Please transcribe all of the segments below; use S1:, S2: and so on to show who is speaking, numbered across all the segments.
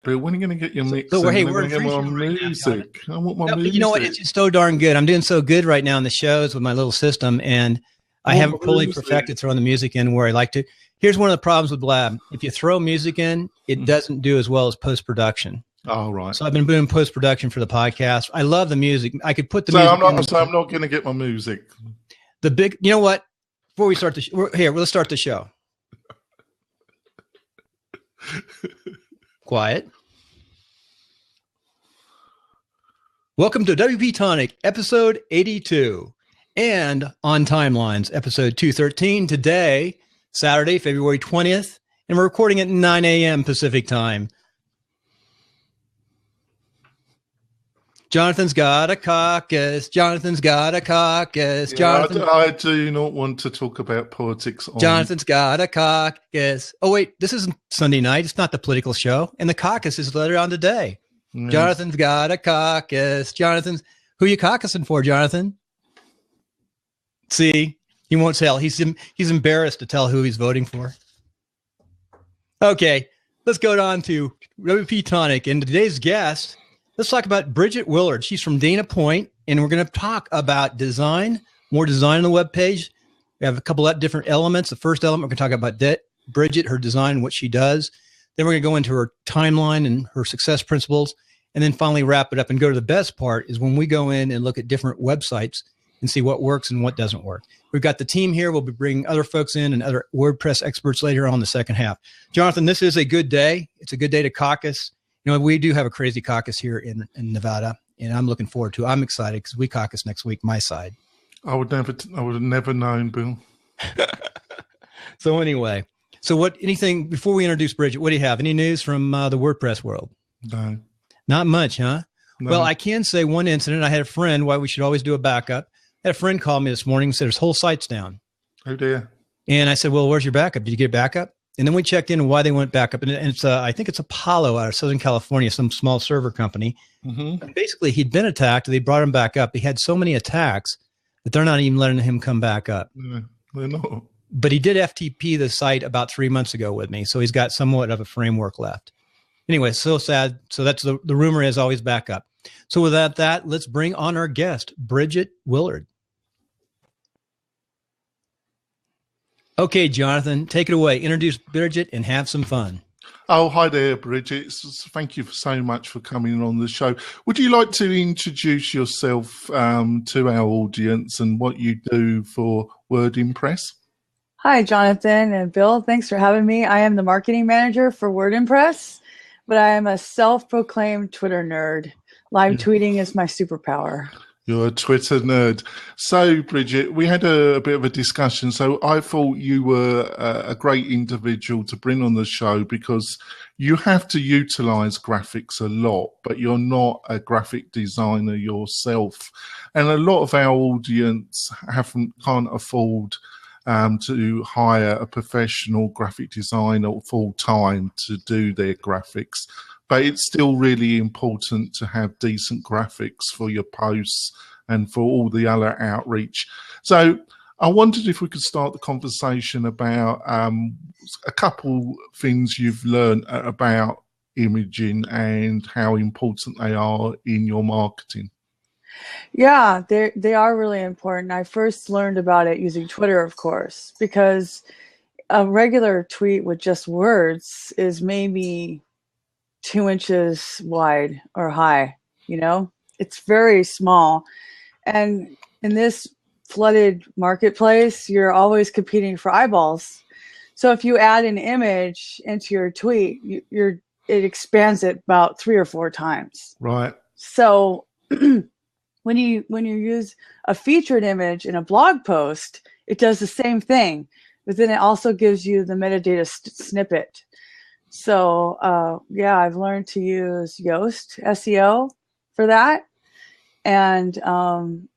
S1: Bill, when are you going to get your mix?
S2: So hey,
S1: we're
S2: going
S1: to get my music. I want my music.
S2: But you know what? It's just so darn good. I'm doing so good right now in the shows with my little system, and I haven't fully perfected throwing the music in where I like to. Here's one of the problems with Blab. If you throw music in, it doesn't do as well as post-production.
S1: Oh, right.
S2: So I've been doing post-production for the podcast. I love the music. I could put the music
S1: I'm not going to get my music.
S2: You know what? Before we start the show, let's start the show. Quiet. Welcome to WP-Tonic, episode 82, and On Timelines, episode 213. Today, Saturday, February 20th, and we're recording at 9 a.m. Pacific time. Jonathan's got a caucus. Jonathan's got a caucus.
S1: I do not want to talk about politics.
S2: Jonathan's got a caucus. Oh, wait, this isn't Sunday night. It's not the political show. And the caucus is later on today. Yes. Jonathan's got a caucus. Who you caucusing for, Jonathan? See, he won't tell. He's embarrassed to tell who he's voting for. Okay, let's go on to WP-Tonic. And today's guest, let's talk about Bridget Willard. She's from Dana Point, and we're going to talk about design, more design on the web page. We have a couple of different elements. The first element, we're going to talk about Bridget, her design, and what she does. Then we're going to go into her timeline and her success principles, and then finally wrap it up and go to the best part is when we go in and look at different websites and see what works and what doesn't work. We've got the team here. We'll be bringing other folks in and other WordPress experts later on in the second half. Jonathan, this is a good day. It's a good day to caucus. You know, we do have a crazy caucus here in Nevada, and I'm looking forward to it. I'm excited because we caucus next week, my side.
S1: I would have never known, Bill.
S2: So anyway, anything before we introduce Bridget, what do you have? Any news from the WordPress world?
S1: No.
S2: Not much, huh?
S1: No.
S2: Well, I can say one incident. I had a friend, why we should always do a backup. I had a friend call me this morning and said his whole site's down.
S1: Oh, dear. And
S2: I said, well, where's your backup? Did you get backup? And then we checked in and why they went backup. And it's, I think it's Apollo out of Southern California, some small server company. Mm-hmm. And basically, he'd been attacked. They brought him back up. He had so many attacks that they're not even letting him come back up.
S1: No, they're not.
S2: But he did FTP the site about 3 months ago with me. So he's got somewhat of a framework left. Anyway, so sad. So that's the rumor is always back up. So without that, let's bring on our guest, Bridget Willard. Okay, Jonathan, take it away. Introduce Bridget and have some fun.
S1: Oh, hi there, Bridget. Thank you so much for coming on the show. Would you like to introduce yourself to our audience and what you do for WordPress?
S3: Hi, Jonathan and Bill. Thanks for having me. I am the marketing manager for WordPress, but I am a self-proclaimed Twitter nerd. Live tweeting is my superpower.
S1: You're a Twitter nerd. So, Bridget, we had a bit of a discussion. So I thought you were a great individual to bring on the show because you have to utilize graphics a lot, but you're not a graphic designer yourself. And a lot of our audience can't afford to hire a professional graphic designer full-time to do their graphics. But it's still really important to have decent graphics for your posts and for all the other outreach. So I wondered if we could start the conversation about a couple things you've learned about imaging and how important they are in your marketing.
S3: Yeah, they are really important. I first learned about it using Twitter, of course, because a regular tweet with just words is maybe 2 inches wide or high, it's very small. And in this flooded marketplace, you're always competing for eyeballs. So if you add an image into your tweet, it expands it about 3 or 4 times.
S1: Right.
S3: So when you use a featured image in a blog post, it does the same thing, but then it also gives you the metadata snippet. So, I've learned to use Yoast SEO for that. And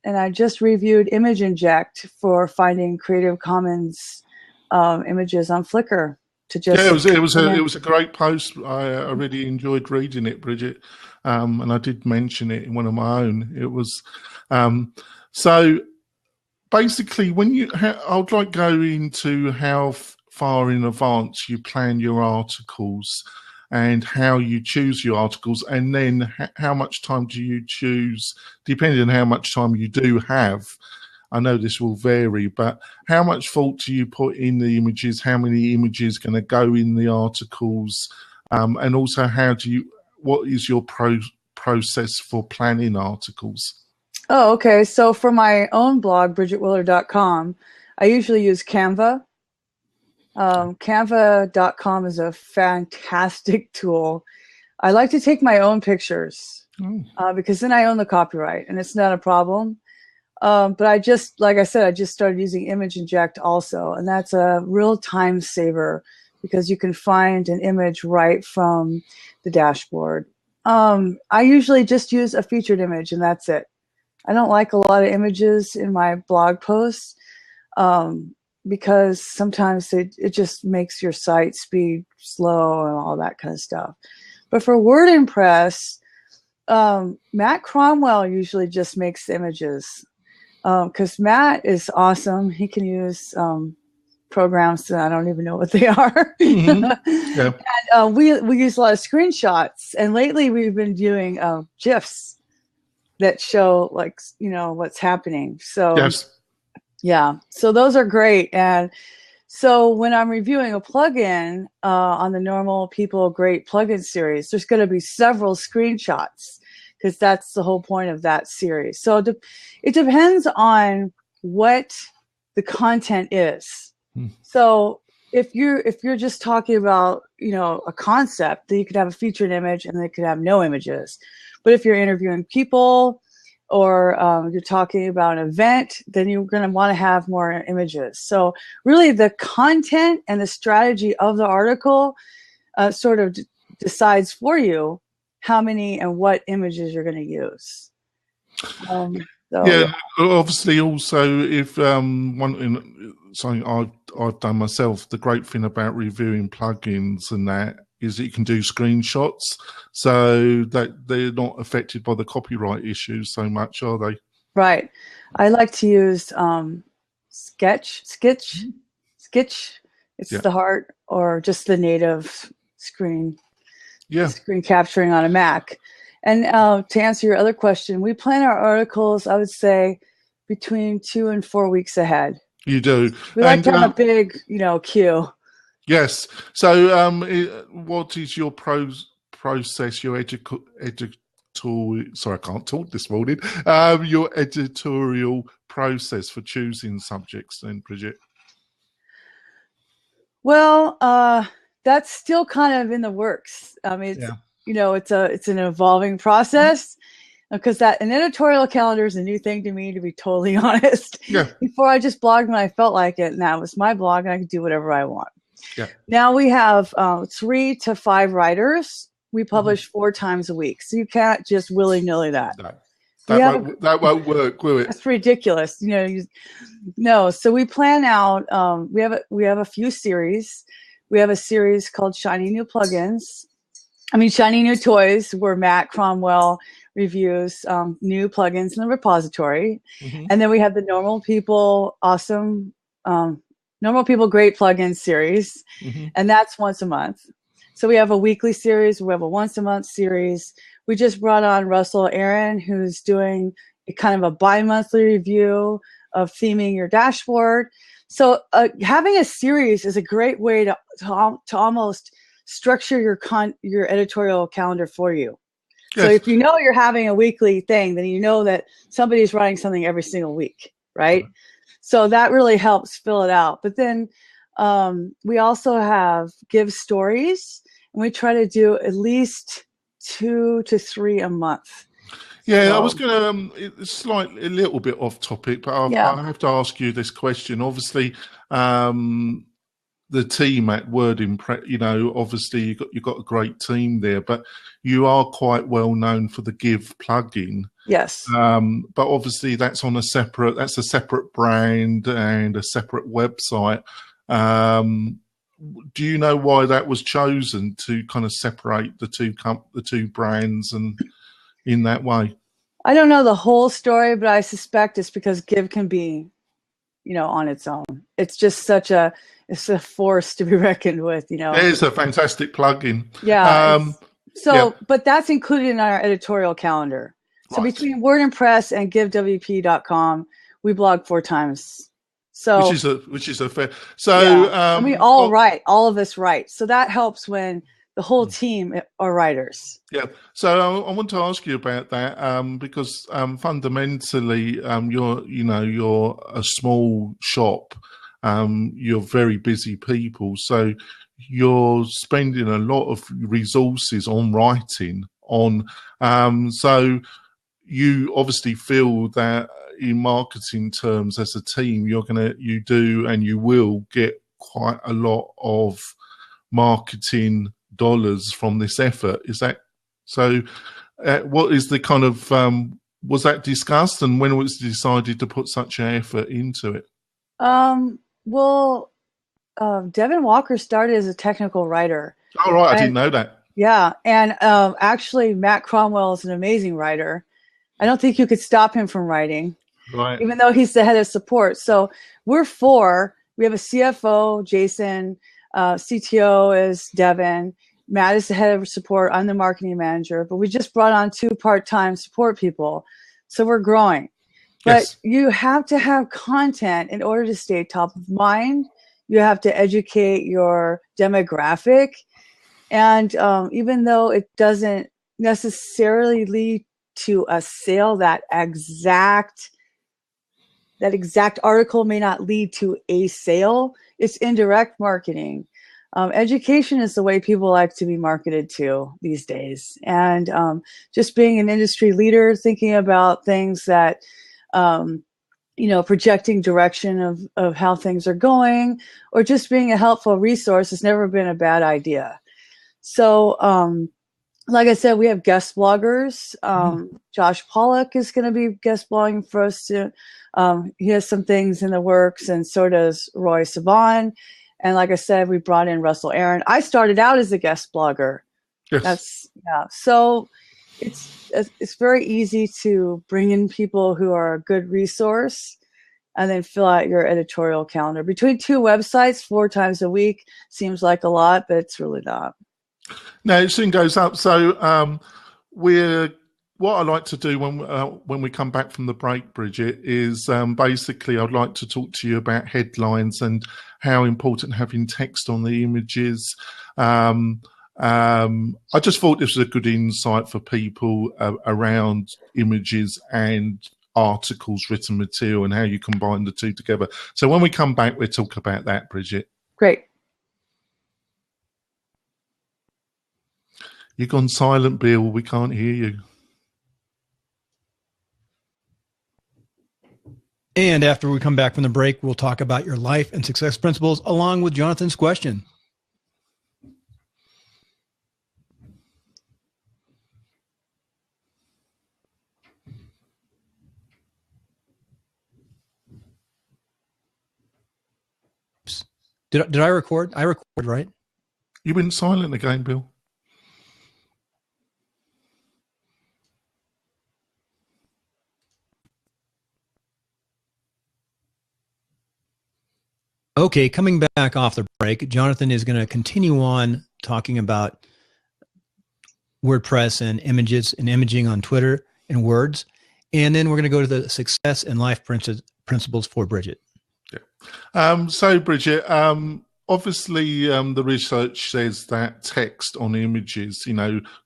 S3: I just reviewed Image Inject for finding Creative Commons images on Flickr.
S1: It was a great post. I really enjoyed reading it, Bridget. And I did mention it in one of my own. It was, so basically I would like to go into how far in advance you plan your articles and how you choose your articles, and then how much time do you choose, depending on how much time you do have. I know this will vary, but how much thought do you put in the images? How many images going to go in the articles? And also, what is your process for planning articles?
S3: Oh, okay. So for my own blog, BridgetWillard.com, I usually use Canva. Canva.com is a fantastic tool. I like to take my own pictures because then I own the copyright and it's not a problem. But like I said, I just started using Image Inject also, and that's a real time saver because you can find an image right from the dashboard. I usually just use a featured image and that's it. I don't like a lot of images in my blog posts because sometimes it just makes your site speed slow and all that kind of stuff. But for WordPress, Matt Cromwell usually just makes the images because Matt is awesome. He can use programs that I don't even know what they are.
S1: Yeah.
S3: And we use a lot of screenshots, and lately we've been doing GIFs that show what's happening. So
S1: Yes.
S3: yeah, so those are great. And so when I'm reviewing a plugin on the Normal People Great Plugin series, there's going to be several screenshots because that's the whole point of that series. So it depends on what the content is. So if you're just talking about a concept, then you could have a featured image and they could have no images. But if you're interviewing people or you're talking about an event, then you're going to want to have more images. So really the content and the strategy of the article sort of decides for you how many and what images you're going to use.
S1: Obviously also if something I've done myself, the great thing about reviewing plugins and that is that you can do screenshots, so that they're not affected by the copyright issues so much, are they?
S3: Right. I like to use Sketch. It's the heart, or just the native screen capturing on a Mac. And to answer your other question, we plan our articles, I would say, between 2 and 4 weeks ahead.
S1: You do.
S3: We like to have a big, queue.
S1: Yes. So what is your process, your sorry, I can't talk this morning, your editorial process for choosing subjects then, Bridget?
S3: Well, that's still kind of in the works. I mean, it's an evolving process because an editorial calendar is a new thing to me, to be totally honest.
S1: Yeah.
S3: Before I just blogged when I felt like it, and that was my blog, and I could do whatever I want.
S1: Yeah.
S3: Now we have 3 to 5 writers. We publish 4 times a week, so you can't just willy-nilly that.
S1: That won't work, will it?
S3: That's ridiculous. No. So we plan out. We have a few series. We have a series called Shiny New Toys, where Matt Cromwell reviews new plugins in the repository. And then we have the Normal People Great Plugins series, and that's once a month. So we have a weekly series. We have a once a month series. We just brought on Russell Aaron, who's doing a kind of a bi-monthly review of theming your dashboard. So having a series is a great way to almost structure your editorial calendar for you. Yes. So if you know you're having a weekly thing, then you know that somebody's writing something every single week, right? So that really helps fill it out. But then we also give stories, and we try to do at least 2 to 3 a month.
S1: Yeah, so I was going to, it's a little bit off topic, but I have to ask you this question. Obviously, the team at WordPress, obviously you've got a great team there, but you are quite well known for the Give plugin.
S3: Yes.
S1: But obviously that's a separate brand and a separate website. Do you know why that was chosen, to kind of separate the two brands and in that way?
S3: I don't know the whole story, but I suspect it's because Give can be on its own. It's just it's a force to be reckoned with,
S1: It is a fantastic plugin.
S3: Yeah.
S1: Yeah.
S3: But that's included in our editorial calendar. So
S1: Right.
S3: between Word and Press and GiveWP.com, we blog 4 times. So
S1: which is a fair. So
S3: yeah. We all write. All of us write. So that helps when the whole team are writers.
S1: Yeah. So I want to ask you about that because fundamentally, you're a small shop. You're very busy people, so you're spending a lot of resources on writing. So you obviously feel that in marketing terms, as a team, you do and you will get quite a lot of marketing dollars from this effort. Is that so? What is the kind of was that discussed, and when was it decided to put such an effort into it?
S3: Well, Devin Walker started as a technical writer.
S1: Oh, right. I didn't know that.
S3: Yeah. And actually, Matt Cromwell is an amazing writer. I don't think you could stop him from writing,
S1: right?
S3: Even though he's the head of support. So we're 4. We have a CFO, Jason. CTO is Devin. Matt is the head of support. I'm the marketing manager. But we just brought on 2 part-time support people. So we're growing. But
S1: yes.
S3: You have to have content in order to stay top of mind. You have to educate your demographic. And even though it doesn't necessarily lead to a sale, that exact article may not lead to a sale. It's indirect marketing. Education is the way people like to be marketed to these days. And just being an industry leader, thinking about things that, projecting direction of how things are going, or just being a helpful resource has never been a bad idea. So, like I said, we have guest bloggers. Josh Pollock is going to be guest blogging for us too. He has some things in the works, and so does Roy Saban. And like I said, we brought in Russell Aaron. I started out as a guest blogger.
S1: Yes.
S3: So it's very easy to bring in people who are a good resource, and then fill out your editorial calendar. Between 2 websites, 4 times a week seems like a lot, but it's really not.
S1: No, it soon goes up. So what I like to do when we come back from the break, Bridget, is basically I'd like to talk to you about headlines and how important having text on the images. I just thought this was a good insight for people around images and articles, written material, and how you combine the 2 together. So when we come back, we'll talk about that, Bridget.
S3: Great.
S1: You've gone silent, Bill. We can't hear you.
S2: And after we come back from the break, we'll talk about your life and success principles along with Jonathan's question. Did I record? I record, right?
S1: You went silent again, Bill.
S2: Okay, coming back off the break, Jonathan is going to continue on talking about WordPress and images and imaging on Twitter and words. And then we're going to go to the success and life principles for Bridget.
S1: Yeah. So, Bridget, obviously the research says that text on images,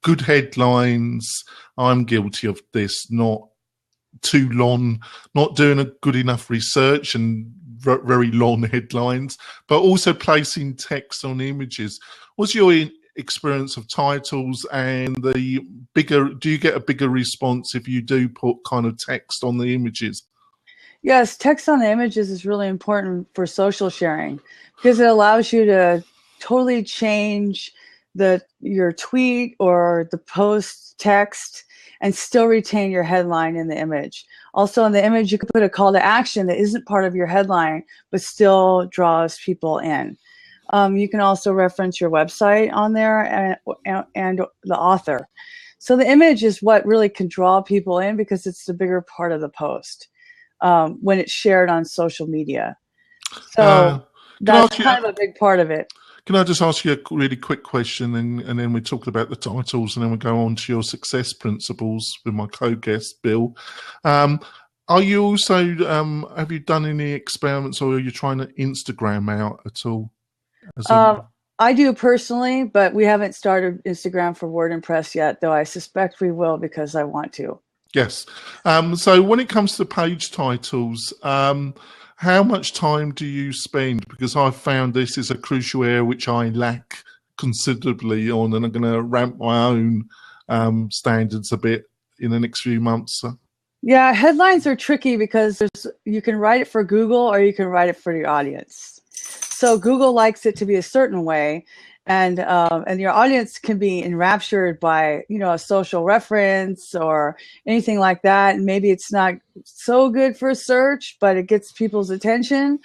S1: good headlines, I'm guilty of this, not too long, not doing a good enough research and very long headlines, but also placing text on images. What's your experience of titles and do you get a bigger response if you do put kind of text on the images?
S3: Yes, text on the images is really important for social sharing because it allows you to totally change your tweet or the post text and still retain your headline in the image. Also in the image, you can put a call to action that isn't part of your headline, but still draws people in. You can also reference your website on there and the author. So the image is what really can draw people in because it's the bigger part of the post. when it's shared on social media. So that's kind of a big part of it.
S1: Can I just ask you a really quick question, and then we talk about the titles, and then we go on to your success principles with my co-guest, Bill. Are you also, have you done any experiments, or are you trying to Instagram out at all?
S3: I do personally, but we haven't started Instagram for WordPress yet, though I suspect we will because I want to.
S1: Yes. So when it comes to page titles, how much time do you spend? Because I've found this is a crucial area which I lack considerably on, and I'm going to ramp my own standards a bit in the next few months.
S3: Yeah, headlines are tricky because you can write it for Google or you can write it for your audience. So Google likes it to be a certain way, and your audience can be enraptured by, you know, a social reference or anything like that. And maybe it's not so good for search, but it gets people's attention.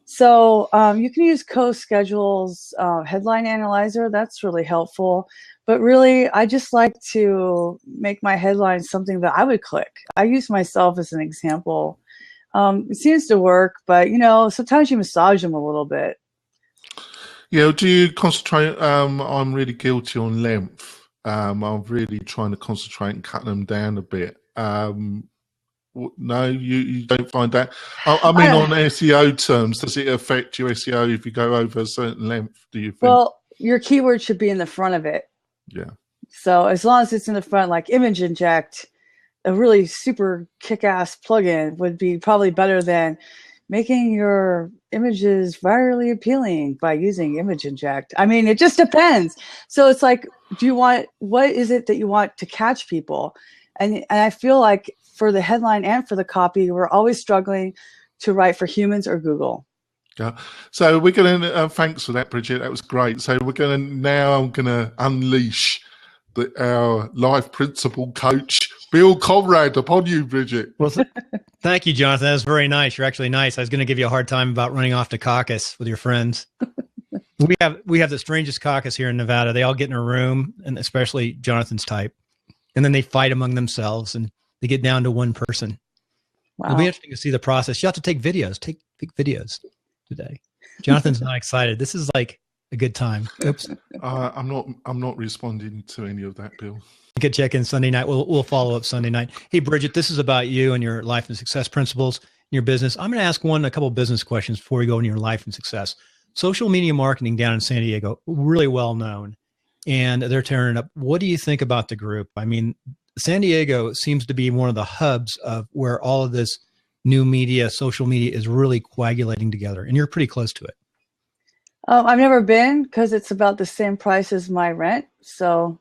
S3: So you can use CoSchedule's headline analyzer. That's really helpful. But really, I just like to make my headlines something that I would click. I use myself as an example. It seems to work, but, you know, sometimes you massage them a little bit.
S1: Yeah, do you concentrate? I'm really guilty on length. I'm really trying to concentrate and cut them down a bit. No, you don't find that? I mean, on SEO terms, does it affect your SEO if you go over a certain length, do you think?
S3: Well, your keyword should be in the front of it.
S1: Yeah.
S3: So as long as it's in the front, like image inject, a really super kick-ass plugin would be probably better than making your images virally appealing by using image inject. I mean, it just depends. So it's like, what is it that you want to catch people? And I feel like for the headline and for the copy, we're always struggling to write for humans or Google.
S1: Yeah. So we're going to, thanks for that, Bridget. That was great. So we're going to, now I'm going to unleash our life principle coach, Bill Conrad, upon you, Bridget.
S2: Well, thank you, Jonathan. That was very nice. You're actually nice. I was going to give you a hard time about running off to caucus with your friends. We have the strangest caucus here in Nevada. They all get in a room, and especially Jonathan's type, and then they fight among themselves, and they get down to one person. Wow. It'll be interesting to see the process. You have to take videos. Take videos today. Jonathan's not excited. This is like a good time. Oops.
S1: I'm not responding to any of that, Bill.
S2: You could check in Sunday night. We'll follow up Sunday night. Hey, Bridget, this is about you and your life and success principles in your business. I'm going to ask a couple of business questions before we go into your life and success. Social media marketing down in San Diego, really well known, and they're tearing it up. What do you think about the group? I mean, San Diego seems to be one of the hubs of where all of this new media, social media is really coagulating together, and you're pretty close to it.
S3: I've never been because it's about the same price as my rent. So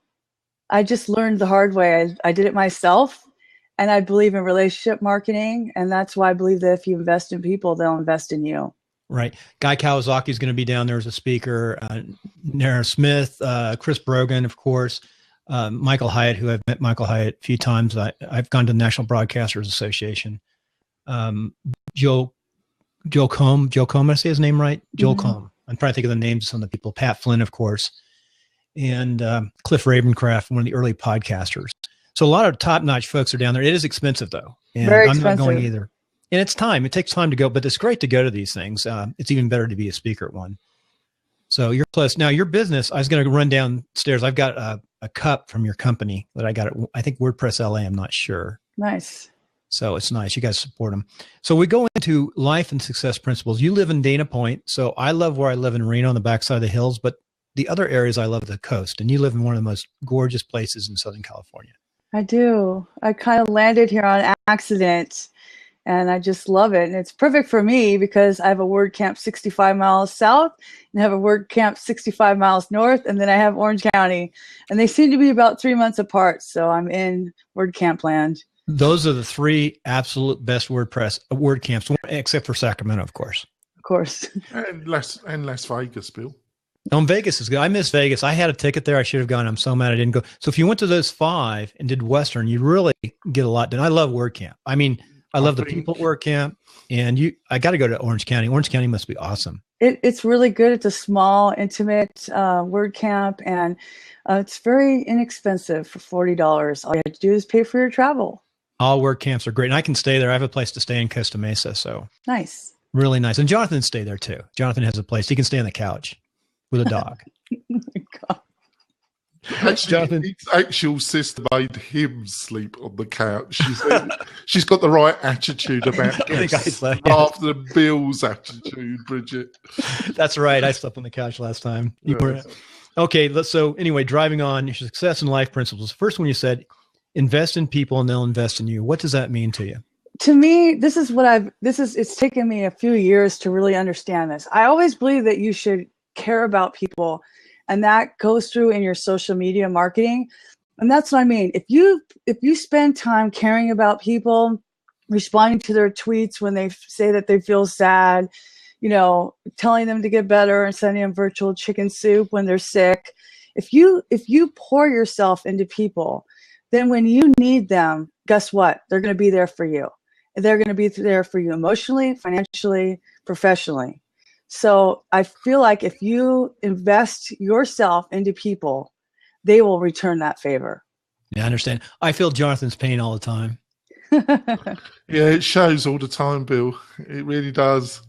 S3: I just learned the hard way. I did it myself, and I believe in relationship marketing. And that's why I believe that if you invest in people, they'll invest in you. Right.
S2: Guy Kawasaki is going to be down there as a speaker. Nara Smith, Chris Brogan, of course, Michael Hyatt, who I've met Michael Hyatt a few times. I've gone to the National Broadcasters Association. Joe Combe, did I say his name right? Joel Combe. I'm trying to think of the names of some of the people. Pat Flynn, of course, and Cliff Ravencraft, one of the early podcasters. So a lot of top-notch folks are down there. It is expensive, though. And
S3: Very
S2: I'm
S3: expensive.
S2: not going either. And it's time. It takes time to go, but it's great to go to these things. It's even better to be a speaker at one. So you're close. Now, your business, I was going to run downstairs. I've got a cup from your company that I got at, I think, WordPress LA. I'm not sure.
S3: Nice.
S2: So it's nice. You guys support them. So we go into life and success principles. You live in Dana Point. So I love where I live in Reno on the backside of the hills, but the other areas I love the coast. And you live in one of the most gorgeous places in Southern California.
S3: I do. I kind of landed here on accident, and I just love it. And it's perfect for me because I have a WordCamp 65 miles south and I have a WordCamp 65 miles north, and then I have Orange County. And they seem to be about 3 months apart. So I'm in WordCamp land.
S2: Those are the three absolute best WordCamps, except for Sacramento, of course.
S3: Of course.
S1: And Las Vegas, Bill.
S2: Vegas is good. I miss Vegas. I had a ticket there. I should have gone. I'm so mad I didn't go. So if you went to those 5 and did Western, you really get a lot done. I love WordCamp. I mean, I love the people at WordCamp, and I got to go to Orange County. Orange County must be awesome.
S3: It's really good. It's a small, intimate WordCamp, and it's very inexpensive for $40. All you have to do is pay for your travel.
S2: All WordCamps are great. And I can stay there. I have a place to stay in Costa Mesa. So
S3: Nice.
S2: really nice. And Jonathan stay there too. Jonathan has a place. He can stay on the couch with a dog.
S3: Oh my God.
S1: Actually,
S2: Jonathan.
S1: his actual sister made him sleep on the couch. She's got the right attitude about guests rather than Bill's attitude, Bridget.
S2: That's right. I slept on the couch last time. Okay. So anyway, driving on your success and life principles. First one you said, invest in people and they'll invest in you. What does that mean to you?
S3: To me, it's taken me a few years to really understand this. I always believe that you should care about people, and that goes through in your social media marketing. And that's what I mean. If you spend time caring about people, responding to their tweets when they say that they feel sad, telling them to get better and sending them virtual chicken soup when they're sick. If you pour yourself into people, then when you need them, guess what? They're going to be there for you. They're going to be there for you emotionally, financially, professionally. So I feel like if you invest yourself into people, they will return that favor.
S2: Yeah, I understand. I feel Jonathan's pain all the time.
S1: Yeah, it shows all the time, Bill. It really does.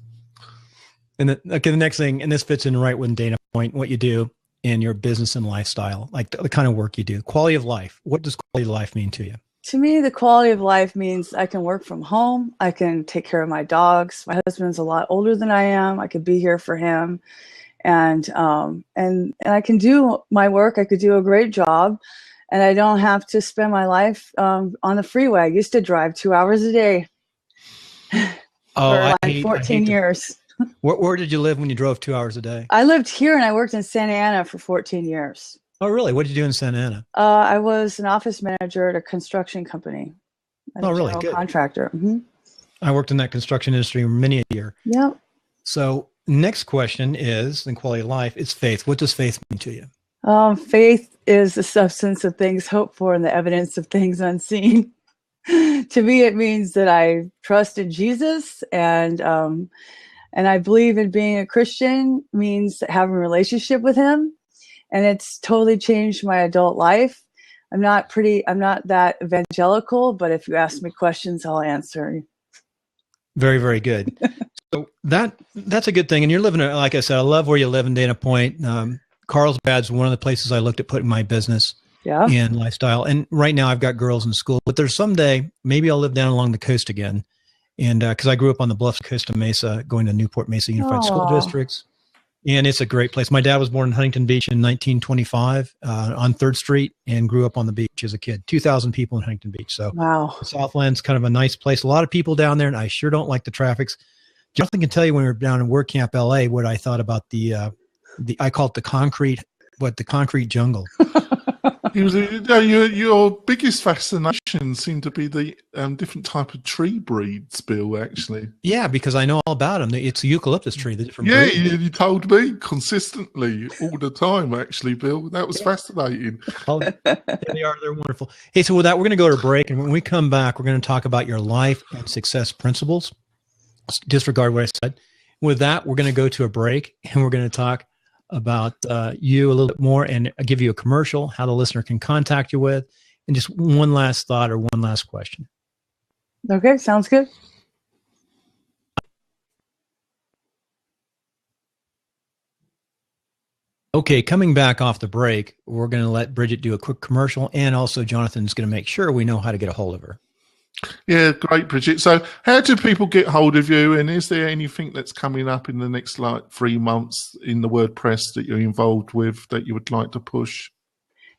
S2: And the next thing, and this fits in right with Dana Point, what you do in your business and lifestyle, like the kind of work you do. Quality of life. What does quality of life mean to you?
S3: To me, the quality of life means I can work from home. I can take care of my dogs. My husband's a lot older than I am. I could be here for him, and I can do my work. I could do a great job, and I don't have to spend my life on the freeway. I used to drive 2 hours a day for 14 years.
S2: Where did you live when you drove 2 hours a day?
S3: I lived here and I worked in Santa Ana for 14 years.
S2: Oh, really? What did you do in Santa Ana?
S3: I was an office manager at a construction company.
S2: Oh, really? Good.
S3: Contractor. Mm-hmm.
S2: I worked in that construction industry many a year.
S3: Yep.
S2: So next question is, in quality of life, it's faith. What does faith mean to you?
S3: Faith is the substance of things hoped for and the evidence of things unseen. To me, it means that I trust in Jesus, and I believe in being a Christian means having a relationship with him. And it's totally changed my adult life. I'm not that evangelical, but if you ask me questions, I'll answer.
S2: Very, very good. So that's a good thing. And you're living, like I said, I love where you live in Dana Point. Carlsbad's one of the places I looked at putting my business and lifestyle. And right now I've got girls in school, but there's someday, maybe I'll live down along the coast again. And because I grew up on the bluffs of Costa Mesa, going to Newport Mesa Unified School Districts. And it's a great place. My dad was born in Huntington Beach in 1925 on 3rd Street and grew up on the beach as a kid. 2,000 people in Huntington Beach. So Southland's kind of a nice place. A lot of people down there, and I sure don't like the traffics. Jonathan can tell you when we were down in WordCamp LA what I thought about the I call it the concrete jungle.
S1: Your biggest fascination seemed to be the different type of tree breeds, Bill, actually.
S2: Yeah, because I know all about them. It's a eucalyptus tree. The different
S1: breeds. You told me consistently all the time, actually, Bill. That was fascinating.
S2: They are. They're wonderful. Hey, so with that, we're going to go to a break. And when we come back, we're going to talk about your life and success principles. Disregard what I said. With that, we're going to go to a break, and we're going to talk about you a little bit more and give you a commercial, how the listener can contact you with, and just one last thought or one last question.
S3: Okay, sounds good.
S2: Okay, coming back off the break, we're going to let Bridget do a quick commercial, and also Jonathan's going to make sure we know how to get a hold of her.
S1: Yeah, great, Bridget. So how do people get hold of you? And is there anything that's coming up in the next 3 months in the WordPress that you're involved with that you would like to push?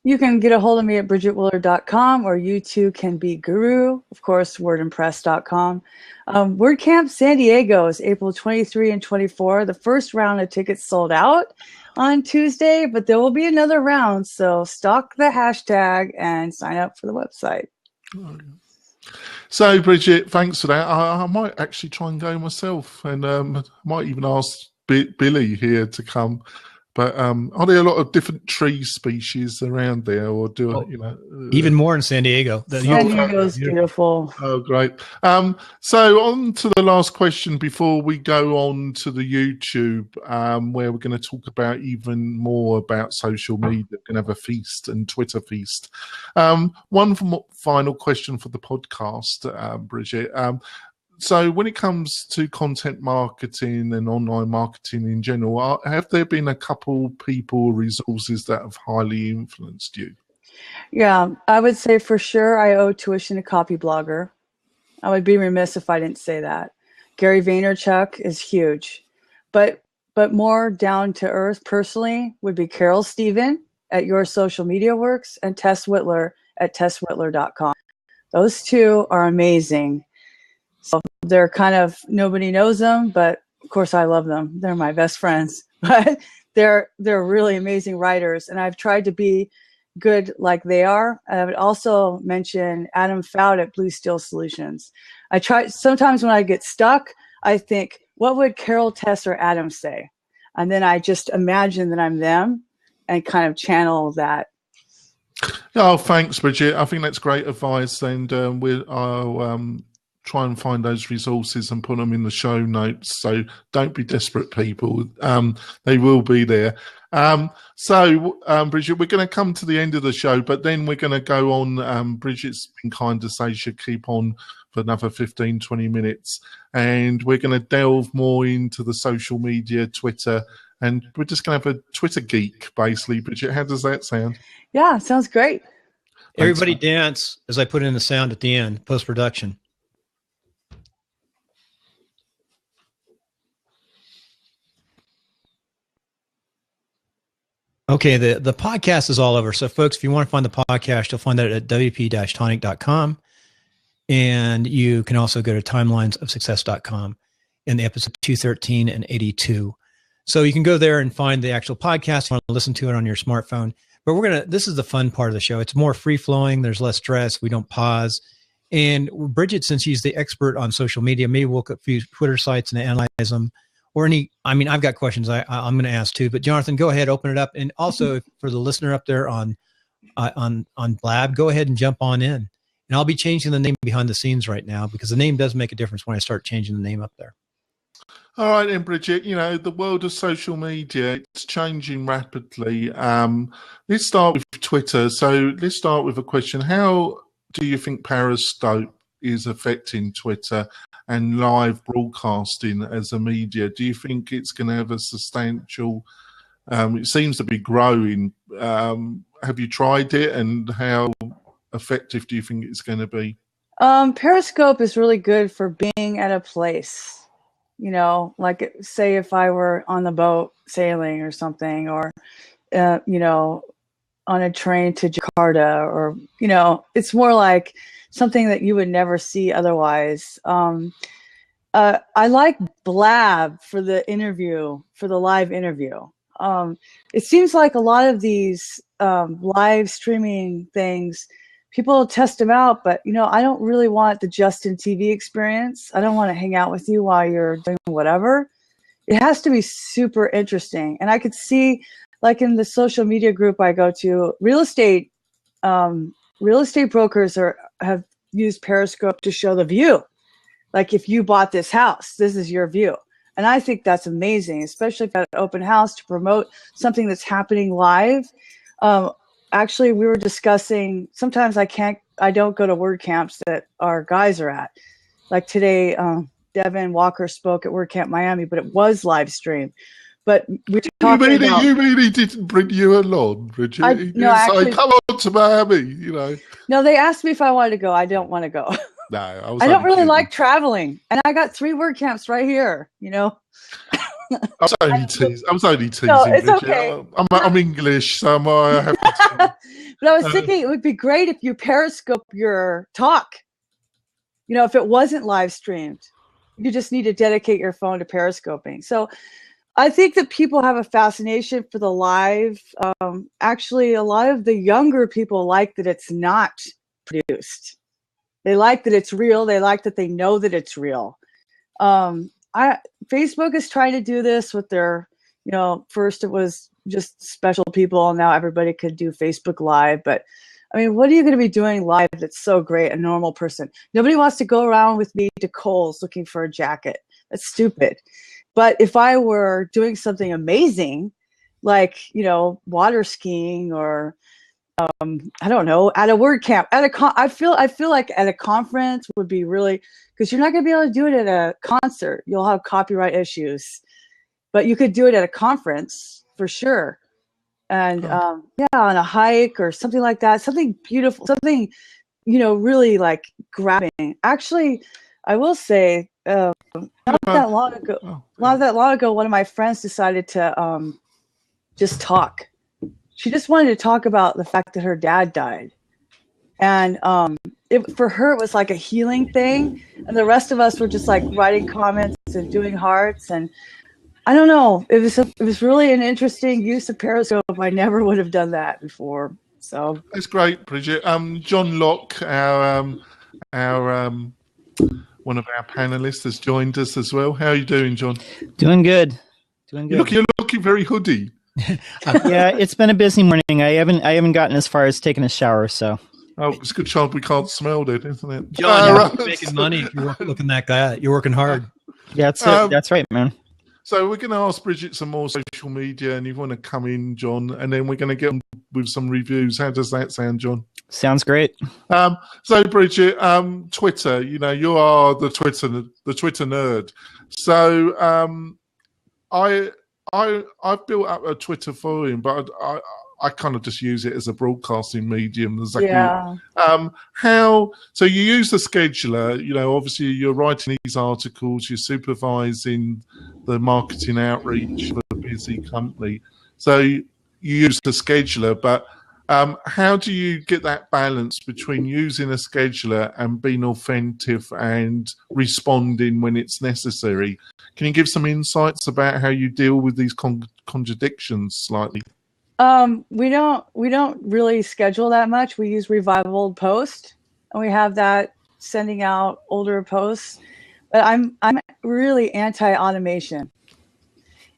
S3: You can get a hold of me at bridgetwillard.com, or you too can be Guru, of course, wordandpress.com. WordCamp San Diego is April 23 and 24. The first round of tickets sold out on Tuesday, but there will be another round. So stalk the hashtag and sign up for the website.
S1: Oh, yeah. So, Bridget, thanks for that. I might actually try and go myself, and I might even ask Billy here to come But are there a lot of different tree species around there, or
S2: even more in San Diego?
S3: San Diego's beautiful.
S1: Oh, great. So on to the last question before we go on to the YouTube, where we're going to talk about even more about social media. We're going to have a feast and Twitter feast. One final question for the podcast, Bridget. So when it comes to content marketing and online marketing in general, have there been a couple people, resources that have highly influenced you?
S3: Yeah, I would say for sure I owe tuition to Copyblogger. I would be remiss if I didn't say that. Gary Vaynerchuk is huge. But more down to earth personally would be Carol Steven at Your Social Media Works and Tess Whitler at tesswhitler.com. Those two are amazing. So they're kind of, nobody knows them, but of course I love them. They're my best friends. But they're really amazing writers, and I've tried to be good like they are. I would also mention Adam Fowd at Blue Steel Solutions. I try, sometimes when I get stuck, I think, what would Carol, Tess, or Adam say? And then I just imagine that I'm them and kind of channel that.
S1: Oh, thanks, Bridget. I think that's great advice, and I'll try and find those resources and put them in the show notes. So don't be desperate, people. They will be there. So Bridget, we're going to come to the end of the show, but then we're going to go on. Bridget's been kind to say she'll keep on for another 15, 20 minutes. And we're going to delve more into the social media, Twitter, and we're just going to have a Twitter geek, basically. Bridget, how does that sound?
S3: Yeah, sounds great.
S2: Everybody dance as I put in the sound at the end, post-production. Okay, the podcast is all over. So, folks, if you want to find the podcast, you'll find that at WP-Tonic.com. And you can also go to timelinesofsuccess.com in the episode 213 and 82. So you can go there and find the actual podcast. You want to listen to it on your smartphone. But this is the fun part of the show. It's more free-flowing. There's less stress. We don't pause. And Bridget, since she's the expert on social media, maybe we'll look at a few Twitter sites and analyze them. Or I've got questions I'm going to ask too, but Jonathan, go ahead, open it up. And also for the listener up there on Blab, go ahead and jump on in. And I'll be changing the name behind the scenes right now because the name does make a difference when I start changing the name up there.
S1: All right, then, Bridget, the world of social media, it's changing rapidly. Let's start with Twitter. So let's start with a question. How do you think Periscope is affecting Twitter and live broadcasting as a media? Do you think it's going to have a substantial, it seems to be growing. Have you tried it, and how effective do you think it's going to be?
S3: Periscope is really good for being at a place, like say if I were on the boat sailing or something, or, on a train to Jakarta, or, it's more like something that you would never see otherwise. I like Blab for the interview, for the live interview. It seems like a lot of these live streaming things, people test them out, but I don't really want the Justin TV experience. I don't want to hang out with you while you're doing whatever. It has to be super interesting. And I could see, like in the social media group I go to, real estate brokers have used Periscope to show the view. Like if you bought this house, this is your view. And I think that's amazing, especially if you have an open house to promote something that's happening live. Actually, we were discussing, sometimes I don't go to WordCamps that our guys are at. Like today, Devin Walker spoke at WordCamp Miami, but it was live stream. But we
S1: you mean he didn't bring you along, Bridget? Actually, come on to Miami,
S3: No, they asked me if I wanted to go. I don't want to go.
S1: No,
S3: I don't really like traveling, and I got 3 WordCamps right here.
S1: I was only teasing.
S3: No, it's
S1: Bridget.
S3: okay.
S1: I'm English, so I have to.
S3: But I was thinking it would be great if you Periscope your talk. If it wasn't live streamed, you just need to dedicate your phone to Periscoping. So I think that people have a fascination for the live. Actually, a lot of the younger people like that it's not produced. They like that it's real. They like that they know that it's real. Facebook is trying to do this with their, first it was just special people. Now everybody could do Facebook Live, but I mean, what are you going to be doing live that's so great? A normal person. Nobody wants to go around with me to Kohl's looking for a jacket. That's stupid. But if I were doing something amazing, like, water skiing, or I don't know, at a word camp, I feel like at a conference would be really, because you're not going to be able to do it at a concert. You'll have copyright issues, but you could do it at a conference for sure. And on a hike or something like that, something beautiful, something, really like grabbing. Actually, I will say, not that long ago, one of my friends decided to just talk. She just wanted to talk about the fact that her dad died. And for her, it was like a healing thing. And the rest of us were just like writing comments and doing hearts. And I don't know. It was really an interesting use of Periscope. I never would have done that before. So
S1: that's great, Bridget. John Locke, our one of our panelists, has joined us as well. How are you doing, John?
S4: Doing good.
S1: You're looking very hoodie.
S4: Yeah, it's been a busy morning. I haven't gotten as far as taking a shower, so.
S1: Oh, it's a good chance we can't smell it, isn't it?
S2: John, you're making money if you're looking that guy. You're working hard.
S4: Yeah, that's right, man.
S1: So we're going to ask Bridget some more social media, and you want to come in, John, and then we're going to get on with some reviews. How does that sound, John?
S4: Sounds great.
S1: So Bridget, Twitter, you are the Twitter nerd. So I've built up a Twitter following, but I kind of just use it as a broadcasting medium.
S3: Yeah.
S1: So you use the scheduler, obviously you're writing these articles, you're supervising the marketing outreach for a busy company. So you use the scheduler, but how do you get that balance between using a scheduler and being authentic and responding when it's necessary? Can you give some insights about how you deal with these contradictions slightly?
S3: We don't really schedule that much. We use Revival Post, and we have that sending out older posts. But I'm really anti-automation.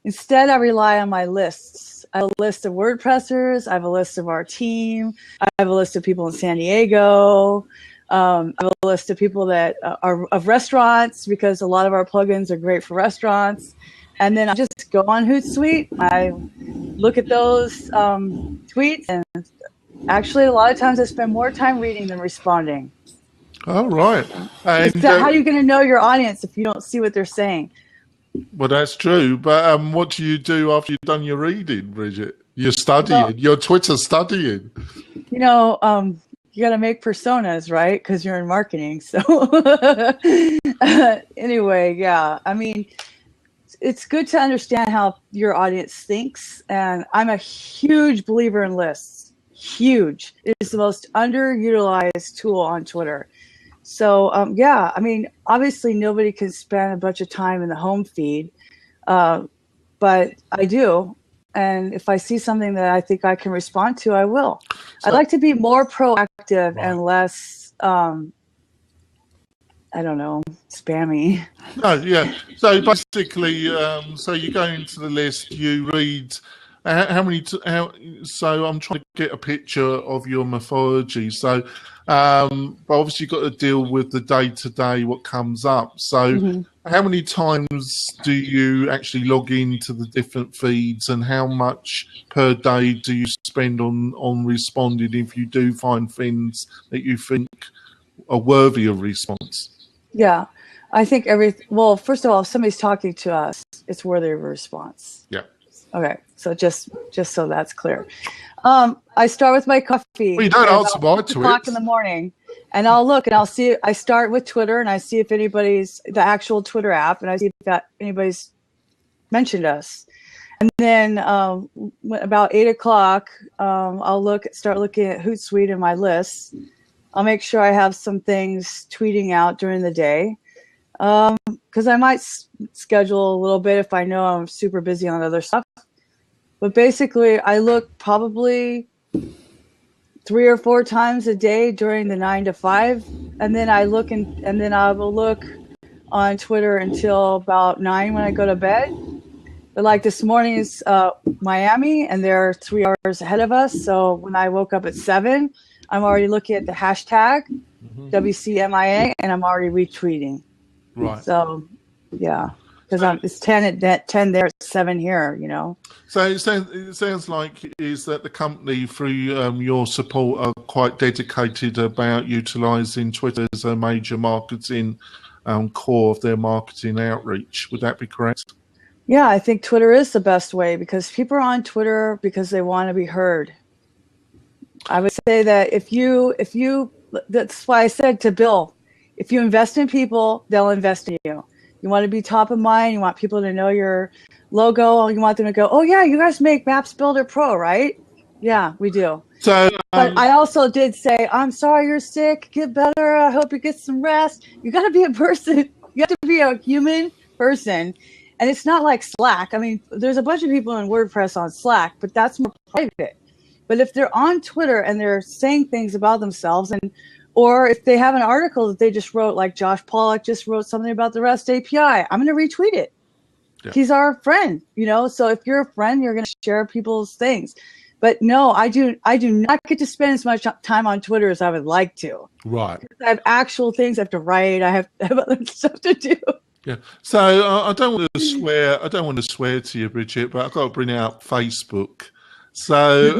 S3: Instead, I rely on my lists. I have a list of WordPressers. I have a list of our team. I have a list of people in San Diego. I have a list of people that are of restaurants, because a lot of our plugins are great for restaurants. And then I just go on Hootsuite. I look at those tweets, and actually, a lot of times I spend more time reading than responding.
S1: All right. And,
S3: how are you going to know your audience if you don't see what they're saying?
S1: Well, that's true. But what do you do after you've done your reading, Bridget? You're studying. You're Twitter studying.
S3: You got to make personas, right? Because you're in marketing. So anyway, yeah. I mean, it's good to understand how your audience thinks. And I'm a huge believer in lists. Huge. It is the most underutilized tool on Twitter. So, I mean, obviously nobody can spend a bunch of time in the home feed, but I do. And if I see something that I think I can respond to, I will. I'd like to be more proactive and less, I don't know, spammy.
S1: No, yeah. So basically, so you go into the list, you read so I'm trying to get a picture of your mythology. So, but obviously you've got to deal with the day-to-day, what comes up. So how many times do you actually log into the different feeds, and how much per day do you spend on responding if you do find things that you think are worthy of response?
S3: Yeah, I think well, first of all, if somebody's talking to us, it's worthy of a response.
S1: Yeah.
S3: Okay, so just so that's clear. I start with my coffee.
S1: Well, you don't answer my tweets.
S3: 2:00 in the morning, and I'll look and I'll see. I start with Twitter, and I see if anybody's the actual Twitter app, and I see if anybody's mentioned us. And then about 8 o'clock, I'll start looking at Hootsuite and my lists. I'll make sure I have some things tweeting out during the day, because I might schedule a little bit if I know I'm super busy on other stuff. But basically, I look probably 3 or 4 times a day during the 9 to 5, and then I look and then I will look on Twitter until about 9 when I go to bed. But like this morning is Miami, and they're 3 hours ahead of us. So when I woke up at 7, I'm already looking at the hashtag WCMIA, and I'm already retweeting.
S1: Right.
S3: So, yeah, because it's 10 at 10 there, it's 7 here. You know.
S1: So it sounds like is that the company, through your support, are quite dedicated about utilising Twitter as a major marketing core of their marketing outreach. Would that be correct?
S3: Yeah, I think Twitter is the best way because people are on Twitter because they want to be heard. I would say that if you, that's why I said to Bill, if you invest in people, they'll invest in you. You want to be top of mind. You want people to know your logo. You want them to go, oh yeah, you guys make Maps Builder Pro, right? Yeah, we do.
S1: So,
S3: but I also did say, I'm sorry you're sick. Get better. I hope you get some rest. You got to be a person. You have to be a human person. And it's not like Slack. I mean, there's a bunch of people in WordPress on Slack, but that's more private. But if they're on Twitter and they're saying things about themselves, or if they have an article that they just wrote, like Josh Pollock just wrote something about the REST API, I'm going to retweet it. Yeah. He's our friend, you know. So if you're a friend, you're going to share people's things. But no, I do not get to spend as much time on Twitter as I would like to.
S1: Right.
S3: I have actual things I have to write. I have other stuff to do.
S1: Yeah. So I don't want to swear. I don't want to swear to you, Bridget, but I've got to bring out Facebook. So,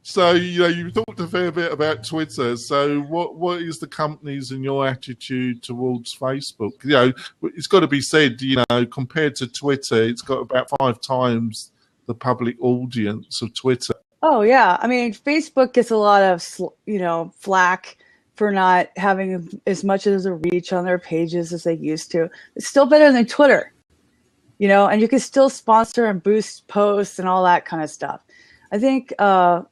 S1: so you talked a fair bit about Twitter. So, what is the company's and your attitude towards Facebook? You know, it's got to be said. You know, compared to Twitter, it's got about 5 times the public audience of Twitter.
S3: Oh yeah, I mean, Facebook gets a lot of flack for not having as much as a reach on their pages as they used to. It's still better than Twitter, you know, and you can still sponsor and boost posts and all that kind of stuff. I think a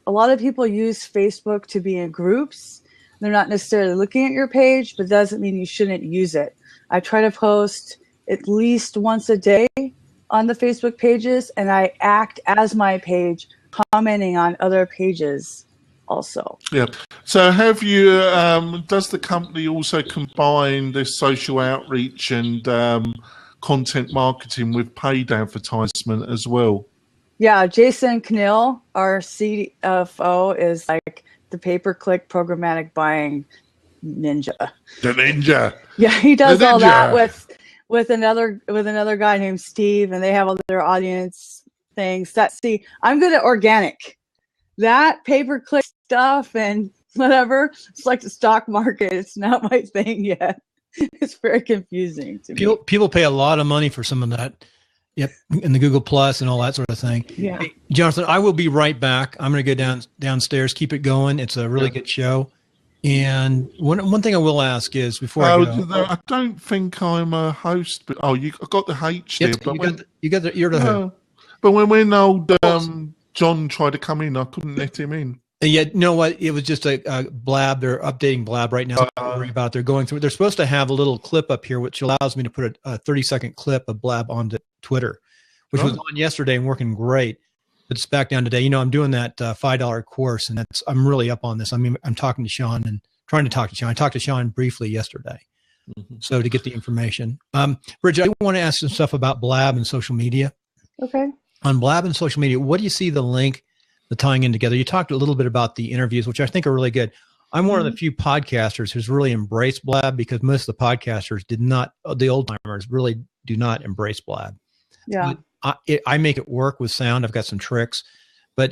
S3: lot of people use Facebook to be in groups. They're not necessarily looking at your page, but doesn't mean you shouldn't use it. I try to post at least once a day on the Facebook pages, and I act as my page, commenting on other pages also.
S1: Yeah. So have you, does the company also combine this social outreach and content marketing with paid advertisement as well?
S3: Yeah, Jason Knill, our CFO, is like the pay-per-click programmatic buying ninja.
S1: The ninja.
S3: Yeah, he does all that with another guy named Steve, and they have all their audience things. I'm good at organic. That pay-per-click stuff and whatever, it's like the stock market. It's not my thing yet. It's very confusing to me.
S2: People pay a lot of money for some of that. Yep, and the Google Plus and all that sort of thing.
S3: Yeah.
S2: Hey, Jonathan, I will be right back. I'm going to go downstairs, keep it going. It's a really good show. And one thing I will ask is before I go,
S1: I don't think I'm a host. But you got the H there.
S2: You're the host.
S1: But when old John tried to come in, I couldn't let him in.
S2: Yeah, you know what? It was just a Blab. They're updating Blab right now. Don't worry about it. They're going through. They're supposed to have a little clip up here, which allows me to put a 30-second clip of Blab onto Twitter, which was on yesterday and working great. But it's back down today. You know, I'm doing that $5 course, and I'm really up on this. I mean, I'm talking to Sean and trying to talk to Sean. I talked to Sean briefly yesterday, so to get the information. Bridget, I want to ask some stuff about Blab and social media.
S3: Okay.
S2: On Blab and social media, what do you see the tying in together? You talked a little bit about the interviews, which I think are really good. I'm one of the few podcasters who's really embraced Blab because most of the podcasters the old timers really do not embrace Blab.
S3: Yeah.
S2: I make it work with sound. I've got some tricks, but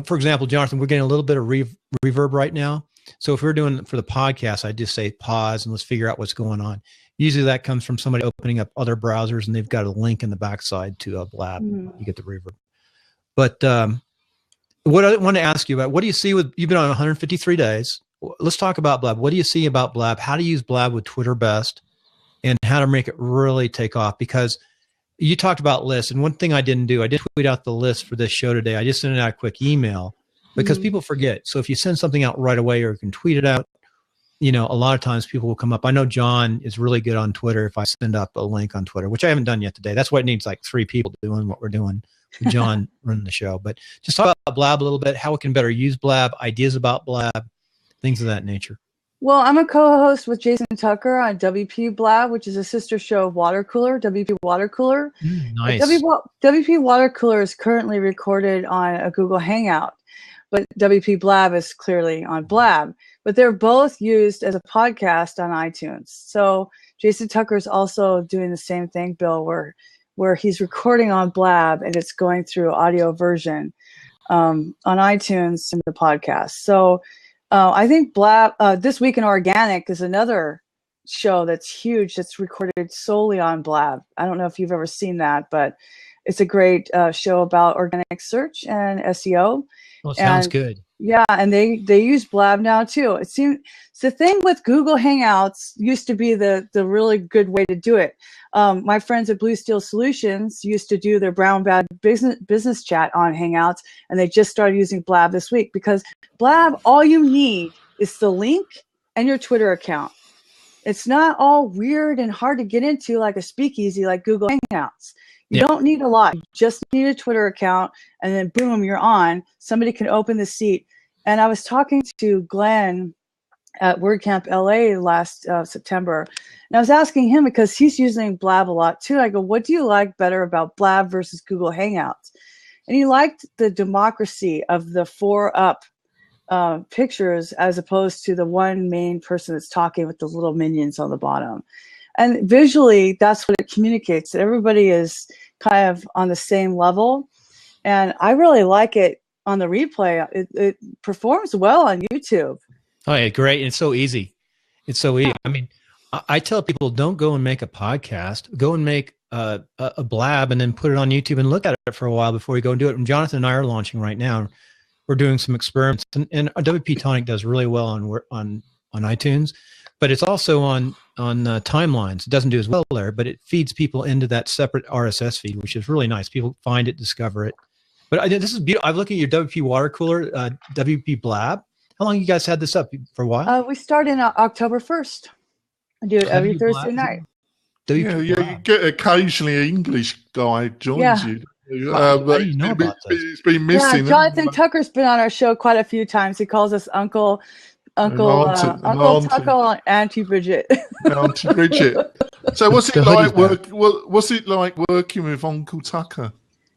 S2: for example, Jonathan, we're getting a little bit of reverb right now. So if we're doing for the podcast, I just say pause and let's figure out what's going on. Usually that comes from somebody opening up other browsers and they've got a link in the backside to a Blab. You get the reverb. But what I want to ask you about, what do you see you've been on 153 days. Let's talk about Blab. What do you see about Blab? How to use Blab with Twitter best and how to make it really take off? Because you talked about lists, and one thing I didn't do, I did tweet out the list for this show today. I just sent out a quick email because people forget. So if you send something out right away or you can tweet it out, you know, a lot of times people will come up. I know John is really good on Twitter if I send up a link on Twitter, which I haven't done yet today. That's why it needs like 3 people doing what we're doing. John running the show. But just talk about Blab a little bit, how we can better use Blab, ideas about Blab, things of that nature.
S3: Well, I'm a co-host with Jason Tucker on WP Blab, which is a sister show of Water Cooler, WP Water Cooler.
S2: Nice.
S3: WP Water Cooler is currently recorded on a Google Hangout, but WP Blab is clearly on Blab. But they're both used as a podcast on iTunes. So Jason Tucker is also doing the same thing, Bill, where he's recording on Blab and it's going through audio version on iTunes in the podcast. So I think Blab, This Week in Organic is another show that's huge that's recorded solely on Blab. I don't know if you've ever seen that, but it's a great show about organic search and SEO.
S2: Well, sounds good.
S3: Yeah, and they use Blab now too. It seems the thing with Google Hangouts used to be the really good way to do it. My friends at Blue Steel Solutions used to do their brown bag business chat on Hangouts, and they just started using Blab this week because Blab, all you need is the link and your Twitter account. It's not all weird and hard to get into like a speakeasy like Google Hangouts. You don't need a lot. You just need a Twitter account, and then boom, you're on. Somebody can open the seat. And I was talking to Glenn at WordCamp LA last September, and I was asking him because he's using Blab a lot too. I go, what do you like better about Blab versus Google Hangouts? And he liked the democracy of the 4-up pictures as opposed to the one main person that's talking with the little minions on the bottom. And visually, that's what it communicates. That everybody is kind of on the same level. And I really like it on the replay. It performs well on YouTube.
S2: Oh, yeah, great. It's so easy. It's so easy. I mean, I tell people, don't go and make a podcast. Go and make a Blab and then put it on YouTube and look at it for a while before you go and do it. And Jonathan and I are launching right now. We're doing some experiments. And WP-Tonic does really well on iTunes. But it's also on timelines. It doesn't do as well there, but it feeds people into that separate RSS feed, which is really nice. People find it, discover it. But this is beautiful. I'm looking at your WP Water Cooler, WP Blab. How long you guys had this up for a while?
S3: We start in October 1st. I do it every Thursday night.
S1: You get occasionally an English guy joins you. But it's been missing.
S3: Yeah, Jonathan Tucker's been on our show quite a few times. He calls us Uncle Tucker and Auntie Bridget.
S1: Auntie Bridget. So what's it like working with Uncle Tucker?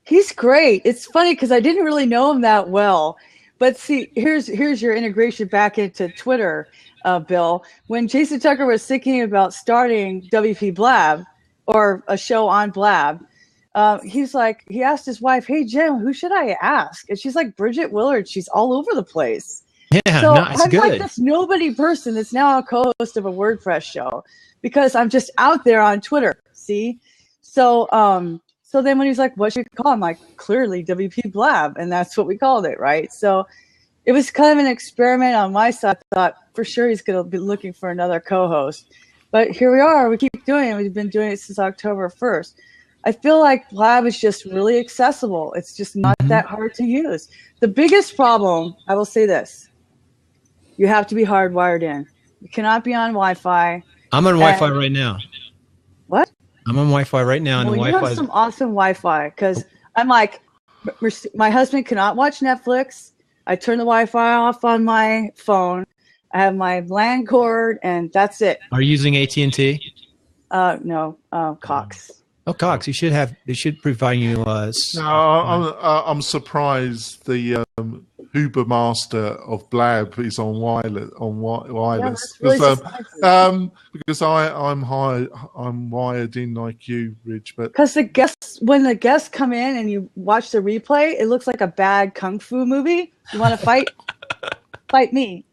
S3: He's great. It's funny because I didn't really know him that well. But see, here's your integration back into Twitter, Bill. When Jason Tucker was thinking about starting WP Blab or a show on Blab, he asked his wife, "Hey Jim, who should I ask?" And she's like, "Bridget Willard. She's all over the place."
S2: Yeah,
S3: so
S2: nice,
S3: I'm
S2: good.
S3: like this nobody person that's now a co-host of a WordPress show because I'm just out there on Twitter. See, so then when he's like, "What should we call?" I'm like, "Clearly WP Blab," and that's what we called it, right? So it was kind of an experiment on my side. I thought for sure he's going to be looking for another co-host, but here we are. We keep doing it. We've been doing it since October 1st. I feel like Blab is just really accessible. It's just not that hard to use. The biggest problem, I will say this. You have to be hardwired in. You cannot be on Wi-Fi.
S2: I'm on Wi-Fi right now.
S3: What?
S2: I'm on Wi-Fi right now. And
S3: well,
S2: the
S3: you have some awesome Wi-Fi because I'm like, my husband cannot watch Netflix. I turn the Wi-Fi off on my phone. I have my LAN cord, and that's it.
S2: Are you using AT&T?
S3: No, Cox.
S2: Oh, Cox. They should provide you.
S1: No, I'm surprised the Uber master of Blab is on wireless.
S3: Yeah,
S1: because I'm wired in like you, Rich. But
S3: because when the guests come in and you watch the replay, it looks like a bad kung fu movie. You want to fight? Fight me.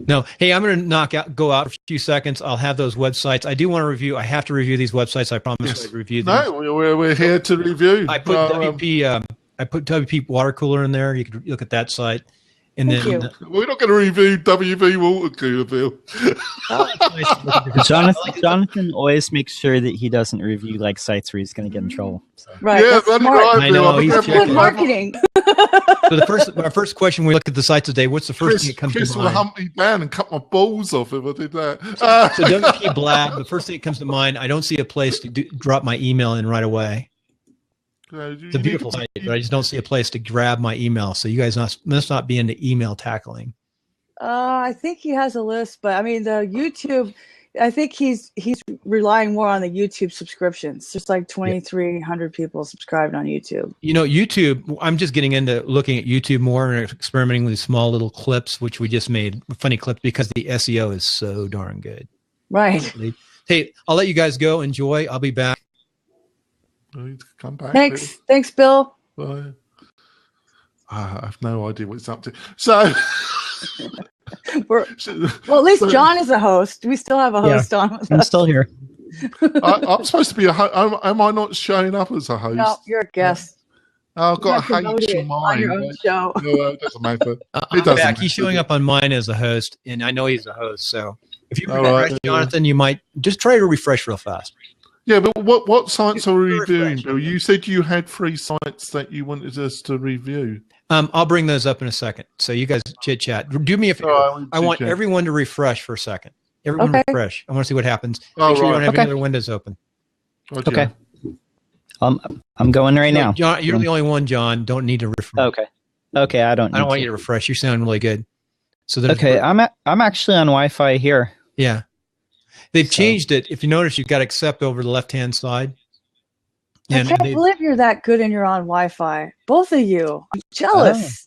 S2: No. Hey, I'm going to go out for a few seconds. I'll have those websites. I do want to review. I have to review these websites. I promise I'd review them.
S1: No, we're here to review.
S2: I put WP Water Cooler in there. You could look at that site. And then
S1: we're not going to review WP Water Cooler, Bill.
S4: Jonathan always makes sure that he doesn't review like sites where he's going to get in trouble. So.
S3: Right. Yeah, that's
S1: right.
S2: I know.
S3: That's good marketing.
S2: So our first question when we look at the sites today, what's the first thing that comes to mind?
S1: Chris would hunt me down and cut my balls off if I did that.
S2: So WP Blab, the first thing that comes to mind, I don't see a place to drop my email in right away. It's a beautiful site, but I just don't see a place to grab my email. So you guys must not be into email tackling.
S3: I think he has a list, but I mean the YouTube. I think he's relying more on the YouTube subscriptions. There's like 2,300 people subscribed on YouTube.
S2: You know, YouTube, I'm just getting into looking at YouTube more and experimenting with these small little clips, which we just made, funny clips, because the SEO is so darn good.
S3: Right.
S2: Hey, I'll let you guys go. Enjoy. I'll be back.
S1: Come back.
S3: Thanks. Thanks, Bill.
S1: Bye. I have no idea what it's up to. So,
S3: well, at least John is a host. We still have a host on with
S4: I'm
S3: us.
S4: still here.
S1: I'm supposed to be a host. Am I not showing up as a host?
S3: No, you're a guest.
S1: I've got a
S3: Promote
S1: H
S3: it
S1: in mine.
S3: on your own show.
S1: No, it doesn't matter.
S2: I'm back. He's showing up on mine as a host, and I know he's a host. So if you refresh, Jonathan, you might just try to refresh real fast.
S1: Yeah, but what sites are we reviewing, Bill? You said you had 3 sites that you wanted us to review.
S2: I'll bring those up in a second. So you guys chit chat. Do me a favor. I want everyone to refresh for a second. Everyone refresh. I want to see what happens. Make sure you don't have any other windows open.
S1: Okay.
S4: I'm going right now.
S2: John, you're the only one, John. Don't need to refresh.
S4: Okay. I don't
S2: want you to refresh. You sound really good. So
S4: I'm actually on Wi-Fi here.
S2: Yeah. They've changed it. If you notice, you've got accept over the left-hand side.
S3: I can't believe you're that good and you're on Wi-Fi. Both of you. I'm jealous.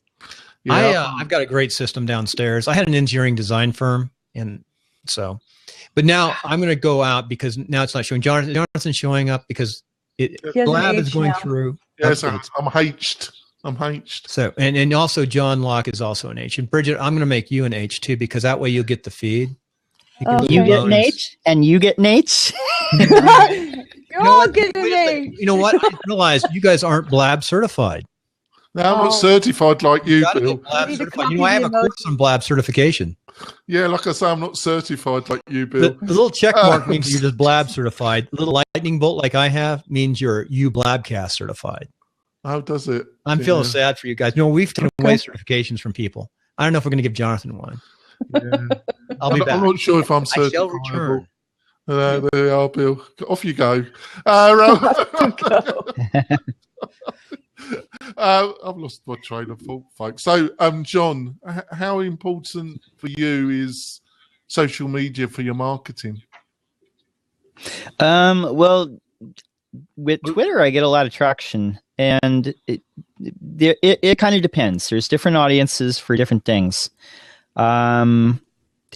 S1: Yeah.
S2: I've got a great system downstairs. I had an engineering design firm, and so, but now I'm going to go out because now it's not showing. Jonathan's showing up because Blab is going through.
S1: Yes, I'm H'd.
S2: So, and also John Locke is also an H. And Bridget, I'm going to make you an H too, because that way you'll get the feed.
S4: You get an H and you get an H.
S3: You're all getting an H.
S2: You know what? I realized you guys aren't Blab certified.
S1: No, I'm not certified like you, Bill.
S2: Blab certified. You know, I have a course on Blab certification.
S1: Yeah, like I say, I'm not certified like you, Bill.
S2: The little check mark means you're just Blab certified. The little lightning bolt like I have means you're Blabcast certified.
S1: How does it?
S2: I'm feeling sad for you guys. You know, we've taken away certifications from people. I don't know if we're going to give Jonathan one.
S1: Yeah.
S2: I'll be back.
S1: I'm not sure if I'm certified.
S2: I shall return.
S1: There you are, Bill. Off you go. I've lost my train of thought, folks. So, John, how important for you is social media for your marketing?
S4: Well, with Twitter, I get a lot of traction, and it kind of depends. There's different audiences for different things. I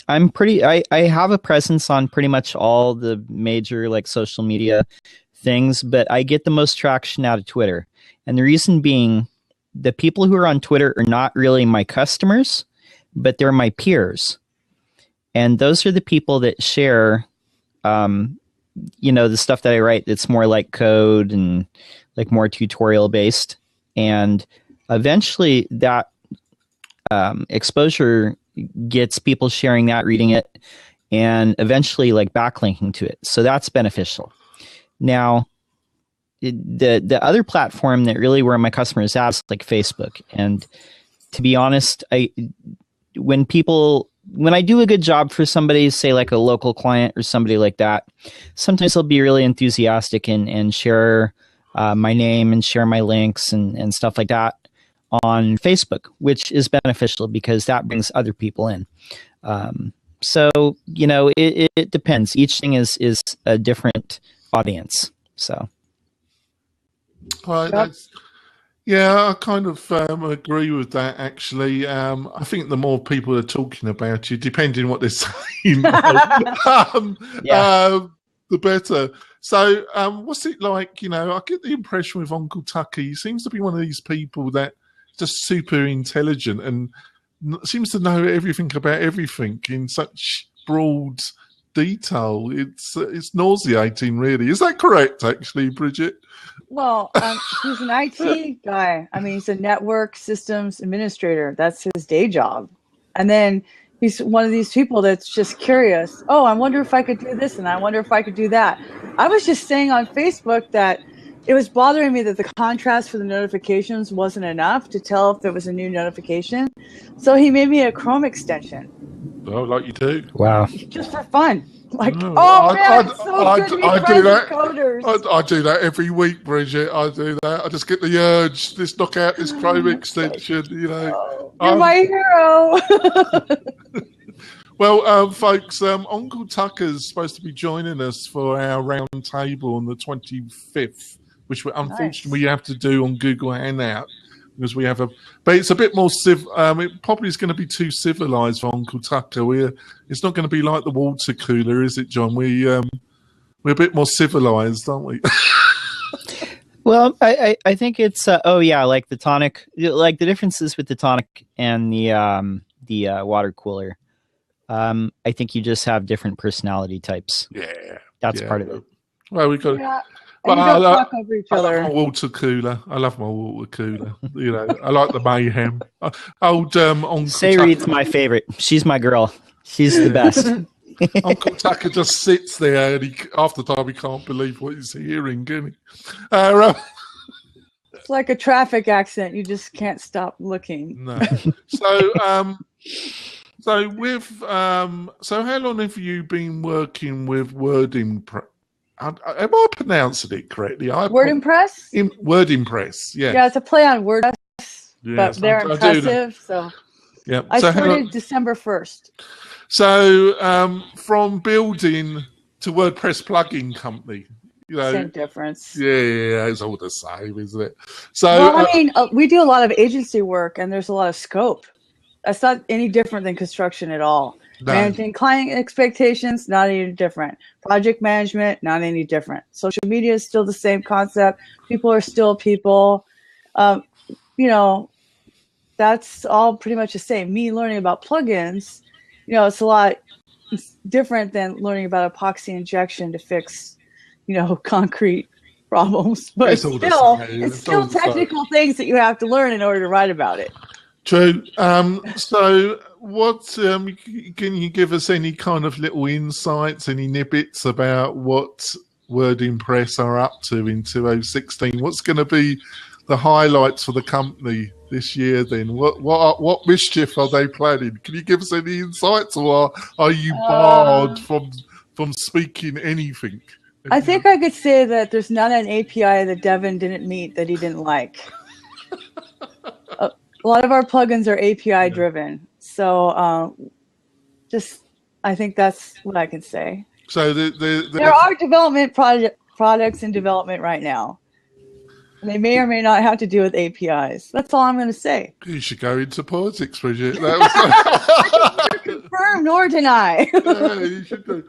S4: have a presence on pretty much all the major like social media things, but I get the most traction out of Twitter. And the reason being, the people who are on Twitter are not really my customers, but they're my peers. And those are the people that share, the stuff that I write that's more like code and like more tutorial based. And eventually that exposure gets people sharing that, reading it, and eventually like backlinking to it. So that's beneficial. Now, the other platform that really where my customers at is like Facebook. And to be honest, when I do a good job for somebody, say like a local client or somebody like that, sometimes they'll be really enthusiastic and share my name and share my links and stuff like that on Facebook, which is beneficial because that brings other people in. So, it depends. Each thing is a different audience. So.
S1: I kind of agree with that, actually. I think the more people are talking about you, depending on what they're saying, the better. So what's it like? I get the impression with Uncle Tucky, he seems to be one of these people that just super intelligent and seems to know everything about everything in such broad detail. It's nauseating, really. Is that correct, actually, Bridget?
S3: Well, he's an IT guy. I mean, he's a network systems administrator. That's his day job. And then he's one of these people that's just curious. Oh, I wonder if I could do this, and I wonder if I could do that. I was just saying on Facebook that it was bothering me that the contrast for the notifications wasn't enough to tell if there was a new notification. So he made me a Chrome extension.
S1: Oh, like you do.
S4: Wow.
S3: Just for fun. Like,
S1: No,
S3: oh man, it's so good to be friends
S1: do
S3: with
S1: that.
S3: coders.
S1: I do that every week, Bridget. I do that. I just get the urge. Let's knock out this Chrome extension. You know,
S3: Oh, you're my hero.
S1: well, folks, Uncle Tucker's supposed to be joining us for our round table on the 25th, which unfortunately we have to do on Google Hangout because we have but it's a bit more it probably is going to be too civilized for Uncle Tucker. It's not going to be like the water cooler, is it, John? We're a bit more civilized, aren't we?
S4: Well, I think it's like the tonic, like the differences with the tonic and the water cooler. I think you just have different personality types.
S1: Yeah,
S4: that's part of it.
S1: Well, we got.
S3: Yeah. And you don't talk over each other.
S1: I love my water cooler. You know, I like the mayhem. Old Uncle
S4: Sayreed's my favorite. She's my girl. She's the best.
S1: Uncle Tucker just sits there, and half the time he can't believe what he's hearing, can he?
S3: It's like a traffic accident. You just can't stop looking.
S1: No. So how long have you been working with WordImpress? Am I pronouncing it correctly?
S3: WordImpress?
S1: WordImpress, yeah.
S3: Yeah, it's a play on WordPress,
S1: yes,
S3: but they're impressive. So
S1: yeah.
S3: I started December 1st.
S1: So from building to WordPress plugin company, you know,
S3: same difference.
S1: Yeah, it's all the same, isn't it? So
S3: well, I mean, we do a lot of agency work, and there's a lot of scope. That's not any different than construction at all. No. Managing client expectations, not any different. Project management, not any different. Social media is still the same concept. People are still people. You know, that's all pretty much the same. Me learning about plugins, you know, it's a lot different than learning about epoxy injection to fix, you know, concrete problems. But it's still technical things that you have to learn in order to write about it.
S1: True. So what can you give us any kind of little insights, any nibbits about what WordImpress are up to in 2016? What's going to be the highlights for the company this year then? What mischief are they planning? Can you give us any insights, or are you barred from speaking anything?
S3: I think I could say that there's not an API that Devin didn't meet that he didn't like. A lot of our plugins are API driven. So I think that's what I can say.
S1: So
S3: there are development products in development right now. And they may or may not have to do with APIs. That's all I'm going to say.
S1: You should go into politics, Bridget.
S3: Confirm nor deny.
S1: Yeah, you should do.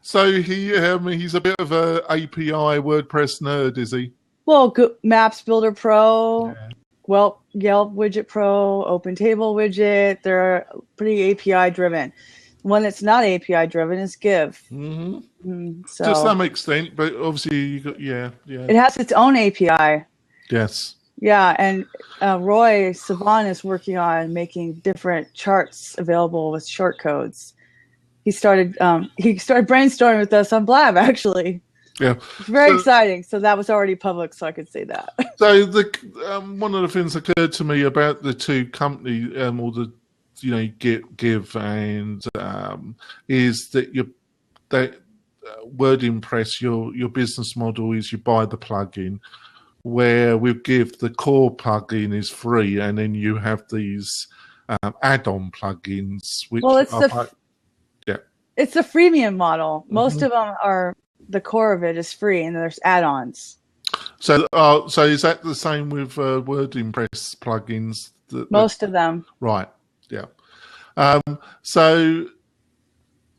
S1: So he's a bit of a API WordPress nerd, is he?
S3: Well, Maps Builder Pro. Yeah. Well, Yelp Widget Pro, Open Table Widget, they're pretty API driven. One that's not API driven is Give.
S1: Mm-hmm. So, to some extent, but obviously you got
S3: it has its own API.
S1: Yes.
S3: Yeah, and Roy Savan is working on making different charts available with short codes. He started brainstorming with us on Blab, actually.
S1: Yeah,
S3: it's very exciting. So that was already public, so I could say that.
S1: So one of the things that occurred to me about the two companies, or the Give and is that WordImpress, your business model is you buy the plugin, where with Give the core plugin is free, and then you have these add-on plugins. Which
S3: it's a freemium model. Most of them are. The core of it is free, and there's add-ons.
S1: So is that the same with WordImpress plugins?
S3: Most of them.
S1: Right. Yeah. So,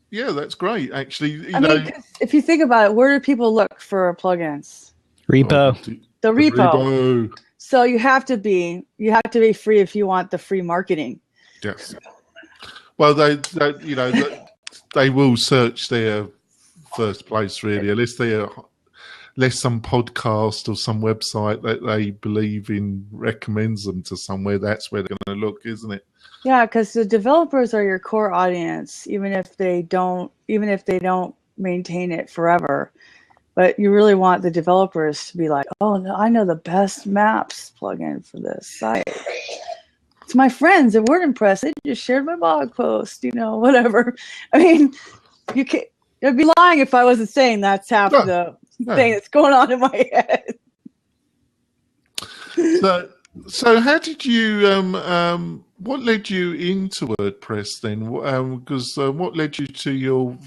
S1: yeah, that's great. Actually,
S3: I mean, if you think about it, where do people look for plugins?
S4: Repo.
S3: The repo. So you have to be free if you want the free marketing.
S1: Yes. Well, they will search their first place, really, unless some podcast or some website that they believe in recommends them to somewhere. That's where they're going to look, isn't it?
S3: Yeah, because the developers are your core audience, even if they don't maintain it forever. But you really want the developers to be like, oh no, I know the best maps plugin for this site. It's my friends at WordImpress. They just shared my blog post, whatever. I mean, I'd be lying if I wasn't saying that's half the thing that's going on in my head.
S1: So how did you? What led you into WordPress then? Because what led you to your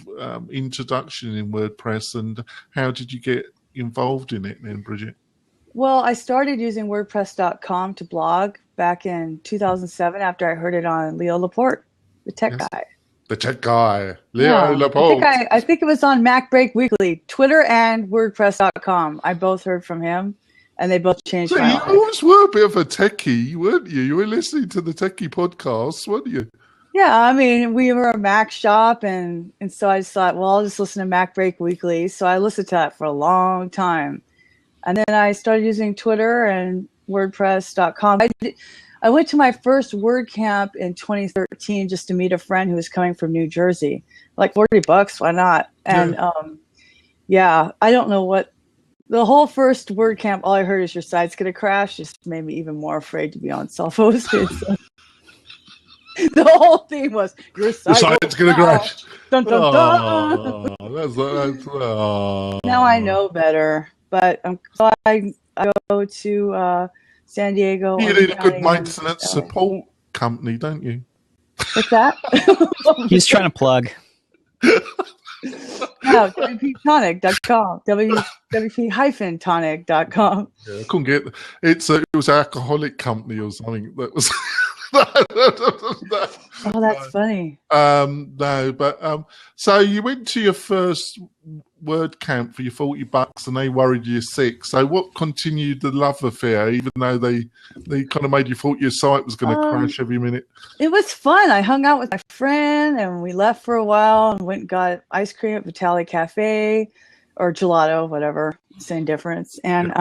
S1: introduction in WordPress, and how did you get involved in it then, Bridget?
S3: Well, I started using WordPress.com to blog back in 2007 after I heard it on Leo Laporte, the tech guy.
S1: The tech guy, Leo Laporte.
S3: I think it was on Mac Break Weekly, Twitter and WordPress.com. I both heard from him, and they both changed my life.
S1: You always were a bit of a techie, weren't you? You were listening to the techie podcasts, weren't you?
S3: Yeah, I mean, we were a Mac shop, and so I just thought, well, I'll just listen to Mac Break Weekly. So I listened to that for a long time. And then I started using Twitter and WordPress.com. I went to my first WordCamp in 2013 just to meet a friend who was coming from New Jersey. Like $40, why not? And I don't know what. The whole first WordCamp, all I heard is your site's going to crash. Just made me even more afraid to be on self-hosted. So the whole theme was your site's going to crash. Dun, dun, dun. Now I know better. But so I go to San Diego.
S1: You need a good maintenance support company, don't you?
S3: What's that?
S4: He's trying to plug.
S3: No, WP-Tonic.com. WP-Tonic.com.
S1: Yeah, I couldn't get it was an alcoholic company or something that was.
S3: Oh, that's funny.
S1: No, but so you went to your first WordCamp for your $40 and they worried you sick. So what continued the love affair, even though they kind of made you thought your site was going to crash every minute?
S3: It was fun. I hung out with my friend and we left for a while and went and got ice cream at Vitale Cafe or gelato, whatever, same difference. And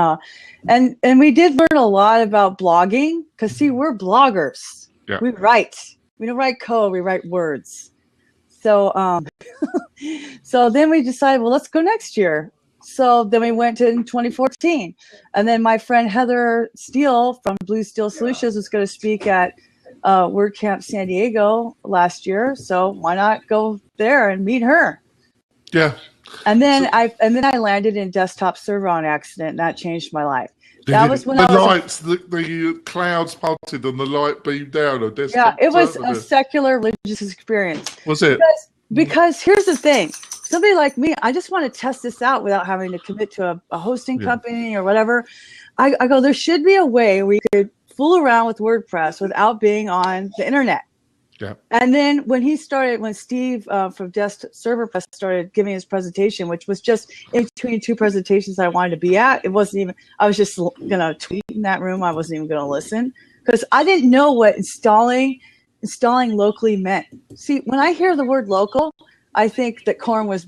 S3: and we did learn a lot about blogging because see, we're bloggers. Yeah. We write. We don't write code. We write words. So so then we decided, well, let's go next year. So then we went in 2014, and then my friend Heather Steele from Blue Steel Solutions was going to speak at WordCamp San Diego last year. So why not go there and meet her?
S1: Yeah.
S3: And then I landed in Desktop Server on accident, and that changed my life. That was when
S1: the clouds parted and the light beamed down.
S3: Yeah, it was a secular religious experience.
S1: Was it?
S3: Because here's the thing. Somebody like me, I just want to test this out without having to commit to a hosting company or whatever. I go, there should be a way where you could fool around with WordPress without being on the internet.
S1: Yeah.
S3: And then when Steve from Desktop Server Press started giving his presentation, which was just in between two presentations I wanted to be at, it wasn't even, I was just going to tweet in that room. I wasn't even going to listen because I didn't know what installing locally meant. See, when I hear the word local, I think that corn was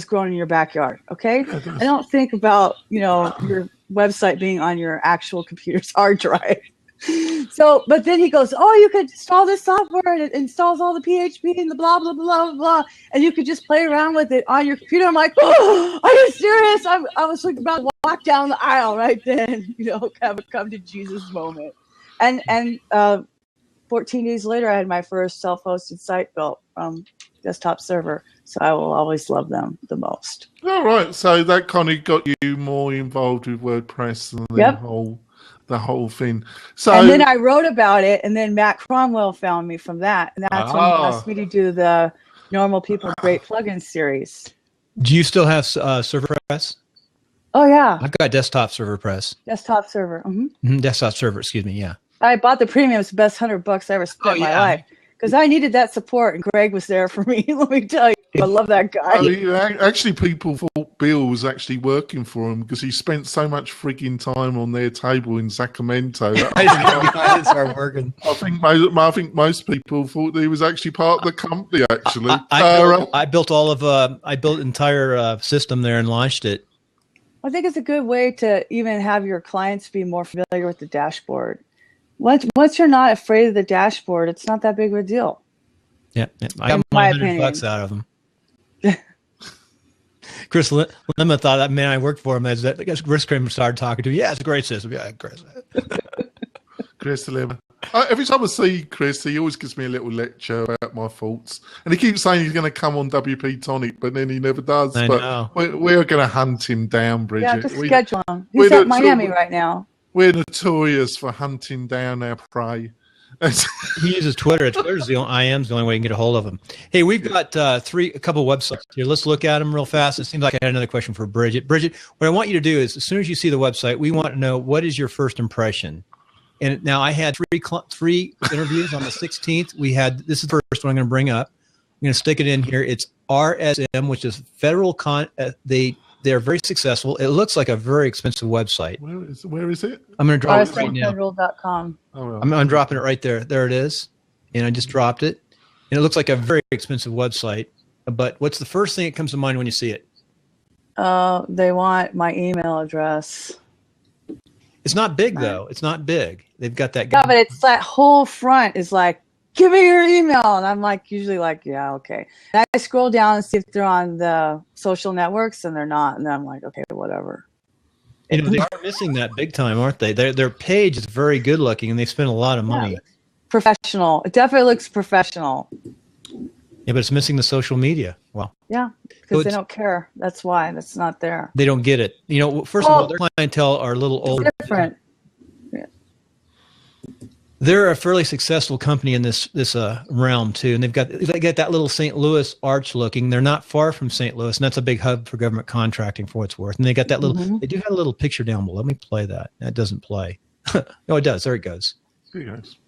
S3: grown in your backyard. Okay. I don't think about, your website being on your actual computer's hard drive. So, but then he goes, oh, you could install this software and it installs all the PHP and the blah, blah, blah, blah, and you could just play around with it on your computer. I'm like, oh, are you serious? I was like about to walk down the aisle right then, have a come to Jesus moment. And 14 days later, I had my first self-hosted site built from Desktop Server. So I will always love them the most.
S1: All right. So that kind of got you more involved with WordPress and the whole thing. So,
S3: and then I wrote about it, and then Matt Cromwell found me from that, and that's when he asked me to do the Normal People Great Plugins series.
S2: Do you still have ServerPress?
S3: Oh yeah,
S2: I've got Desktop ServerPress.
S3: Desktop Server.
S2: Desktop Server. Excuse me. Yeah.
S3: I bought the premium. It's the best $100 I ever spent in my life because I needed that support, and Greg was there for me. Let me tell you. I love that guy.
S1: Actually, people thought Bill was actually working for him because he spent so much frigging time on their table in Sacramento.
S2: I didn't start working.
S1: I think most people thought he was actually part of the company. Actually,
S2: I built an entire system there and launched it.
S3: I think it's a good way to even have your clients be more familiar with the dashboard. Once you're not afraid of the dashboard, it's not that big of a deal.
S2: Yeah. I got my $100 out of them. Chris Lemma thought that man I worked for him as that. I guess Chris Kramer started talking to. Yeah, it's a great system. Yeah, Chris.
S1: Chris Lemma. Every time I see Chris, he always gives me a little lecture about my faults, and he keeps saying he's going to come on WP-Tonic, but then he never does.
S2: I
S1: but
S2: know.
S1: we're going to hunt him down, Bridget.
S3: Yeah, just schedule him. He's at Miami right now.
S1: We're notorious for hunting down our prey.
S2: He uses Twitter. Twitter's the only, IM's the only way you can get a hold of him. Hey, we've got a couple websites here. Let's look at them real fast. It seems like I had another question for Bridget. Bridget, what I want you to do is, as soon as you see the website, we want to know, what is your first impression? And now I had three interviews on the 16th. This is the first one I'm going to bring up. I'm going to stick it in here. It's RSM, which is Federal they're very successful. It looks like a very expensive website.
S1: Where is it?
S2: I'm going to drop it right now.
S3: RSMfederal.com.
S1: Oh, well.
S2: I'm dropping it right there. There it is. And I just dropped it. And it looks like a very expensive website. But what's the first thing that comes to mind when you see it?
S3: They want my email address.
S2: It's not big, though. It's not big. They've got that.
S3: Yeah, but it's that whole front is like, give me your email. And I'm like, usually like, yeah, okay. And I scroll down and see if they're on the social networks, and they're not. And then I'm like, okay, whatever.
S2: You know, they are missing that big time, aren't they? Their page is very good looking, and they spend a lot of money.
S3: Yeah, professional. It definitely looks professional.
S2: Yeah, but it's missing the social media. Well,
S3: yeah, because they don't care. That's why that's not there.
S2: They don't get it. You know, first of all, their clientele are a little older.
S3: Different. Yeah.
S2: They're a fairly successful company in this realm too, and they got that little St. Louis arch looking. They're not far from St. Louis, and that's a big hub for government contracting, for what it's worth. And they got that little. They do have a little picture down below. Let me play that. That doesn't play. No, it does. There it goes.
S1: There it goes.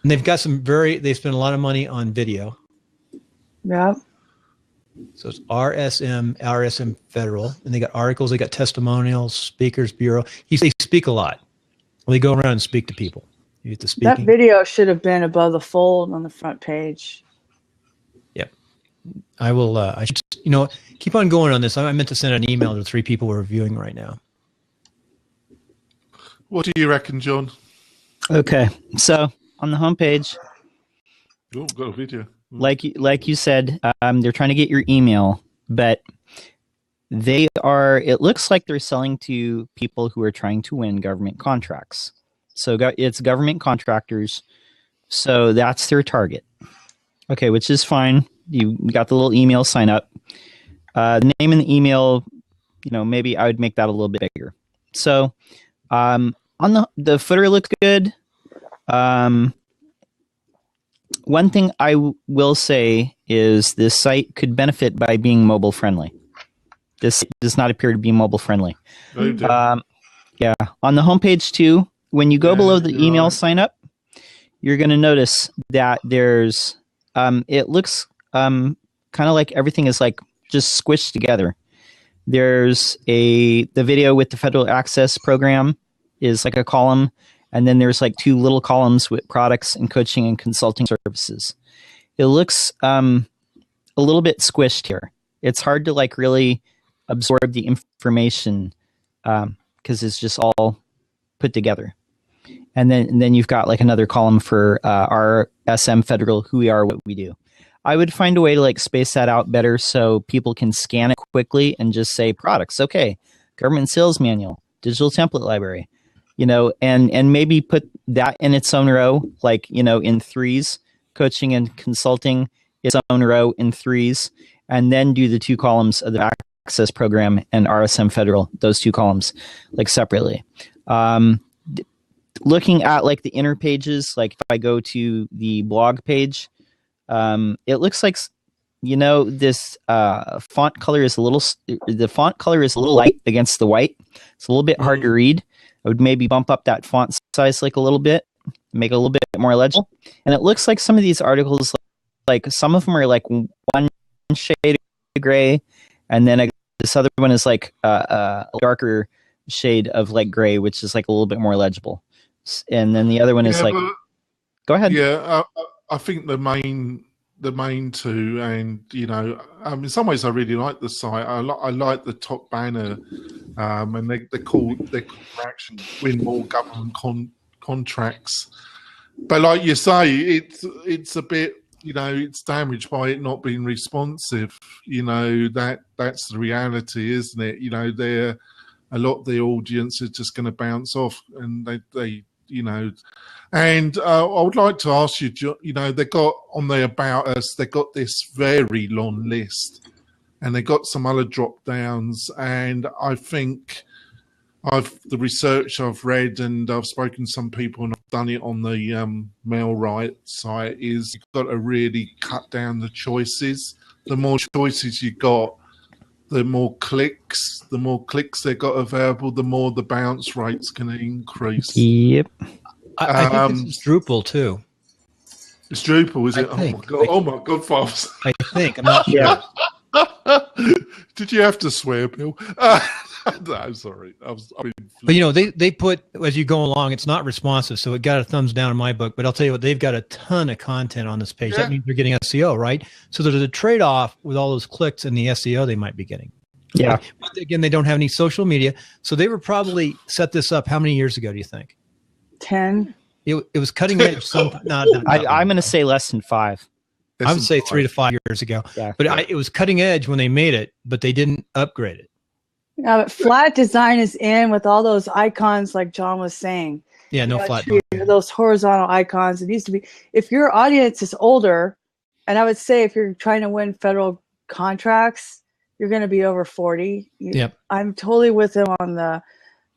S2: And they've got they spend a lot of money on video.
S3: Yeah.
S2: So it's RSM Federal, and they got articles, they got testimonials, speakers bureau. They speak a lot. Well, they go around and speak to people. You get to speak.
S3: That video should have been above the fold on the front page.
S2: Yep. I will. I should, keep on going on this. I meant to send an email to 3 people we're reviewing right now.
S1: What do you reckon, John?
S4: Okay, so on the homepage,
S1: Oh, got a video.
S4: like you said, they're trying to get your email, but it looks like they're selling to people who are trying to win government contracts. So it's government contractors. So that's their target. Okay, which is fine. You got the little email sign up. The name in the email, maybe I would make that a little bit bigger. So on the footer looks good. One thing I will say is this site could benefit by being mobile friendly. This does not appear to be mobile friendly. Yeah, on the homepage too, when you go below the email sign up, you're going to notice that there's it looks kind of like everything is like just squished together. There's the video with the federal access program is like a column, and then there's like 2 little columns with products and coaching and consulting services. It looks a little bit squished here. It's hard to like really absorb the information because it's just all put together. And then you've got like another column for our SM Federal, who we are, what we do. I would find a way to like space that out better so people can scan it quickly and just say products. Okay, government sales manual, digital template library, and maybe put that in its own row, like, in 3s, coaching and consulting, its own row in 3s, and then do the 2 columns of the access program and RSM Federal, those 2 columns, like separately. Looking at like the inner pages, like if I go to the blog page, it looks like, this font color is the font color is a little light against the white. It's a little bit hard to read. I would maybe bump up that font size like a little bit, make it a little bit more legible. And it looks like some of these articles, like some of them are like 1 shade of gray, and then this other one is like a darker shade of like gray, which is like a little bit more legible. And then the other one is like, go ahead.
S1: Yeah, I think the main 2, and in some ways I really like the site. I like the top banner, and they call for action, win more government contracts. But like you say, it's a bit, it's damaged by it not being responsive. That's the reality, isn't it? A lot of the audience is just going to bounce off, and they you know. And I would like to ask you, you know, they got on the About Us, they got this very long list, and they got some other drop downs. And I think the research I've read, and I've spoken to some people, and I've done it on the MailRite site, is you've got to really cut down the choices. The more choices you got, the more clicks they got available, the more the bounce rate's going to increase.
S4: Yep.
S2: I think it's Drupal too.
S1: It's Drupal, is it? Oh my god, Fobs.
S2: I think. I'm not sure.
S1: Did you have to swear, Bill? No, I'm sorry.
S2: But you know, they put, as you go along, it's not responsive, so it got a thumbs down in my book. But I'll tell you what, they've got a ton of content on this page. Yeah. That means they're getting SEO, right? So there's a trade-off with all those clicks and the SEO they might be getting.
S4: Yeah.
S2: But again, they don't have any social media, so they were probably set this up. How many years ago do you think?
S3: 10.
S2: It was cutting edge.
S4: I'm going to say less than 5.
S2: I would say 3 to 5 years ago. Yeah. But it was cutting edge when they made it, but they didn't upgrade it.
S3: Yeah, but flat design is in with all those icons, like John was saying.
S2: Yeah, no flat.
S3: Those horizontal icons. It needs to be. If your audience is older, and I would say if you're trying to win federal contracts, you're going to be over 40.
S2: Yep.
S3: I'm totally with him on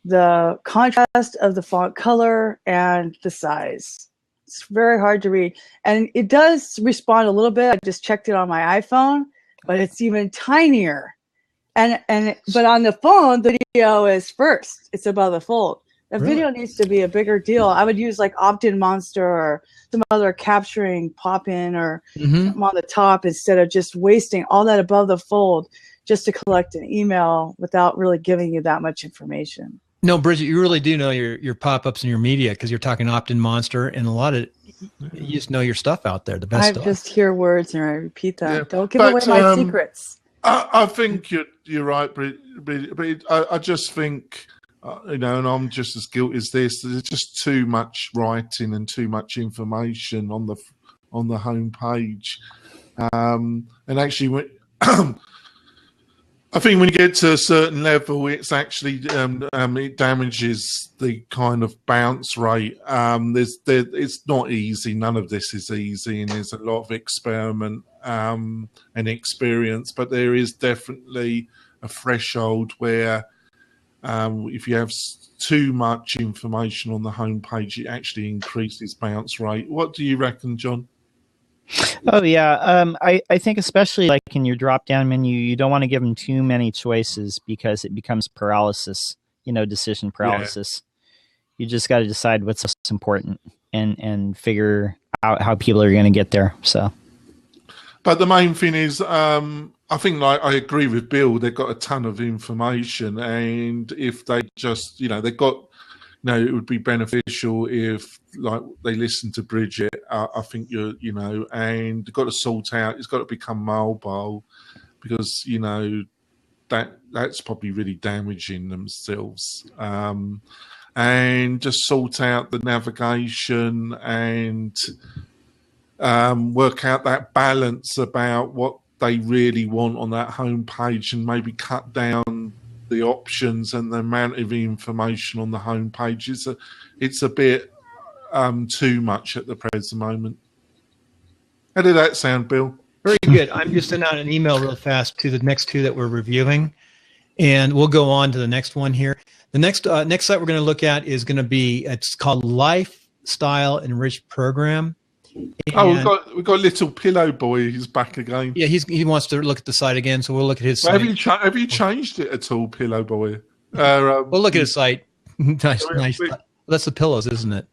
S3: the contrast of the font color and the size. It's very hard to read. And it does respond a little bit. I just checked it on my iPhone, but it's even tinier. But on the phone, the video is first. It's above the fold. The video needs to be a bigger deal. I would use like Opt-in Monster or some other capturing pop-in or something on the top instead of just wasting all that above the fold just to collect an email without really giving you that much information.
S2: No, Bridget, you really do know your pop-ups and your media because you're talking Opt-in Monster and a lot of you just know your stuff out there, the best stuff.
S3: I just hear words and I repeat that. Yeah, don't give away my secrets.
S1: I think you're right, but I just think, you know, and I'm just as guilty as this. There's just too much writing and too much information on the home page, and actually, I think when you get to a certain level, it's actually it damages the kind of bounce rate. It's not easy. None of this is easy, and there's a lot of experiment and experience. But there is definitely a threshold where if you have too much information on the homepage, it actually increases bounce rate. What do you reckon, John?
S4: Oh yeah, I think especially like in your drop-down menu, you don't want to give them too many choices because it becomes paralysis, you know, decision paralysis. Yeah. You just got to decide what's most important and figure out how people are going to get there. So,
S1: but the main thing is, I think like I agree with Bill. They've got a ton of information, and if they just, you know, they've got. No, it would be beneficial if, like, they listen to Bridget. I think you know, and you've got to sort out. It's got to become mobile, because you know that's probably really damaging themselves. And just sort out the navigation and work out that balance about what they really want on that home page, and maybe cut down the options and the amount of information on the home page. It's a bit too much at the present moment. How did that sound, Bill?
S2: Very good. I'm just sending out an email real fast to the next two that we're reviewing, and we'll go on to the next one here. The next site we're going to look at is going to be, it's called Lifestyle Enriched Program.
S1: And we've got little pillow boy who's back again.
S2: Yeah, he wants to look at the site again, so we'll look at his site.
S1: Have you changed it at all, pillow boy?
S2: We'll look at his site. nice. That's the pillows, isn't it?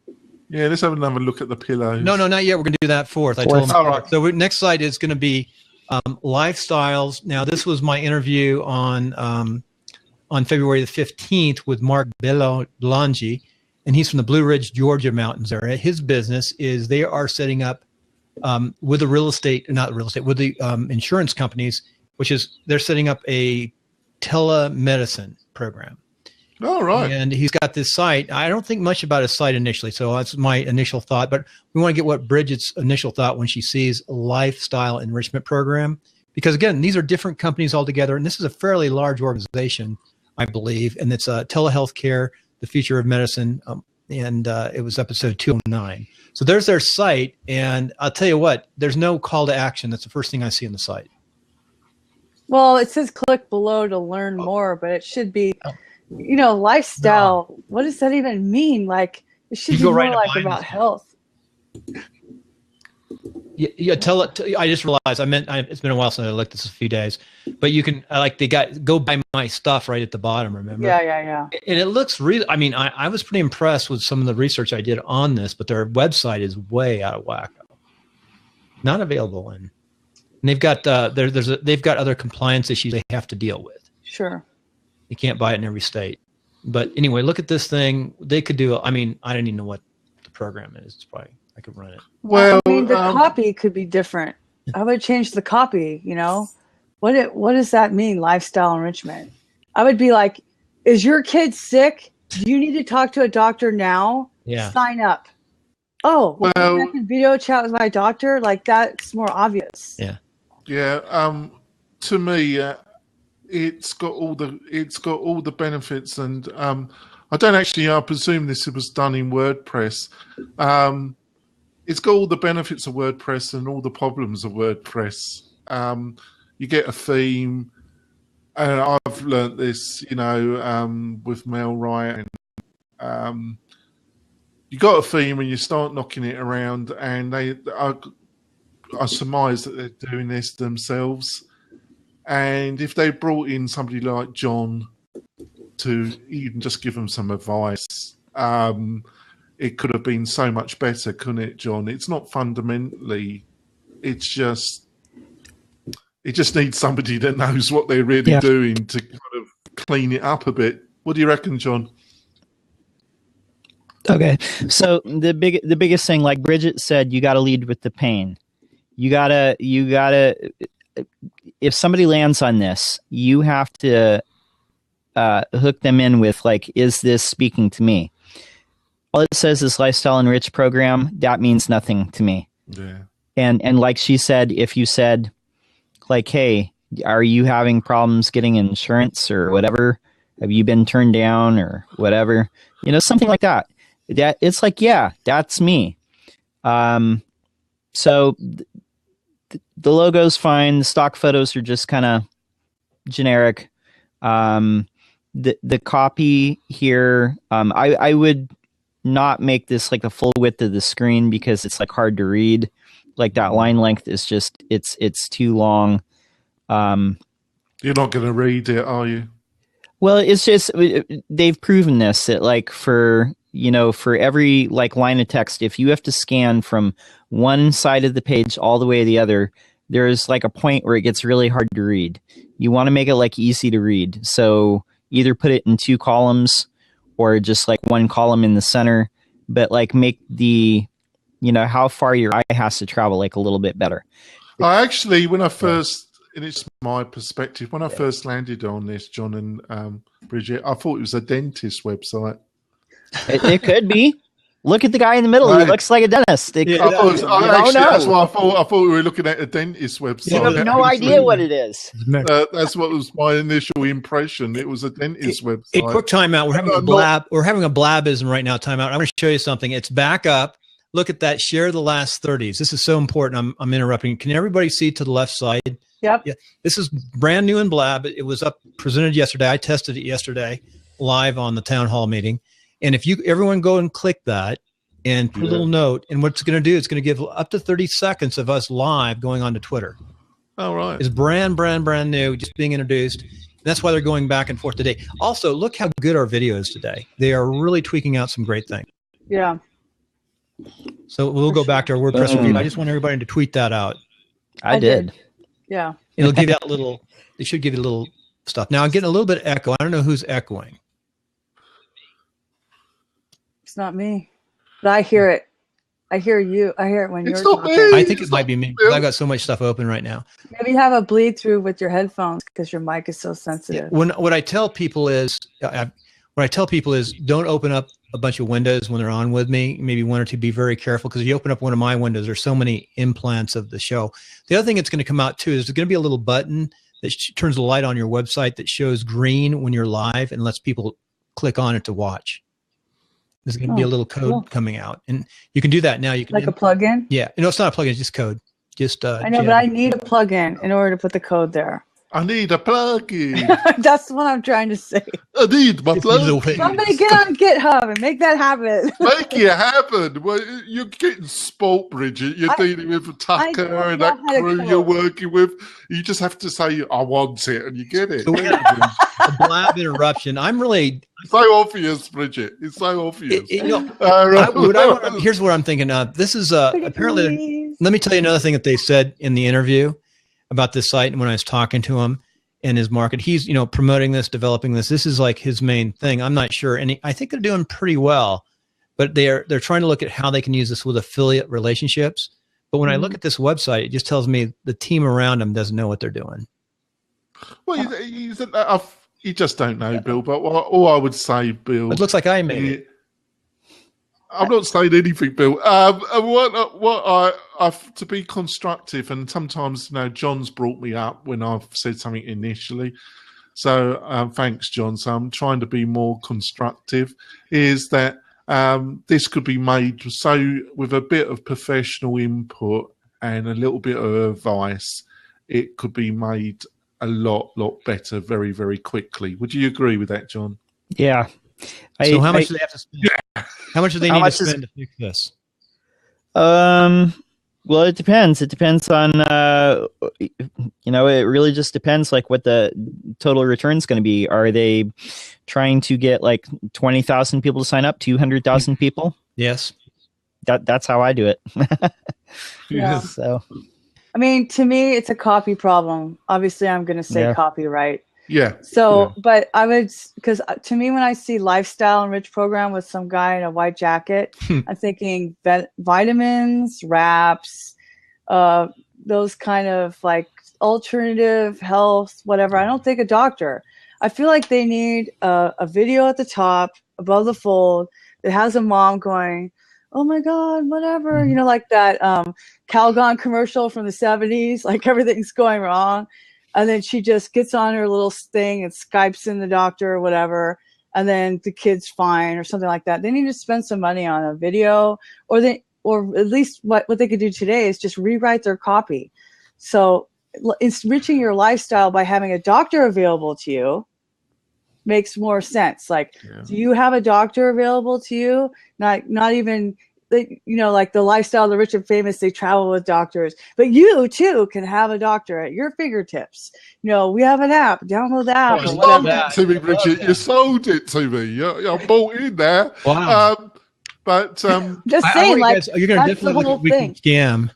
S1: Yeah, let's have another look at the pillows.
S2: No, not yet. We're going to do that fourth. I told him. All right. So next site is going to be Lifestyles. Now, this was my interview on February the 15th with Mark Belangi. And he's from the Blue Ridge, Georgia mountains area. His business is they are setting up with the insurance companies, which is they're setting up a telemedicine program.
S1: Oh, right.
S2: And he's got this site. I don't think much about his site initially, so that's my initial thought. But we want to get what Bridget's initial thought when she sees Lifestyle Enrichment Program. Because, again, these are different companies altogether, and this is a fairly large organization, I believe, and it's telehealth care, the future of medicine. and it was episode 209. So there's their site, and I'll tell you what, there's no call to action. That's the first thing I see on the site.
S3: Well, it says click below to learn more, but it should be, you know, lifestyle. No. What does that even mean? Like, it should be more like about health.
S2: Yeah, tell it. I just realized it's been a while since I looked at this a few days, but you can go buy my stuff right at the bottom. Remember?
S3: Yeah.
S2: And it looks really. I mean, I was pretty impressed with some of the research I did on this, but their website is way out of whack. Not available, and they've got they've got other compliance issues they have to deal with.
S3: Sure.
S2: You can't buy it in every state, but anyway, look at this thing. They could do. I mean, I don't even know what the program is. It's probably. I could run it.
S3: Well, I mean, the copy could be different. I would change the copy, you know? What does that mean, lifestyle enrichment? I would be like, is your kid sick? Do you need to talk to a doctor now?
S2: Yeah.
S3: Sign up. Oh, well, I can video chat with my doctor? Like, that's more obvious.
S2: Yeah.
S1: Yeah. To me, it's got all the benefits, and I don't actually. I presume this was done in WordPress. It's got all the benefits of WordPress and all the problems of WordPress. You get a theme, and I've learnt this, you know, with MailRite. And you got a theme, and you start knocking it around, and I surmise that they're doing this themselves. And if they brought in somebody like John to even just give them some advice, it could have been so much better, couldn't it, John? It's not fundamentally. It just needs somebody that knows what they're really doing to kind of clean it up a bit. What do you reckon, John?
S4: Okay, so the biggest thing, like Bridget said, you got to lead with the pain. You gotta. If somebody lands on this, you have to hook them in with, like, is this speaking to me? All it says is lifestyle enrich program. That means nothing to me.
S1: Yeah.
S4: And like she said, if you said, like, hey, are you having problems getting insurance or whatever? Have you been turned down or whatever? You know, something like that. That it's like, yeah, that's me. So the logo's fine. The stock photos are just kind of generic. The copy here, I would not make this like the full width of the screen because it's like hard to read. Like that line length is just it's too long.
S1: You're not going to read it, are you?
S4: Well, it's just they've proven this that, like, for every like line of text, if you have to scan from one side of the page all the way to the other, there's like a point where it gets really hard to read. You want to make it like easy to read, so either put it in 2 columns or just like 1 column in the center, but like make the, how far your eye has to travel like a little bit better.
S1: I actually, when I first, and it's my perspective, when I first landed on this, John and Bridget, I thought it was a dentist website.
S4: It could be. Look at the guy in the middle. He looks like a dentist. That's
S1: what I thought. I thought we were looking at a dentist website.
S4: You have no idea what it is.
S1: That's what was my initial impression. It was a dentist website.
S2: A quick timeout. We're having a blab. We're having a blabism right now. Timeout. I'm going to show you something. It's back up. Look at that. Share the last 30s. This is so important. I'm interrupting. Can everybody see to the left side?
S3: Yep.
S2: Yeah. This is brand new in Blab. It was presented yesterday. I tested it yesterday live on the town hall meeting. And if everyone go and click that and put a little note, and what it's going to do, it's going to give up to 30 seconds of us live going on to Twitter.
S1: Oh, right.
S2: It's brand new, just being introduced. That's why they're going back and forth today. Also, look how good our video is today. They are really tweaking out some great things.
S3: Yeah.
S2: So we'll go back to our WordPress review. I just want everybody to tweet that out.
S4: I did.
S3: Yeah.
S2: It'll give you that little, they should give you a little stuff. Now I'm getting a little bit of echo. I don't know who's echoing.
S3: It's not me, but I hear it. I hear you. I hear it when you're talking.
S2: I think it might be me. I've got so much stuff open right now.
S3: Maybe have a bleed through with your headphones because your mic is so sensitive.
S2: Yeah. What I tell people is, don't open up a bunch of windows when they're on with me. Maybe 1 or 2. Be very careful because if you open up one of my windows, there's so many implants of the show. The other thing that's going to come out too is there's going to be a little button that turns the light on your website that shows green when you're live and lets people click on it to watch. There's going to be a little code coming out, and you can do that now. You can
S3: like a plugin.
S2: Yeah, no, it's not a plugin. It's just code. Just
S3: I know, but I need a plugin in order to put the code there.
S1: I need a plugin.
S3: That's what I'm trying to say.
S1: I need my plugin.
S3: Somebody get on GitHub and make that happen.
S1: Make it happen. Well, you're getting spoilt, Bridget. You're dealing with Tucker and that crew you're working with. You just have to say, I want it, and you get it.
S2: A blab interruption. I'm really...
S1: So obvious, Bridget. It's so obvious.
S2: Here's what I'm thinking of. This is apparently... Let me tell you another thing that they said in the interview about this site, and when I was talking to him in his market, he's promoting this, developing this. This is like his main thing. I'm not sure, and I think they're doing pretty well, but they're trying to look at how they can use this with affiliate relationships. But when I look at this website, it just tells me the team around him doesn't know what they're doing.
S1: Well, you just don't know, Bill. But all I would say, Bill,
S2: it looks like I made it.
S1: I'm not saying anything, Bill. To be constructive, and sometimes, John's brought me up when I've said something initially. So thanks, John. So I'm trying to be more constructive. Is that this could be made with a bit of professional input and a little bit of advice, it could be made a lot better very, very quickly. Would you agree with that, John?
S4: Yeah.
S2: So how much do they have to spend? Yeah. How much do they need to spend to fix this?
S4: Well, it depends. It depends on, it really just depends like what the total return is going to be. Are they trying to get like 20,000 people to sign up, 200,000 people?
S2: Yes.
S4: That's how I do it.
S3: Yeah.
S4: So,
S3: I mean, to me, it's a copy problem. Obviously, I'm going to say copyright.
S1: Yeah.
S3: So, but I would, because to me, when I see lifestyle enriched program with some guy in a white jacket, I'm thinking vitamins, wraps, those kind of like alternative health, whatever. I don't think a doctor. I feel like they need a video at the top above the fold that has a mom going, oh my God, whatever, like that Calgon commercial from the 70s, like everything's going wrong. And then she just gets on her little thing and Skypes in the doctor or whatever. And then the kid's fine or something like that. They need to spend some money on a video, or at least what they could do today is just rewrite their copy. So enriching your lifestyle by having a doctor available to you makes more sense. Like, do you have a doctor available to you? Not even, like the lifestyle of the rich and famous, they travel with doctors, but you too can have a doctor at your fingertips. We have an app, download the app.
S1: You sold it to me, Bridget. You sold it to me. I bought in there.
S2: Wow.
S3: Just saying,
S2: you're going to definitely we can scam.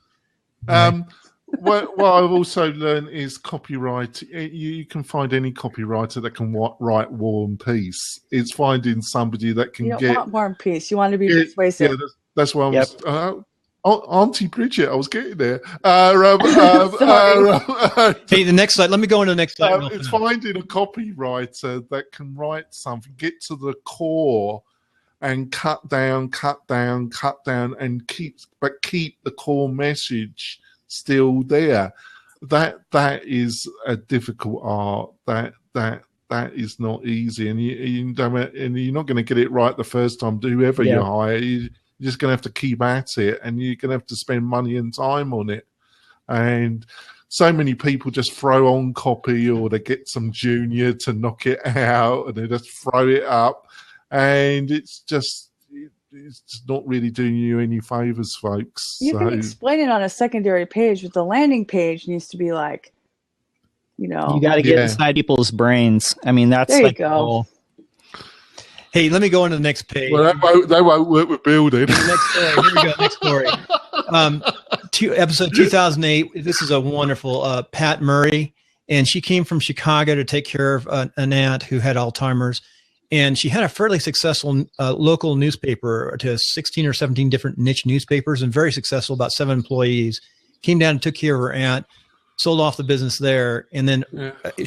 S1: What I've also learned is copyright. You can find any copywriter that can write War and Peace. It's finding somebody that can
S3: get... You don't want War and Peace. You want to be persuasive.
S1: Yeah, that's why I was... Auntie Bridget, I was getting there.
S2: Hey, the next slide. Let me go into the next slide.
S1: It's finding a copywriter that can write something, get to the core, and cut down, and keep the core message still there. That is a difficult art. That is not easy, and you're not going to get it right the first time. Whoever you hire, you're just going to have to keep at it, and you're going to have to spend money and time on it. And so many people just throw on copy, or they get some junior to knock it out, and they just throw it up, and it's just not really doing you any favors, folks.
S3: You can explain it on a secondary page, but the landing page needs to be like, you got
S4: to get inside people's brains. I mean, that's
S3: there you go.
S2: Hey, let me go on to the next page.
S1: Well, they won't work with building.
S2: Next story. Here we go. Next story. Episode 2008. This is a wonderful Pat Murray, and she came from Chicago to take care of an aunt who had Alzheimer's. And she had a fairly successful local newspaper to 16 or 17 different niche newspapers, and very successful, about 7 employees. Came down and took care of her aunt, sold off the business there, and then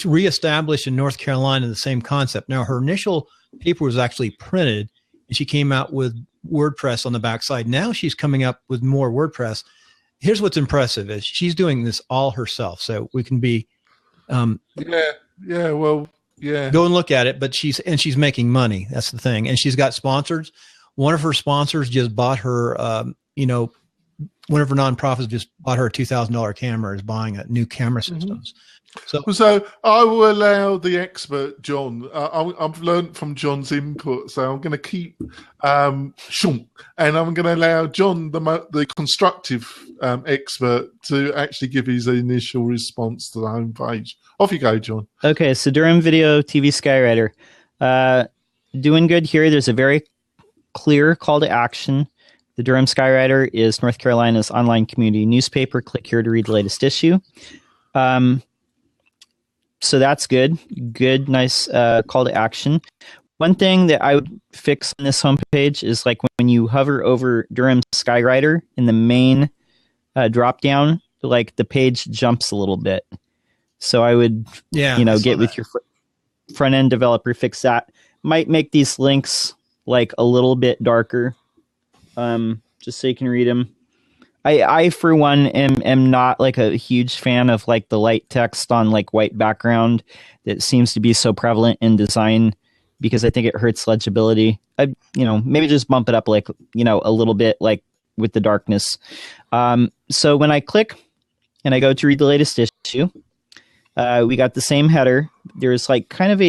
S2: reestablished in North Carolina the same concept. Now, her initial paper was actually printed, and she came out with WordPress on the backside. Now she's coming up with more WordPress. Here's what's impressive is she's doing this all herself. So we can be
S1: go and
S2: look at it, but she's making money. That's the thing. And she's got sponsors. one of her sponsors just bought her, one of her nonprofits just bought her a $2,000 camera, is buying a new camera systems.
S1: So I will allow the expert, John. I've learned from John's input, so I'm going to keep Sean, and I'm going to allow John, the constructive expert, to actually give his initial response to the homepage. Off you go, John.
S4: Okay, so Durham Video TV Skywriter. Doing good here. There's a very clear call to action. The Durham Skywriter is North Carolina's online community newspaper. Click here to read the latest issue. So that's good. Good, nice call to action. One thing that I would fix on this homepage is like when you hover over Durham Skywriter in the main drop down, like the page jumps a little bit. So I would, get with your front end developer, fix that. Might make these links like a little bit darker, just so you can read them. I for one am not like a huge fan of like the light text on like white background that seems to be so prevalent in design, because I think it hurts legibility. Maybe just bump it up like, a little bit like with the darkness. So when I click and I go to read the latest issue, we got the same header. There's like kind of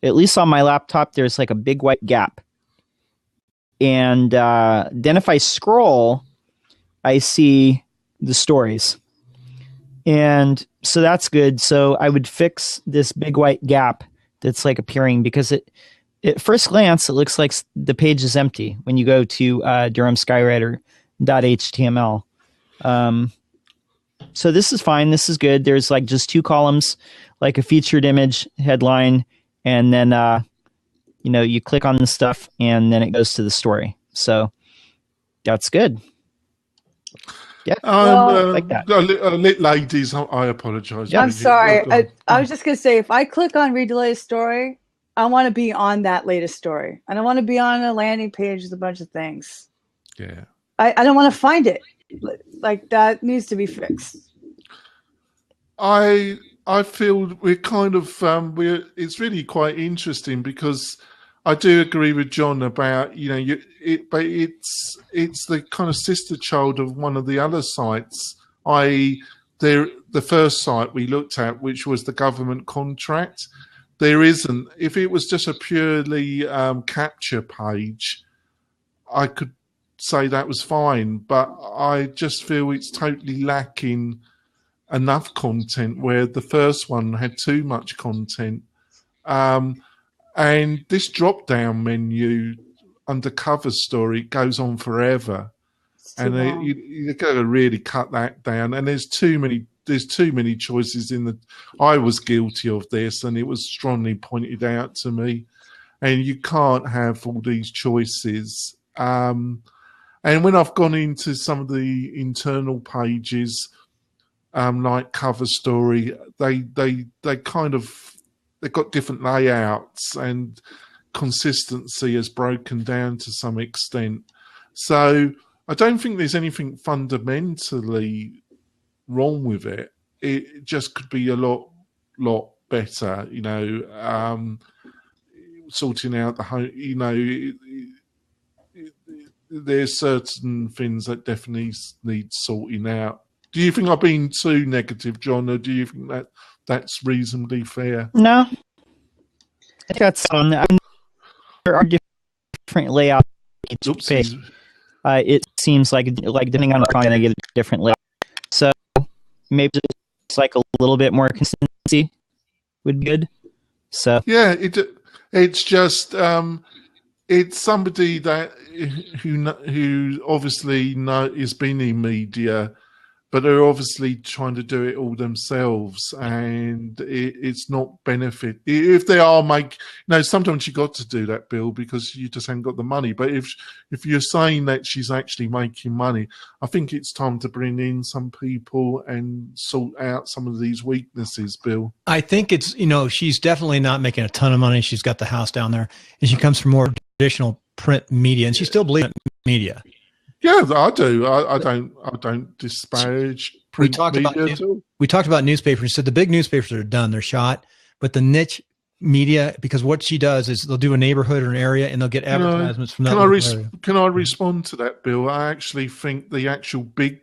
S4: at least on my laptop, there's like a big white gap. And then if I scroll, I see the stories. And so that's good. So I would fix this big white gap that's like appearing, because at first glance, it looks like the page is empty when you go to durhamskywriter.html. So this is fine. This is good. There's like just 2 columns, like a featured image, headline, and then, you click on the stuff and then it goes to the story. So that's good. Yeah, like that.
S1: Ladies, I apologize.
S3: I'm sorry. I was just going to say, if I click on read the latest story, I want to be on that latest story. I don't want to be on a landing page with a bunch of things.
S1: Yeah.
S3: I don't want to find it. Like, that needs to be fixed.
S1: I feel we're kind of it's really quite interesting, because I do agree with John about but it's the kind of sister child of one of the other sites. The first site we looked at, which was the government contract. There isn't. If it was just a purely capture page, I could say that was fine, but I just feel it's totally lacking enough content, where the first one had too much content. And this drop-down menu under cover story goes on forever, and you've got to really cut that down. And there's too many choices in the. I was guilty of this, and it was strongly pointed out to me. And you can't have all these choices. And when I've gone into some of the internal pages, like cover story, they kind of. They've got different layouts, and consistency has broken down to some extent. So I don't think there's anything fundamentally wrong with it. It just could be a lot better, sorting out the home, there's certain things that definitely need sorting out. Do you think I've been too negative, John, or do you think that's reasonably fair?
S4: No, I think that's on. There are different layouts. It seems like depending on the content, I get a different layout. So maybe just like a little bit more consistency would be good. So
S1: yeah, it's just it's somebody that who obviously is been in media, but they're obviously trying to do it all themselves, and it's not benefit. If they are sometimes you got to do that, Bill, because you just haven't got the money. But if you're saying that she's actually making money, I think it's time to bring in some people and sort out some of these weaknesses, Bill.
S2: I think it's, she's definitely not making a ton of money. She's got the house down there, and she comes from more traditional print media, and she still believes in media.
S1: Yeah, I do. I don't disparage print media at all.
S2: We talked about newspapers. So the big newspapers are done; they're shot. But the niche media, because what she does is they'll do a neighborhood or an area and they'll get advertisements from that area.
S1: Can I respond to that, Bill? I actually think the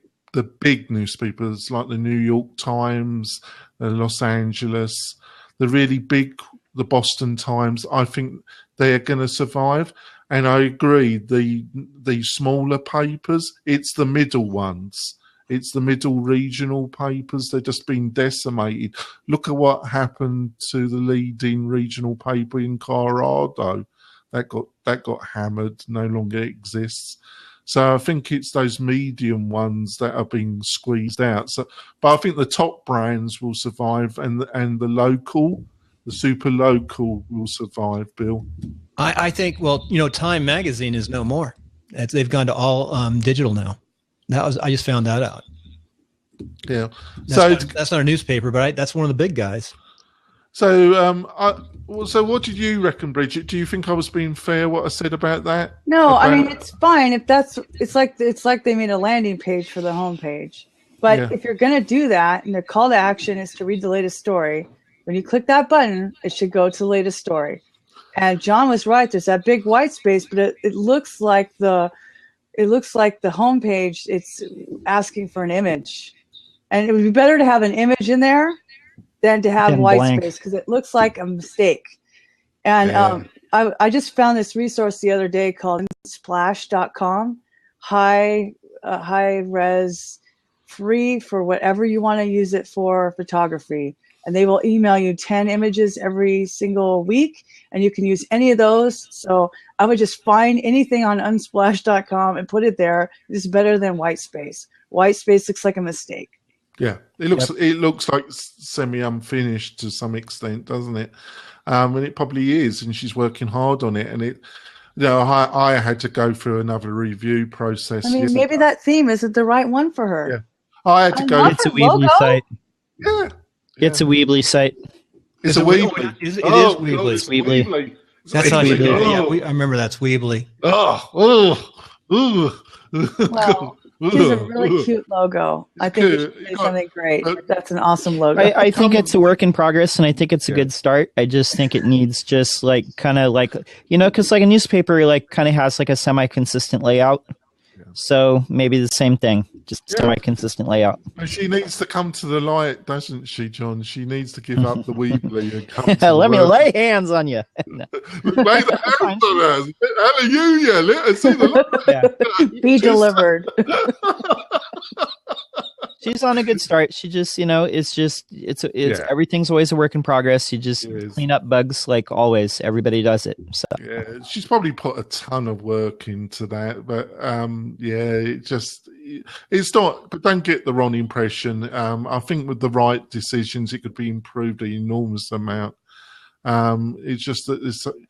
S1: big newspapers like the New York Times, the Los Angeles, the really big, the Boston Times, I think they're going to survive. And I agree, the smaller papers, it's the middle ones. It's the middle regional papers. They're just being decimated. Look at what happened to the leading regional paper in Colorado. That got hammered, no longer exists. So I think it's those medium ones that are being squeezed out. So, but I think the top brands will survive, and the local, the super local will survive, Bill.
S2: I think, well, Time Magazine is no more. They've gone to all digital now. I just found that out.
S1: Yeah.
S2: That's not a newspaper, but that's one of the big guys.
S1: So, so what did you reckon, Bridget? Do you think I was being fair what I said about that?
S3: No, I mean, it's fine if it's like they made a landing page for the homepage. But if you're going to do that and the call to action is to read the latest story, when you click that button, it should go to the latest story. And John was right. There's that big white space, but it looks like the homepage, it's asking for an image. And it would be better to have an image in there than to have white space, because it looks like a mistake. And I just found this resource the other day called splash.com, high res, free for whatever you want to use it for, photography. And they will email you 10 images every single week, and you can use any of those. So I would just find anything on unsplash.com and put it there. It's better than white space. White space looks like a mistake.
S1: Yeah, it looks like semi-unfinished to some extent, doesn't it? And it probably is, and she's working hard on it. And I had to go through another review process.
S3: I mean, maybe that theme isn't the right one for her.
S1: Yeah, I had to go.
S4: It's a Weebly site.
S1: Yeah.
S4: It's a Weebly site.
S1: It's a Weebly.
S2: It is Weebly.
S4: It's Weebly.
S2: That's not Weebly. I remember that's Weebly.
S3: Well, it's a really cute logo. I think it should be something great. That's an awesome logo.
S4: I think it's a work in progress, and I think it's a good start. I just think it needs just kind of because a newspaper kind of has a semi-consistent layout. So maybe the same thing, just semi-consistent layout.
S1: And she needs to come to the light, doesn't she, John? She needs to give up the Weebly and come to
S4: Let me lay hands on you.
S1: Lay the hands on us. Hallelujah. Let us see the light.
S3: Be delivered.
S4: She's on a good start. She just, everything's always a work in progress. You just clean up bugs like always. Everybody does it. So
S1: yeah, she's probably put a ton of work into that, but it's not. But don't get the wrong impression. I think with the right decisions, it could be improved an enormous amount. It's just that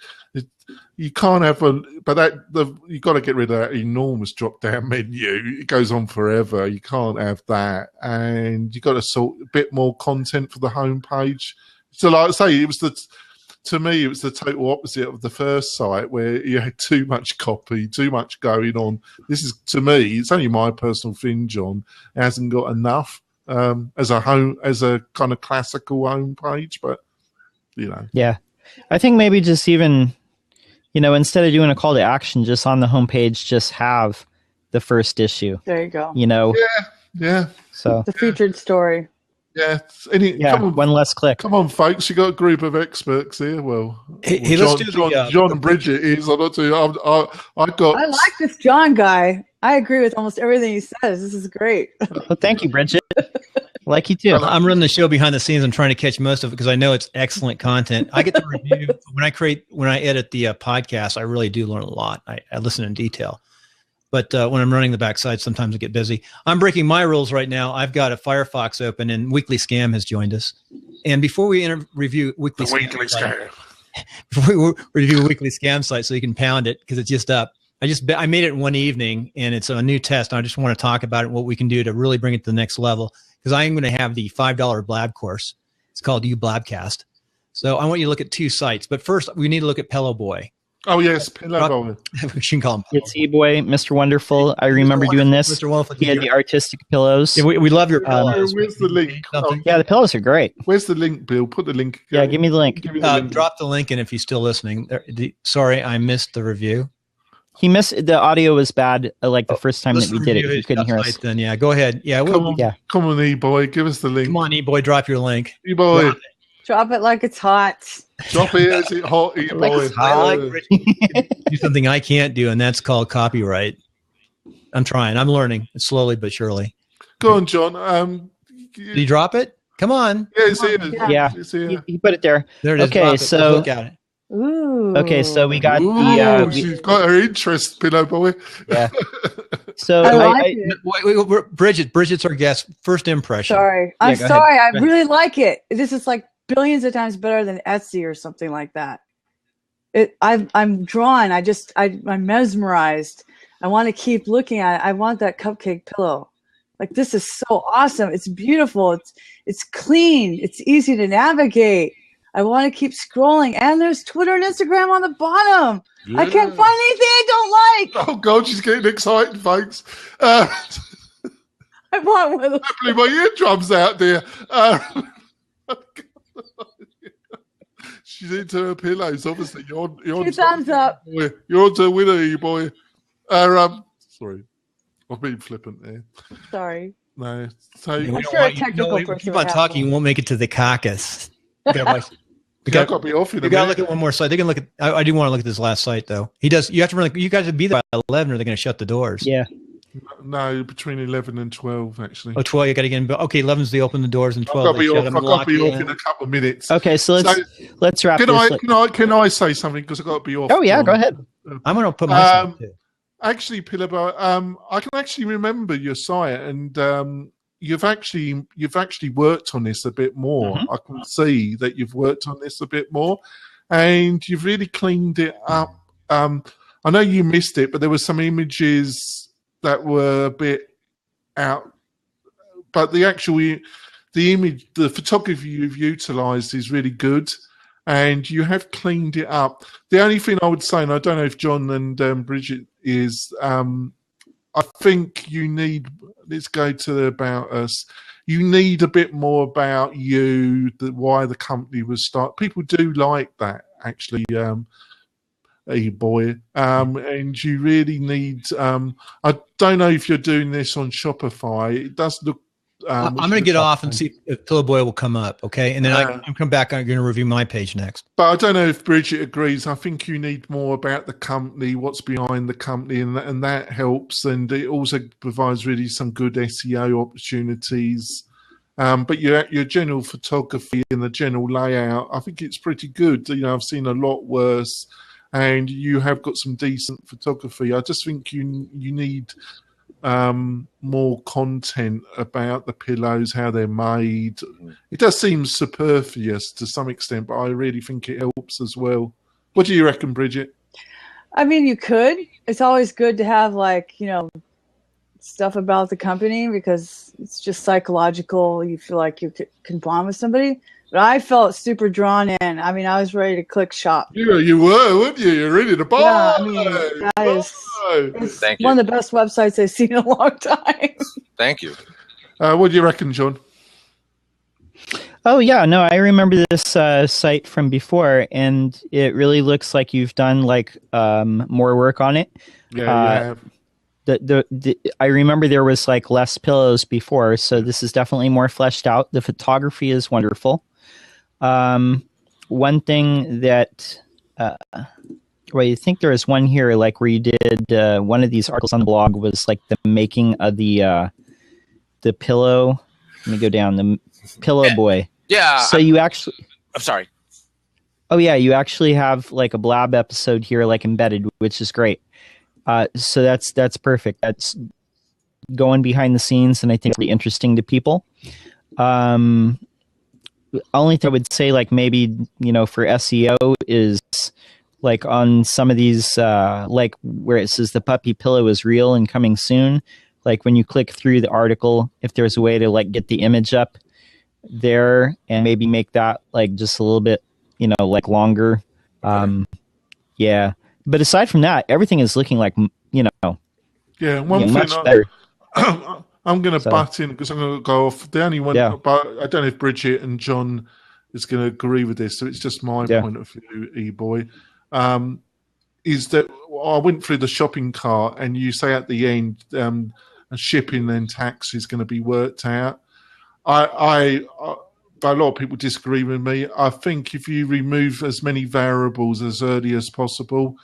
S1: you can't have you got to get rid of that enormous drop down menu. It goes on forever. You can't have that, and you got to sort a bit more content for the homepage. So, like I say, to me it was the total opposite of the first site where you had too much copy, too much going on. This is, to me, it's only my personal thing, John. It hasn't got enough as a kind of classical homepage, but.
S4: Yeah, I think maybe just even, instead of doing a call to action, just on the homepage, just have the first issue.
S3: There you go.
S1: Yeah.
S4: So
S3: the featured story.
S1: Yeah.
S4: One less click.
S1: Come on, folks. You got a group of experts here. Well, John and Bridget is. I'm not too. I
S3: like this John guy. I agree with almost everything he says. This is great.
S4: Well, thank you, Bridget. Like you too.
S2: I'm running the show behind the scenes. I'm trying to catch most of it because I know it's excellent content. I get to review when I edit the podcast. I really do learn a lot. I listen in detail. But when I'm running the backside, sometimes I get busy. I'm breaking my rules right now. I've got a Firefox open, and Weekly Scam has joined us. And before we review Weekly Scam, before we review a Weekly Scam site, so you can pound it because it's just up. I made it in one evening, and it's a new test. And I just want to talk about it and what we can do to really bring it to the next level. Because I am going to have the $5 Blab course. It's called You Blabcast. So I want you to look at two sites. But first, we need to look at Pillow Boy.
S1: Oh yes, pillow
S2: Drop-
S1: boy.
S2: We can call him.
S4: It's E-Boy, Mr. Wonderful. I remember doing this.
S2: Mr. Wonderful.
S4: He had the artistic pillows.
S2: Yeah, we love your pillows.
S1: Where's the link?
S2: Something.
S4: Yeah, the pillows are great.
S1: Where's the link, Bill? Put the link.
S4: Yeah, give me the link.
S1: Give me the link.
S2: Drop the link in if you're still listening. Sorry, I missed the review.
S4: He missed the audio was bad. Like the first time that we did it, he couldn't hear us.
S2: Then yeah, go ahead. Yeah,
S1: Come on, E-Boy, give us the link.
S2: Come on, E-Boy, drop your link.
S1: E-Boy,
S3: Drop it like it's hot.
S1: drop it. Is it hot, E-Boy?
S2: I like do something I can't do, and that's called copyright. I'm trying. I'm learning slowly but surely.
S1: Go on, John.
S2: Did you drop it? Come on.
S1: Yeah, it's here.
S4: Yeah,
S1: It's here.
S4: he put it there.
S2: There it is.
S4: Okay,
S2: Drop it.
S4: so-
S2: Look at it.
S3: Ooh.
S4: Okay, so we got
S1: Ooh,
S4: the.
S1: she's got her interest, Pillow Boy.
S4: Yeah. So
S3: I like it.
S2: Wait, Bridget's our guest. First impression.
S3: Sorry. I'm
S4: go
S3: sorry.
S4: ahead.
S3: I really like it. This is like billions of times better than Etsy or something like that. I'm drawn. I'm mesmerized. I want to keep looking at it. I want that cupcake pillow. Like, this is so awesome. It's beautiful. It's clean. It's easy to navigate. I want to keep scrolling. And there's Twitter and Instagram on the bottom.
S1: Yeah.
S3: I can't find anything I don't like.
S1: Oh, God, she's getting excited, folks. I
S3: I want one of those.
S1: blew my eardrums out there. She's into her pillows, obviously. You're on
S3: Two thumbs up.
S1: boy. You're on to a winner, you boy. Sorry. I've been flippant there.
S3: Sorry.
S1: No. So,
S2: Yeah, we
S3: I'm
S2: don't
S3: sure a
S2: want you-
S3: technical
S2: no, if you
S3: person
S2: keep
S3: would
S2: on
S3: have
S2: talking,
S3: one.
S2: you won't make it to the caucus. We
S1: I've got to be off in a
S2: We got to
S1: minute.
S2: look at one more site. They can look at. I do want to look at this last site though. He does. You have to run. You guys would be there by 11, or they're going to shut the doors.
S4: Yeah.
S1: No, between 11 and 12, actually.
S2: Oh, 12. You got to get in. Okay, 11's they open the doors, and
S1: I've
S2: 12
S1: got to
S2: they
S1: be
S2: shut
S1: off.
S2: them.
S1: I've got to be
S2: lock
S1: off
S2: you
S1: in a couple of minutes.
S4: Okay, so let's wrap
S1: Can
S4: this.
S1: can I say something because I've got to be off?
S4: Oh yeah,
S1: John?
S4: go ahead.
S2: I'm going to put my site too.
S1: Actually, Pillabo, I can actually remember your site, and you've actually worked on this a bit more.
S4: Mhm.
S1: I can see that you've worked on this a bit more, and you've really cleaned it up. I know you missed it, but there were some images that were a bit out. But the image, the photography you've utilised is really good. And you have cleaned it up. The only thing I would say, and I don't know if John and Bridget is, I think you need. Let's go to the about us. You need a bit more about you, why the company was started. People do like that, actually. E-Boy, and you really need. I don't know if you're doing this on Shopify. It does look.
S2: I'm going to get off and see if Pillow Boy will come up, okay? And then I'm come back. I'm going to review my page next.
S1: But I don't know if Bridget agrees. I think you need more about the company, what's behind the company, and that helps. And it also provides really some good SEO opportunities. But your general photography and the general layout, I think it's pretty good. You know, I've seen a lot worse, and you have got some decent photography. I just think you need more content about the pillows, how they're made. It does seem superfluous to some extent, but I really think it helps as well. What do you reckon, Bridget?
S3: I mean, you could. It's always good to have, like, stuff about the company because it's just psychological. You feel like you can bond with somebody. But I felt super drawn in. I mean, I was ready to click shop.
S1: Yeah, you were, weren't you? You're ready to buy.
S3: Yeah, I mean, that is it's
S5: Thank
S3: one
S5: you.
S3: of the best websites I've seen in a long time.
S5: Thank you.
S1: What do you reckon, John?
S4: Oh yeah, no, I remember this site from before, and it really looks like you've done like more work on it.
S1: Yeah, you have.
S4: I remember there was like less pillows before, so this is definitely more fleshed out. The photography is wonderful. One thing that, well, I think there was one here, like where you did one of these articles on the blog was like the making of the pillow. Let me go down the Pillow Boy.
S5: Yeah.
S4: So you actually.
S5: I'm sorry.
S4: Oh yeah, you actually have like a blab episode here, like embedded, which is great. So that's perfect. That's going behind the scenes, and I think it's really interesting to people. Only thing I would say, like maybe for SEO is like on some of these, like where it says the puppy pillow is real and coming soon. Like when you click through the article, if there's a way to like get the image up there and maybe make that like just a little bit, like longer. Yeah. But aside from that, everything is looking like,
S1: Yeah, one thing
S4: much better.
S1: I'm going to butt in because I'm going to go off. The only one, but I don't know if Bridget and John is going to agree with this, so it's just my point of view, E-Boy, is that I went through the shopping cart and you say at the end, shipping and tax is going to be worked out. But a lot of people disagree with me. I think if you remove as many variables as early as possible,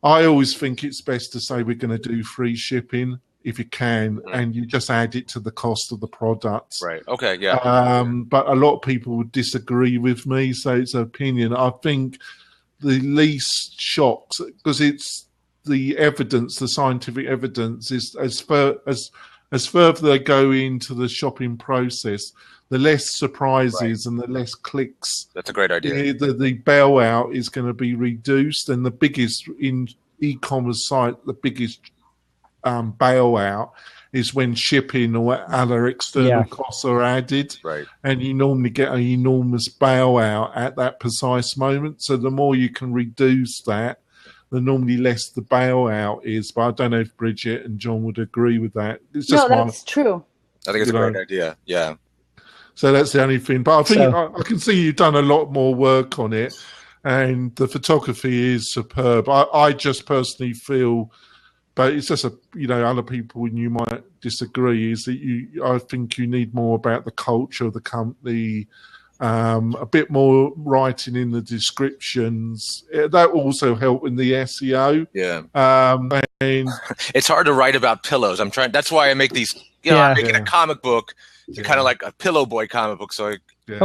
S1: I always think it's best to say we're going to do free shipping if you can, and you just add it to the cost of the product.
S5: Right. Okay. Yeah.
S1: But a lot of people would disagree with me, so it's an opinion. I think the least shocks, because it's the evidence, the scientific evidence, is as further they go into the shopping process, the less surprises and the less clicks.
S5: That's a great idea.
S1: The bailout is going to be reduced, and the biggest in e-commerce site, the biggest bailout is when shipping or other external costs are added.
S5: Right.
S1: And you normally get an enormous bailout at that precise moment. So the more you can reduce that, the normally less the bailout is. But I don't know if Bridget and John would agree with that. It's just
S3: that's true.
S5: I think it's a great idea. Yeah.
S1: So that's the only thing. But I think I can see you've done a lot more work on it, and the photography is superb. I just personally feel, but it's just other people, and you might disagree, is that I think you need more about the culture of the company, a bit more writing in the descriptions. That will also help in the SEO.
S5: Yeah.
S1: And
S5: it's hard to write about pillows. That's why I make these, I'm making a comic book, kind of like a Pillow Boy comic book. So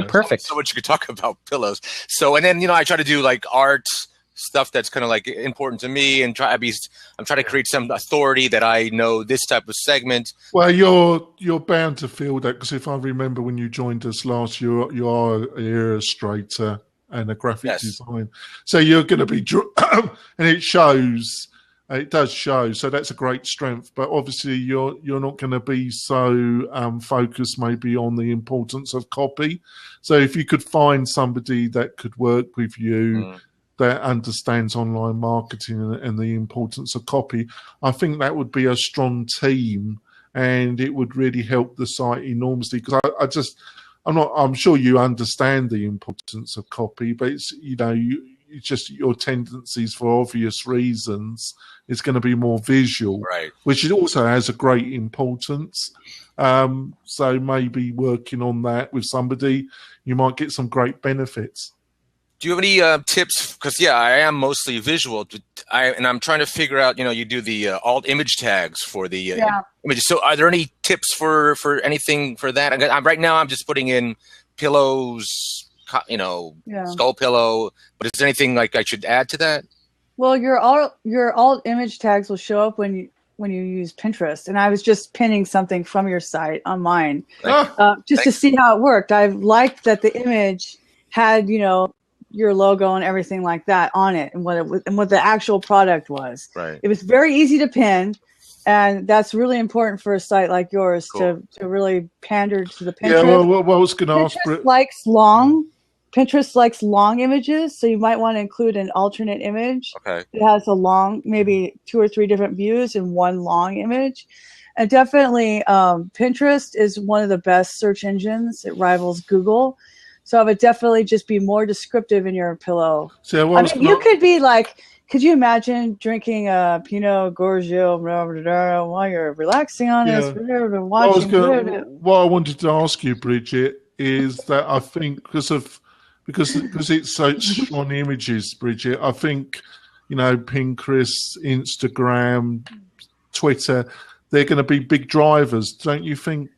S4: perfect.
S5: So much you could talk about pillows. So, and then, I try to do like art stuff that's kind of like important to me, and I'm trying to create some authority that I know this type of segment.
S1: Well, you're bound to feel that, because if I remember when you joined us last, you are an illustrator and a graphic design, so you're going to be and it shows. It does show, so that's a great strength. But obviously, you're not going to be so focused maybe on the importance of copy. So if you could find somebody that could work with you, that understands online marketing and the importance of copy, I think that would be a strong team, and it would really help the site enormously. Because I'm sure you understand the importance of copy, but it's it's just your tendencies, for obvious reasons, is going to be more visual,
S5: right?
S1: Which also has a great importance. So maybe working on that with somebody, you might get some great benefits.
S5: Do you have any tips? Because I am mostly visual, and I'm trying to figure out. You do the alt image tags for the images. So, are there any tips for anything for that? Right now, I'm just putting in pillows, skull pillow. But is there anything like I should add to that?
S3: Well, your alt image tags will show up when you use Pinterest. And I was just pinning something from your site on mine, just to see how it worked. I liked that the image had your logo and everything like that on it, and what the actual product was.
S5: Right. It
S3: was very easy to pin, and that's really important for a site like yours to really pander to the Pinterest.
S1: Yeah, well, I was going to ask.
S3: Pinterest likes long images, so you might want to include an alternate image.
S5: Okay.
S3: It has a long, maybe 2 or 3 different views in one long image. And definitely Pinterest is one of the best search engines. It rivals Google. So I would definitely just be more descriptive in your pillow.
S1: So
S3: you could be like, could you imagine drinking a Pinot Grigio while you're relaxing on it, watching?
S1: What I wanted to ask you, Bridget, is that I think because it's such on images, Bridget, I think Pinterest, Instagram, Twitter, they're going to be big drivers. Don't you think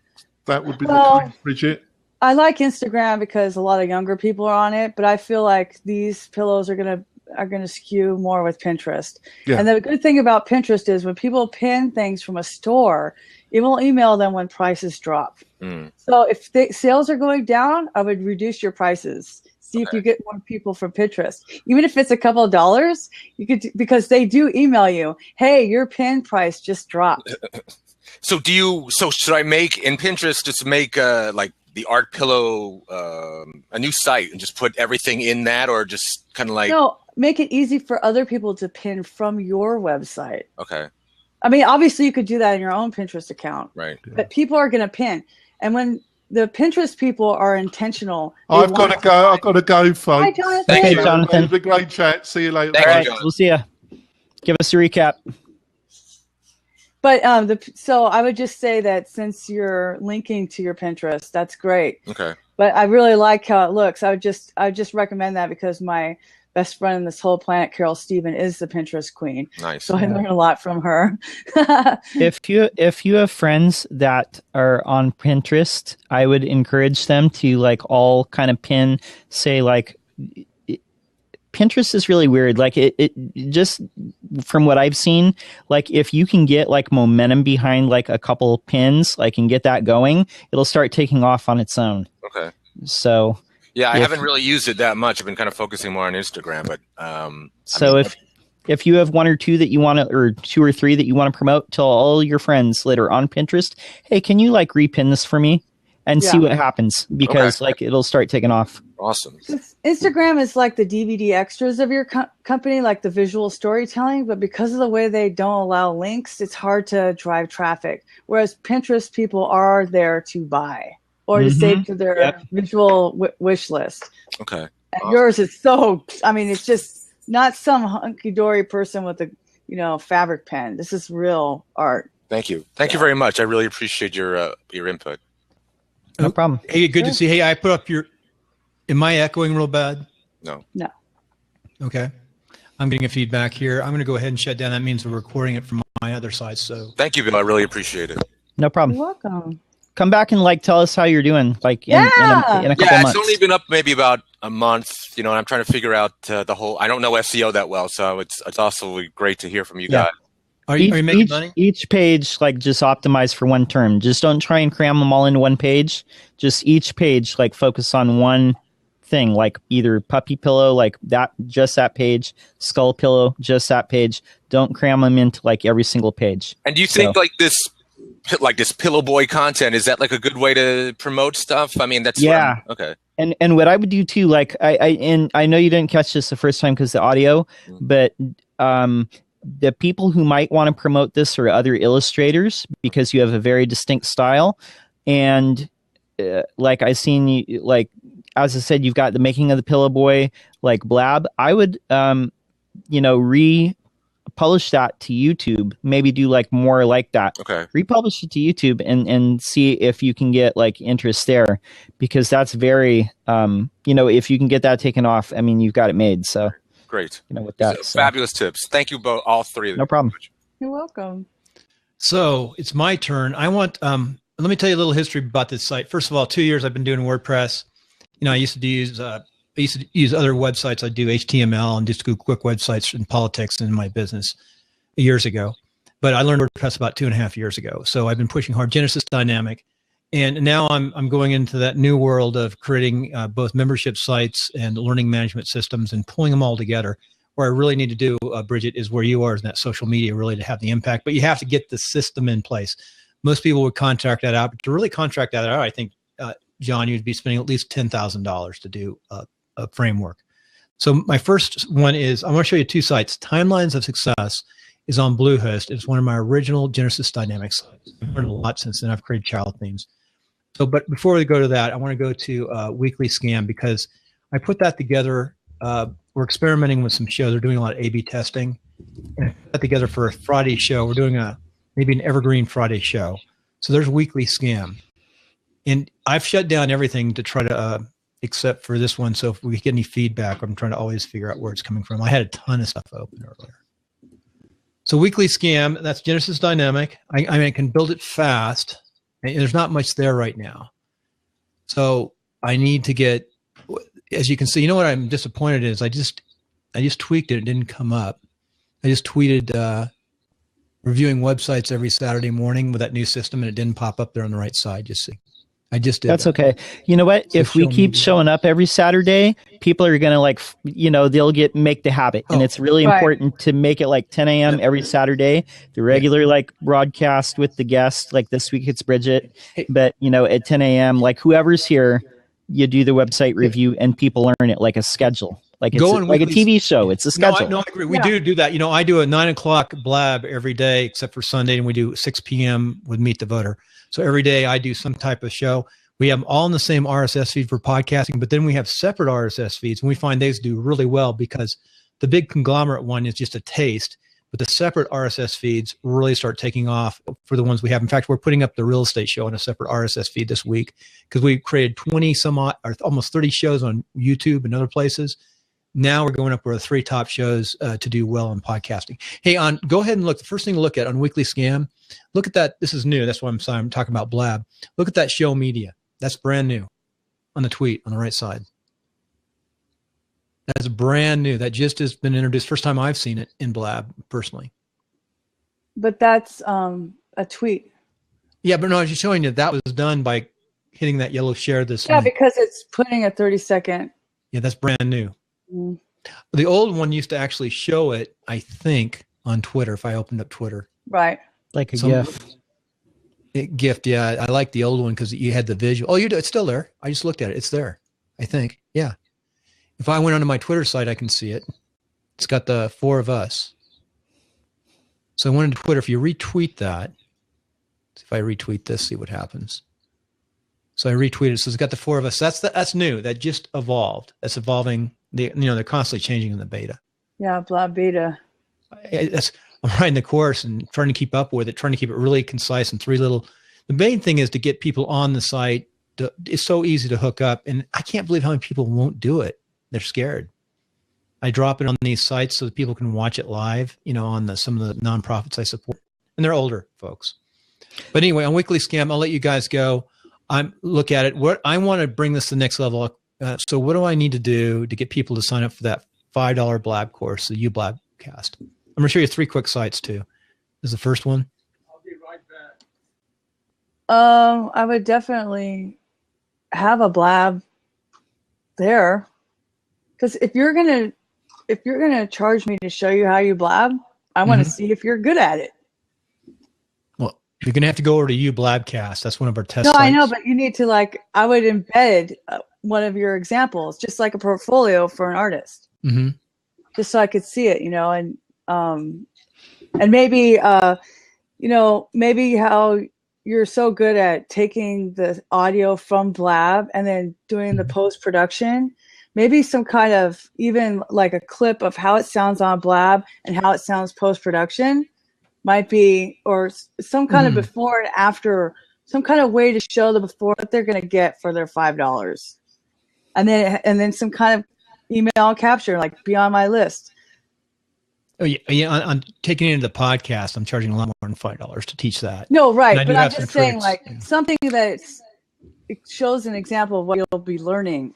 S1: that would be the case, Bridget?
S3: I like Instagram because a lot of younger people are on it, but I feel like these pillows are gonna skew more with Pinterest. Yeah. And the good thing about Pinterest is when people pin things from a store, it will email them when prices drop. So if sales are going down, I would reduce your prices. See if you get more people from Pinterest. Even if it's a couple of dollars, you could, because they do email you, hey, your pin price just dropped.
S5: So should I make in Pinterest, just make like the art pillow a new site and just put everything in that, or just kind of like
S3: make it easy for other people to pin from your website.
S5: Okay.
S3: I mean, obviously you could do that in your own Pinterest account.
S5: Right.
S3: But people are going to pin. And when the Pinterest people are intentional.
S1: I've got to go. I've got to go, folks.
S3: Hi, Jonathan.
S4: Thank you, Jonathan.
S1: It was a great chat. See you later.
S5: Thank
S4: All
S5: you,
S4: right,
S5: Jonathan.
S4: we'll see you. Give us a recap.
S3: But so I would just say that since you're linking to your Pinterest, that's great.
S5: Okay.
S3: But I really like how it looks. I would just recommend that because my best friend on this whole planet, Carol Steven, is the Pinterest queen.
S5: Nice.
S3: So I learned a lot from her.
S4: If you have friends that are on Pinterest, I would encourage them to like all kind of pin, say like, Pinterest is really weird. Like it just from what I've seen, like if you can get like momentum behind like a couple pins, like and get that going, it'll start taking off on its own.
S5: Okay.
S4: So
S5: yeah, I haven't really used it that much. I've been kind of focusing more on Instagram, but
S4: if you have one or two that you want to, or two or three that you want to promote, tell all your friends that are on Pinterest, hey, can you like repin this for me and see what happens? Because like it'll start taking off.
S5: Awesome.
S3: Instagram is like the DVD extras of your company, like the visual storytelling, but because of the way they don't allow links, it's hard to drive traffic. Whereas Pinterest people are there to buy or to save to their visual wish list.
S5: Okay.
S3: And yours is it's just not some hunky-dory person with a, fabric pen. This is real art.
S5: Thank you. Thank you very much. I really appreciate your input.
S4: No problem.
S2: Hey, good to see. Hey, I put up your. Am I echoing real bad?
S5: No.
S2: Okay. I'm getting a feedback here. I'm going to go ahead and shut down. That means we're recording it from my other side. So
S5: thank you, Bill. I really appreciate it.
S4: No problem.
S3: You're welcome.
S4: Come back and like tell us how you're doing. Like in a couple months.
S5: It's only been up maybe about a month, and I'm trying to figure out the whole. I don't know SEO that well, so it's also great to hear from you guys.
S2: Are you making money?
S4: Each page, like, just optimize for one term. Just don't try and cram them all into one page. Just each page, like, focus on one thing, like either puppy pillow, like that, just that page, skull pillow, just that page. Don't cram them into like every single page. And do you think like this pillow boy content, is that like a good way to promote stuff? I mean, that's okay. And what I would do too, like I know you didn't catch this the first time because the audio, but the people who might want to promote this are other illustrators because you have a very distinct style. And like I seen you, like, as I said, you've got the making of the pillow boy, like Blab. I would, republish that to YouTube. Maybe do like more like that. Okay. Republish it to YouTube and see if you can get like interest there, because that's very, if you can get that taken off, I mean, you've got it made. So great. With that, fabulous tips. Thank you both, all three of them. No problem.
S3: You're welcome.
S2: So it's my turn. I want, let me tell you a little history about this site. First of all, 2 years I've been doing WordPress. I used to use other websites. I do HTML and just do quick websites in politics in my business years ago. But I learned WordPress about 2.5 years ago. So I've been pushing hard. Genesis Dynamic. And now I'm going into that new world of creating both membership sites and learning management systems and pulling them all together. Where I really need to do, Bridget, is where you are in that social media really to have the impact. But you have to get the system in place. Most people would contract that out. But to really contract that out, I think, John, you'd be spending at least $10,000 to do a framework. So my first one is, I want to show you two sites. Timelines of Success is on Bluehost. It's one of my original Genesis Dynamics sites. I've learned a lot since then. I've created child themes. So, but before we go to that, I want to go to Weekly Scam, because I put that together. We're experimenting with some shows. We're doing a lot of A/B testing. And I put that together for a Friday show. We're doing maybe an evergreen Friday show. So there's Weekly Scam. And I've shut down everything to try to, except for this one. So if we get any feedback, I'm trying to always figure out where it's coming from. I had a ton of stuff open earlier. So Weekly Scam, that's Genesis Dynamic. I mean, I can build it fast. And there's not much there right now. So I need to get, as you can see, what I'm disappointed is I just tweaked it. It didn't come up. I just tweeted reviewing websites every Saturday morning with that new system, and it didn't pop up there on the right side. Just see. I just did. That's
S4: okay. You know what? So if we keep showing up every Saturday, people are going to they'll make the habit. And it's really important to make it like 10 a.m. every Saturday, the regular broadcast with the guest. Like this week it's Bridget, but at 10 a.m., like whoever's here, you do the website review and people learn it like a schedule. Like it's like a TV show. It's a schedule.
S2: No, I agree. We do that. You know, I do a 9 o'clock blab every day except for Sunday, and we do 6 p.m. with Meet the Voter. So every day I do some type of show. We have them all in the same RSS feed for podcasting, but then we have separate RSS feeds, and we find these do really well because the big conglomerate one is just a taste, but the separate RSS feeds really start taking off for the ones we have. In fact, we're putting up the real estate show on a separate RSS feed this week because we created 20 some odd, or almost 30 shows on YouTube and other places. Now we're going up with 3 top shows to do well in podcasting. Hey, go ahead and look. The first thing to look at on Weekly Scam, look at that. This is new. That's why I'm talking about Blab. Look at that show media. That's brand new on the tweet on the right side. That's brand new. That just has been introduced. First time I've seen it in Blab personally.
S3: But that's a tweet. Yeah,
S2: but no, I was just showing you that was done by hitting that yellow share this.
S3: Yeah, because it's putting a 30-second.
S2: Yeah, that's brand new. Mm. The old one used to actually show it, I think, on Twitter if I opened up Twitter.
S3: Right.
S4: Like a GIF.
S2: GIF, yeah. I like the old one because you had the visual. Oh, it's still there. I just looked at it. It's there, I think. Yeah. If I went onto my Twitter site, I can see it. It's got the 4 of us. So I went into Twitter. If you retweet that, if I retweet this, see what happens. So I retweeted. So it's got the 4 of us. That's new. That just evolved. That's evolving. They're constantly changing in the beta.
S3: Yeah, Blab beta.
S2: I'm writing the course and trying to keep up with it, trying to keep it really concise and 3 little. The main thing is to get people on the site. It's so easy to hook up, and I can't believe how many people won't do it. They're scared. I drop it on these sites so that people can watch it live, on some of the nonprofits I support. And they're older folks. But anyway, on Weekly Scam, I'll let you guys go. Look at it. What I want to bring this to the next level. So what do I need to do to get people to sign up for that $5 Blab course, the UBlabcast? I'm going to show you 3 quick sites too. This is the first one.
S3: I'll be right back. I would definitely have a Blab there. Because if you're gonna charge me to show you how you blab, I want to see if you're good at it.
S2: Well, you're gonna have to go over to UBlabcast. That's one of our test.
S3: No,
S2: sites.
S3: I know, but you need to I would embed one of your examples, just like a portfolio for an artist, just so I could see it, and maybe maybe how you're so good at taking the audio from Blab and then doing the post-production. Maybe some kind of, even like a clip of how it sounds on Blab and how it sounds post-production might be, or some kind of before and after, some kind of way to show the before what they're going to get for their $5. And then some kind of email capture, like be on my list.
S2: Oh yeah. On taking it into the podcast, I'm charging a lot more than $5 to teach that.
S3: No, right. But I'm just saying something that it shows an example of what you'll be learning.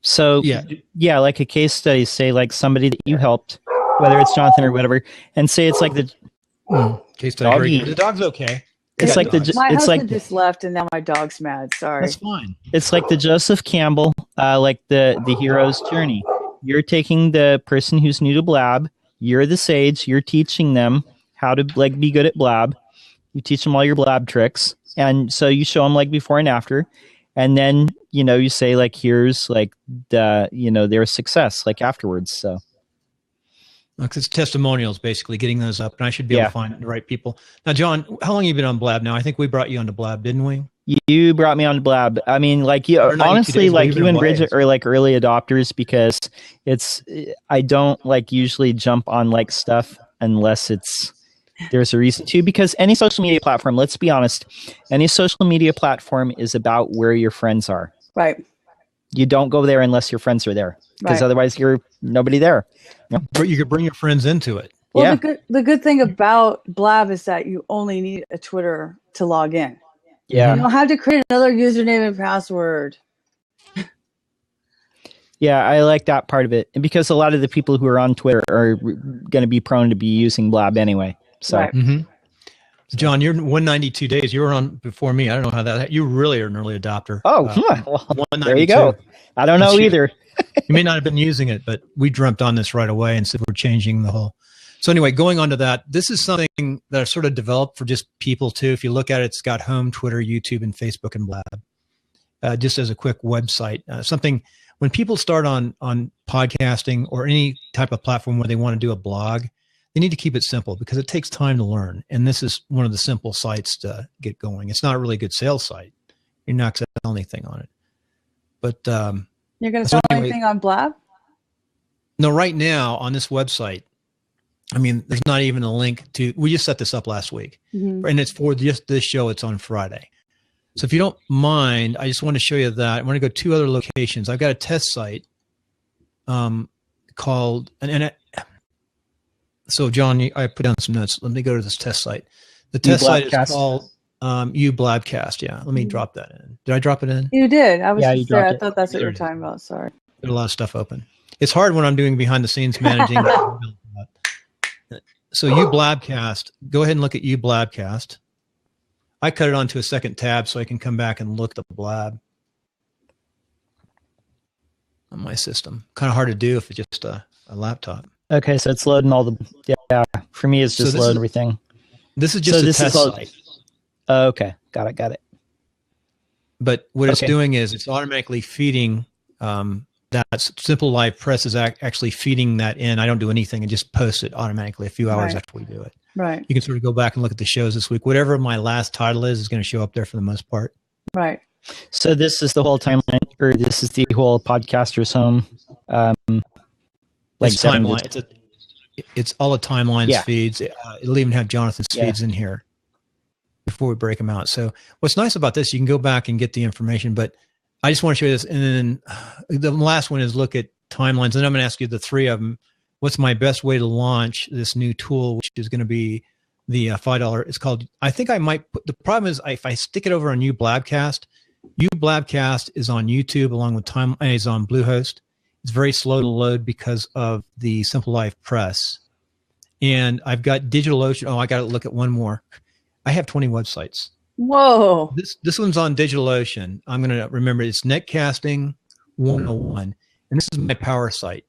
S4: So yeah, like a case study, say like somebody that you helped, whether it's Jonathan or whatever, and say it's like the
S2: case study. The dog's okay.
S4: It's like
S3: my husband just left, and now my dog's mad. Sorry.
S2: That's fine.
S4: It's like the Joseph Campbell, like the hero's journey. You're taking the person who's new to Blab. You're the sage. You're teaching them how to be good at Blab. You teach them all your Blab tricks, and so you show them before and after. And then, you say here's their success afterwards. So
S2: it's testimonials, basically getting those up, and I should be able to find the right people. Now, John, how long have you been on Blab now? I think we brought you onto Blab, didn't we?
S4: You brought me onto Blab. I mean, honestly, you and Bridget are early adopters because I don't usually jump on stuff unless there's a reason to, because any social media platform, let's be honest, any social media platform is about where your friends are.
S3: Right.
S4: You don't go there unless your friends are there, because otherwise you're nobody there.
S2: But you could bring your friends into it.
S3: Well, the good thing about Blab is that you only need a Twitter to log in.
S4: Yeah.
S3: You don't have to create another username and password.
S4: Yeah, I like that part of it. And because a lot of the people who are on Twitter are going to be prone to be using Blab anyway. So,
S3: right.
S2: John, you're 192 days. You were on before me. I don't know how that. You really are an early adopter.
S4: Oh, well, there you go. I don't know either.
S2: You may not have been using it, but we dreamt on this right away and said we're changing the whole. So anyway, going on to that, this is something that I sort of developed for just people too. If you look at it, it's got home, Twitter, YouTube, and Facebook, and Blab. Just as a quick website, something when people start on podcasting or any type of platform where they want to do a blog, they need to keep it simple because it takes time to learn. And this is one of the simple sites to get going. It's not a really good sales site. You're not going to sell anything on it. But
S3: you're going to sell anything on Blab?
S2: No, right now on this website, I mean, there's not even a link to, we just set this up last week. And it's for just this show. It's on Friday. So if you don't mind, I just want to show you that. I want to go 2 other locations. I've got a test site called, so John, I put down some notes. Let me go to this test site. The test site is called uBlabcast. Yeah, let me drop that in. Did I drop it in?
S3: You did. I thought that's what you were talking about. Sorry.
S2: There's a lot of stuff open. It's hard when I'm doing behind the scenes managing. So uBlabcast, go ahead and look at uBlabcast. I cut it onto a second tab so I can come back and look at the blab on my system. Kind of hard to do if it's just a laptop.
S4: Okay, so it's loading all the, for me it's just loading everything.
S2: This is just a test site.
S4: Okay, got it.
S2: But what it's doing is it's automatically feeding that Simple Live Press is actually feeding that in. I don't do anything and just post it automatically a few hours after we do it.
S3: Right.
S2: You can sort of go back and look at the shows this week. Whatever my last title is going to show up there for the most part.
S3: Right.
S4: So this is the whole timeline, or this is the whole podcaster's home.
S2: Like timeline. It's all the timelines feeds. It'll even have Jonathan's feeds in here before we break them out. So what's nice about this, you can go back and get the information, but I just want to show you this. And then the last one is look at timelines. And I'm going to ask you the 3 of them. What's my best way to launch this new tool, which is going to be the $5. It's called, I think I might put, the problem is if I stick it over on uBlabcast is on YouTube along with is on Bluehost. It's very slow to load because of the Simple Live Press. And I've got DigitalOcean. Oh, I got to look at one more. I have 20 websites.
S3: Whoa.
S2: This one's on DigitalOcean. I'm going to remember it's Netcasting 101. And this is my power site.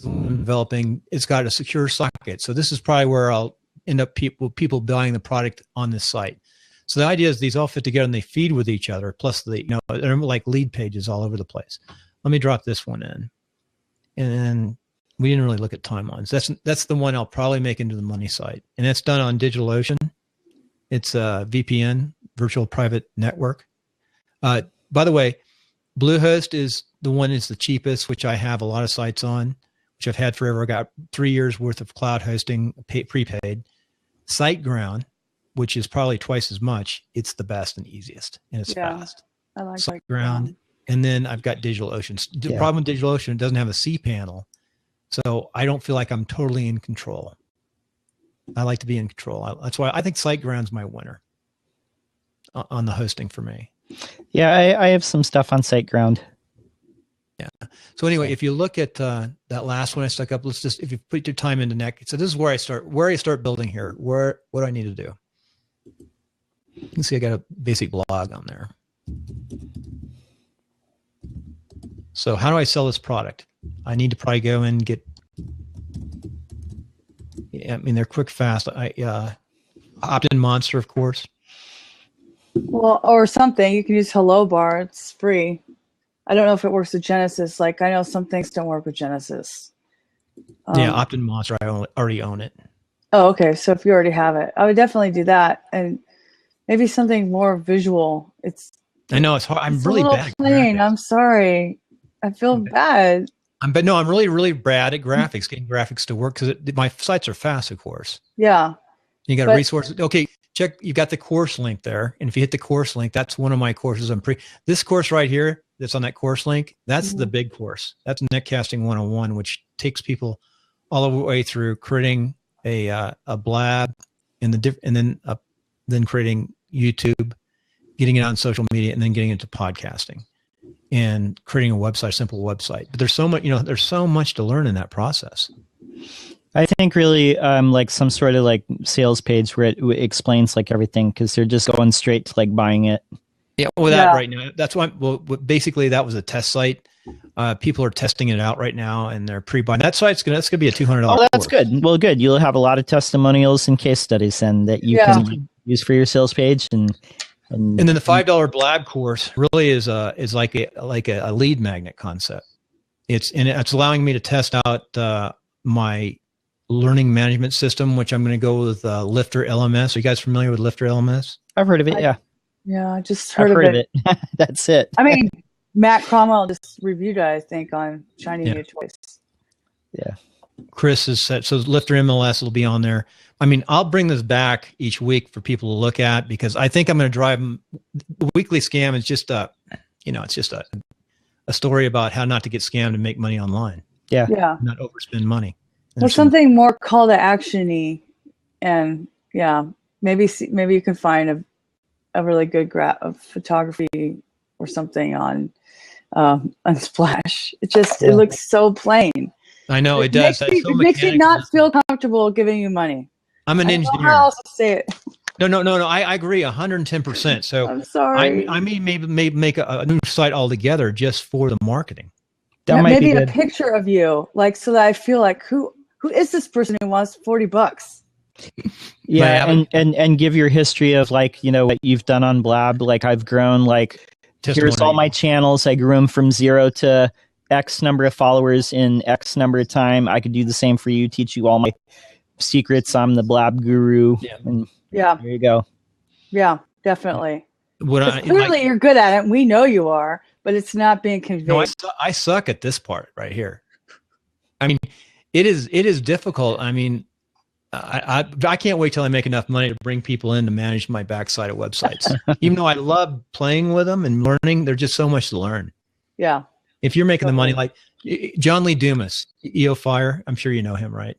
S2: I'm developing. It's got a secure socket. So this is probably where I'll end up people buying the product on this site. So the idea is these all fit together and they feed with each other. Plus they're like lead pages all over the place. Let me drop this one in. And then we didn't really look at timelines. That's the one I'll probably make into the money site. And that's done on DigitalOcean. It's a VPN, virtual private network. By the way, Bluehost is the one that's the cheapest, which I have a lot of sites on, which I've had forever. I got 3 years worth of cloud hosting prepaid. SiteGround, which is probably twice as much. It's the best and easiest, and it's fast.
S3: I like
S2: SiteGround. And then I've got DigitalOcean. The problem with DigitalOcean, it doesn't have a cPanel. So I don't feel like I'm totally in control. I like to be in control. That's why I think SiteGround's my winner on the hosting for me.
S4: Yeah, I have some stuff on SiteGround.
S2: Yeah. So anyway, if you look at that last one I stuck up, if you put your time into neck, so this is where I start building here. What do I need to do? You can see I got a basic blog on there. So how do I sell this product? I need to probably go and get, I mean, they're quick, fast. Opt-in Monster, of course.
S3: Well, or something. You can use Hello Bar. It's free. I don't know if it works with Genesis. Like, I know some things don't work with Genesis.
S2: Yeah, Opt-in Monster, I already own it.
S3: Oh, okay. So if you already have it, I would definitely do that. And maybe something more visual.
S2: I know it's hard. I'm really bad at
S3: plain. I'm sorry. I feel bad.
S2: I'm really, really bad at graphics, getting graphics to work because my sites are fast, of course.
S3: Yeah.
S2: You got a resource. Okay, check. You got the course link there, and if you hit the course link, that's one of my courses. This course right here that's on that course link. That's the big course. That's Netcasting 101, which takes people all the way through creating a blab, and then creating YouTube, getting it on social media, and then getting into podcasting. And creating a website, simple website. But there's so much, there's so much to learn in that process.
S4: I think really like some sort of like sales page where it explains like everything, because they're just going straight to like buying it.
S2: Yeah, that right now. That's why, basically that was a test site. People are testing it out right now and they're pre-buying. That's gonna be a $200
S4: Oh, that's course. Good. Well, good. You'll have a lot of testimonials and case studies then that you can use for your sales page. And And
S2: then the $5 Blab course really is like a lead magnet concept. It's allowing me to test out my learning management system, which I'm going to go with Lifter LMS. Are you guys familiar with Lifter LMS?
S4: I've heard of it. Yeah.
S3: Yeah, I just heard
S4: I've
S3: of
S4: heard
S3: it.
S4: of it. That's it.
S3: I mean, Matt Cromwell just reviewed it, I think, on Shiny New Toys.
S4: Yeah.
S2: Chris has said, so Lifter MLS will be on there. I mean, I'll bring this back each week for people to look at, because I think I'm going to drive them. The weekly scam is just it's just a story about how not to get scammed and make money online.
S4: Yeah.
S3: Yeah.
S2: Not overspend money.
S3: Well, something more call to action-y, and maybe you can find a really good graph of photography or something on Splash. It looks so plain.
S2: I know it does.
S3: It makes it not feel comfortable giving you money.
S2: I'm an engineer.
S3: I don't know how else to say it.
S2: No. I agree 110%. So
S3: I'm sorry.
S2: I may make a new site altogether just for the marketing.
S4: That might
S3: maybe
S4: be good.
S3: a picture of you, like, so that I feel like who is this person who wants $40?
S4: Yeah, and give your history of, like, what you've done on Blab. Like, I've grown, like, here's all my channels. I grew them from 0 to X number of followers in X number of time. I could do the same for you, teach you all my secrets. I'm the Blab guru.
S2: Yeah.
S4: And
S3: Yeah.
S4: there you go.
S3: Yeah, definitely.
S2: Clearly
S3: you're good at it. And we know you are, but it's not being conveyed.
S2: No, I suck at this part right here. I mean, it is difficult. I mean, I can't wait till I make enough money to bring people in to manage my backside of websites. Even though I love playing with them and learning, there's just so much to learn.
S3: Yeah.
S2: If you're making the money, like John Lee Dumas, EO Fire, I'm sure you know him, right?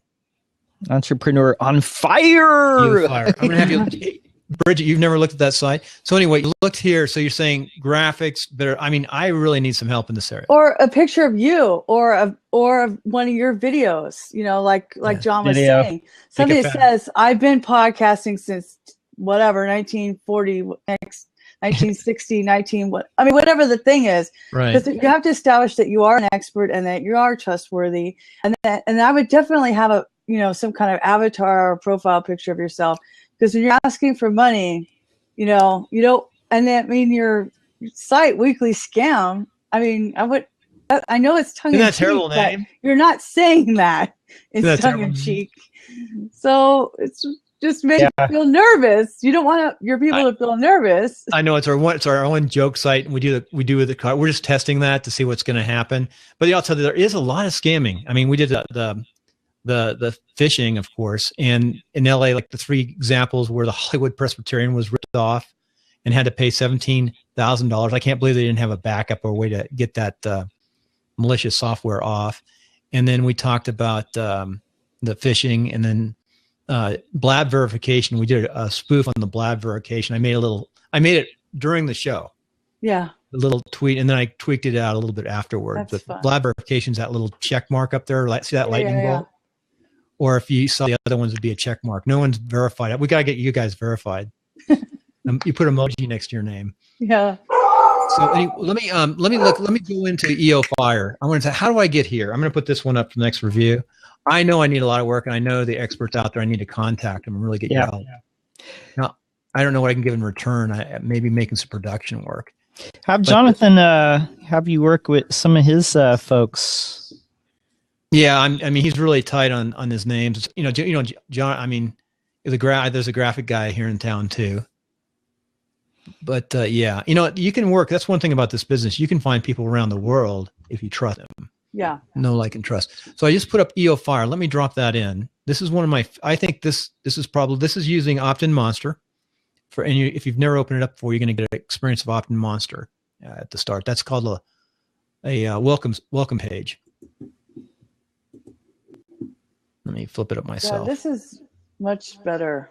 S4: Entrepreneur on fire.
S2: EO Fire. I'm gonna have you, Bridget. You've never looked at that site, so anyway, you looked here. So you're saying graphics, but I mean, I really need some help in this area.
S3: Or a picture of you, or of one of your videos. Like John was saying, somebody that says, "I've been podcasting since whatever 1940, 1960, whatever the thing is."
S2: Right.
S3: Because you have to establish that you are an expert and that you are trustworthy, and I would definitely have some kind of avatar or profile picture of yourself. Because when you're asking for money, you don't, and I mean, your site Weekly Scam. I mean, I know it's tongue in cheek.
S2: Isn't that a terrible name?
S3: You're not saying that. It's tongue in cheek. So it's just makes you feel nervous. You don't want your people to feel nervous.
S2: I know it's our own joke site, and we do with the car. We're just testing that to see what's going to happen. But I'll tell you, there is a lot of scamming. I mean, we did the phishing, of course, and in LA, like the 3 examples where the Hollywood Presbyterian was ripped off and had to pay $17,000. I can't believe they didn't have a backup or a way to get that malicious software off. And then we talked about the phishing, and then Blab verification. We did a spoof on the Blab verification. I made it during the show.
S3: Yeah.
S2: A little tweet, and then I tweaked it out a little bit afterward.
S3: That's
S2: but
S3: fun.
S2: Blab verification is that little check mark up there. See that lightning bolt? Or if you saw the other ones, would be a check mark. No one's verified it. We got to get you guys verified. You put emoji next to your name.
S3: Yeah.
S2: So let me go into EO Fire. I want to say, how do I get here? I'm going to put this one up for the next review. I know I need a lot of work, and I know the experts out there. I need to contact them and really get your help. Now, I don't know what I can give in return. Maybe making some production work.
S4: Have Jonathan have you work with some of his folks.
S2: Yeah, I mean, he's really tight on his names. John. I mean, there's a graphic guy here in town too. But yeah, you can work. That's one thing about this business. You can find people around the world if you trust them.
S3: Yeah.
S2: Know, like, and trust. So I just put up EO Fire. Let me drop that in. This is one of my. I think this is using Opt-in Monster. If you've never opened it up before, you're going to get an experience of Opt-in Monster at the start. That's called a welcome page. Let me flip it up myself.
S3: Yeah, this is much better.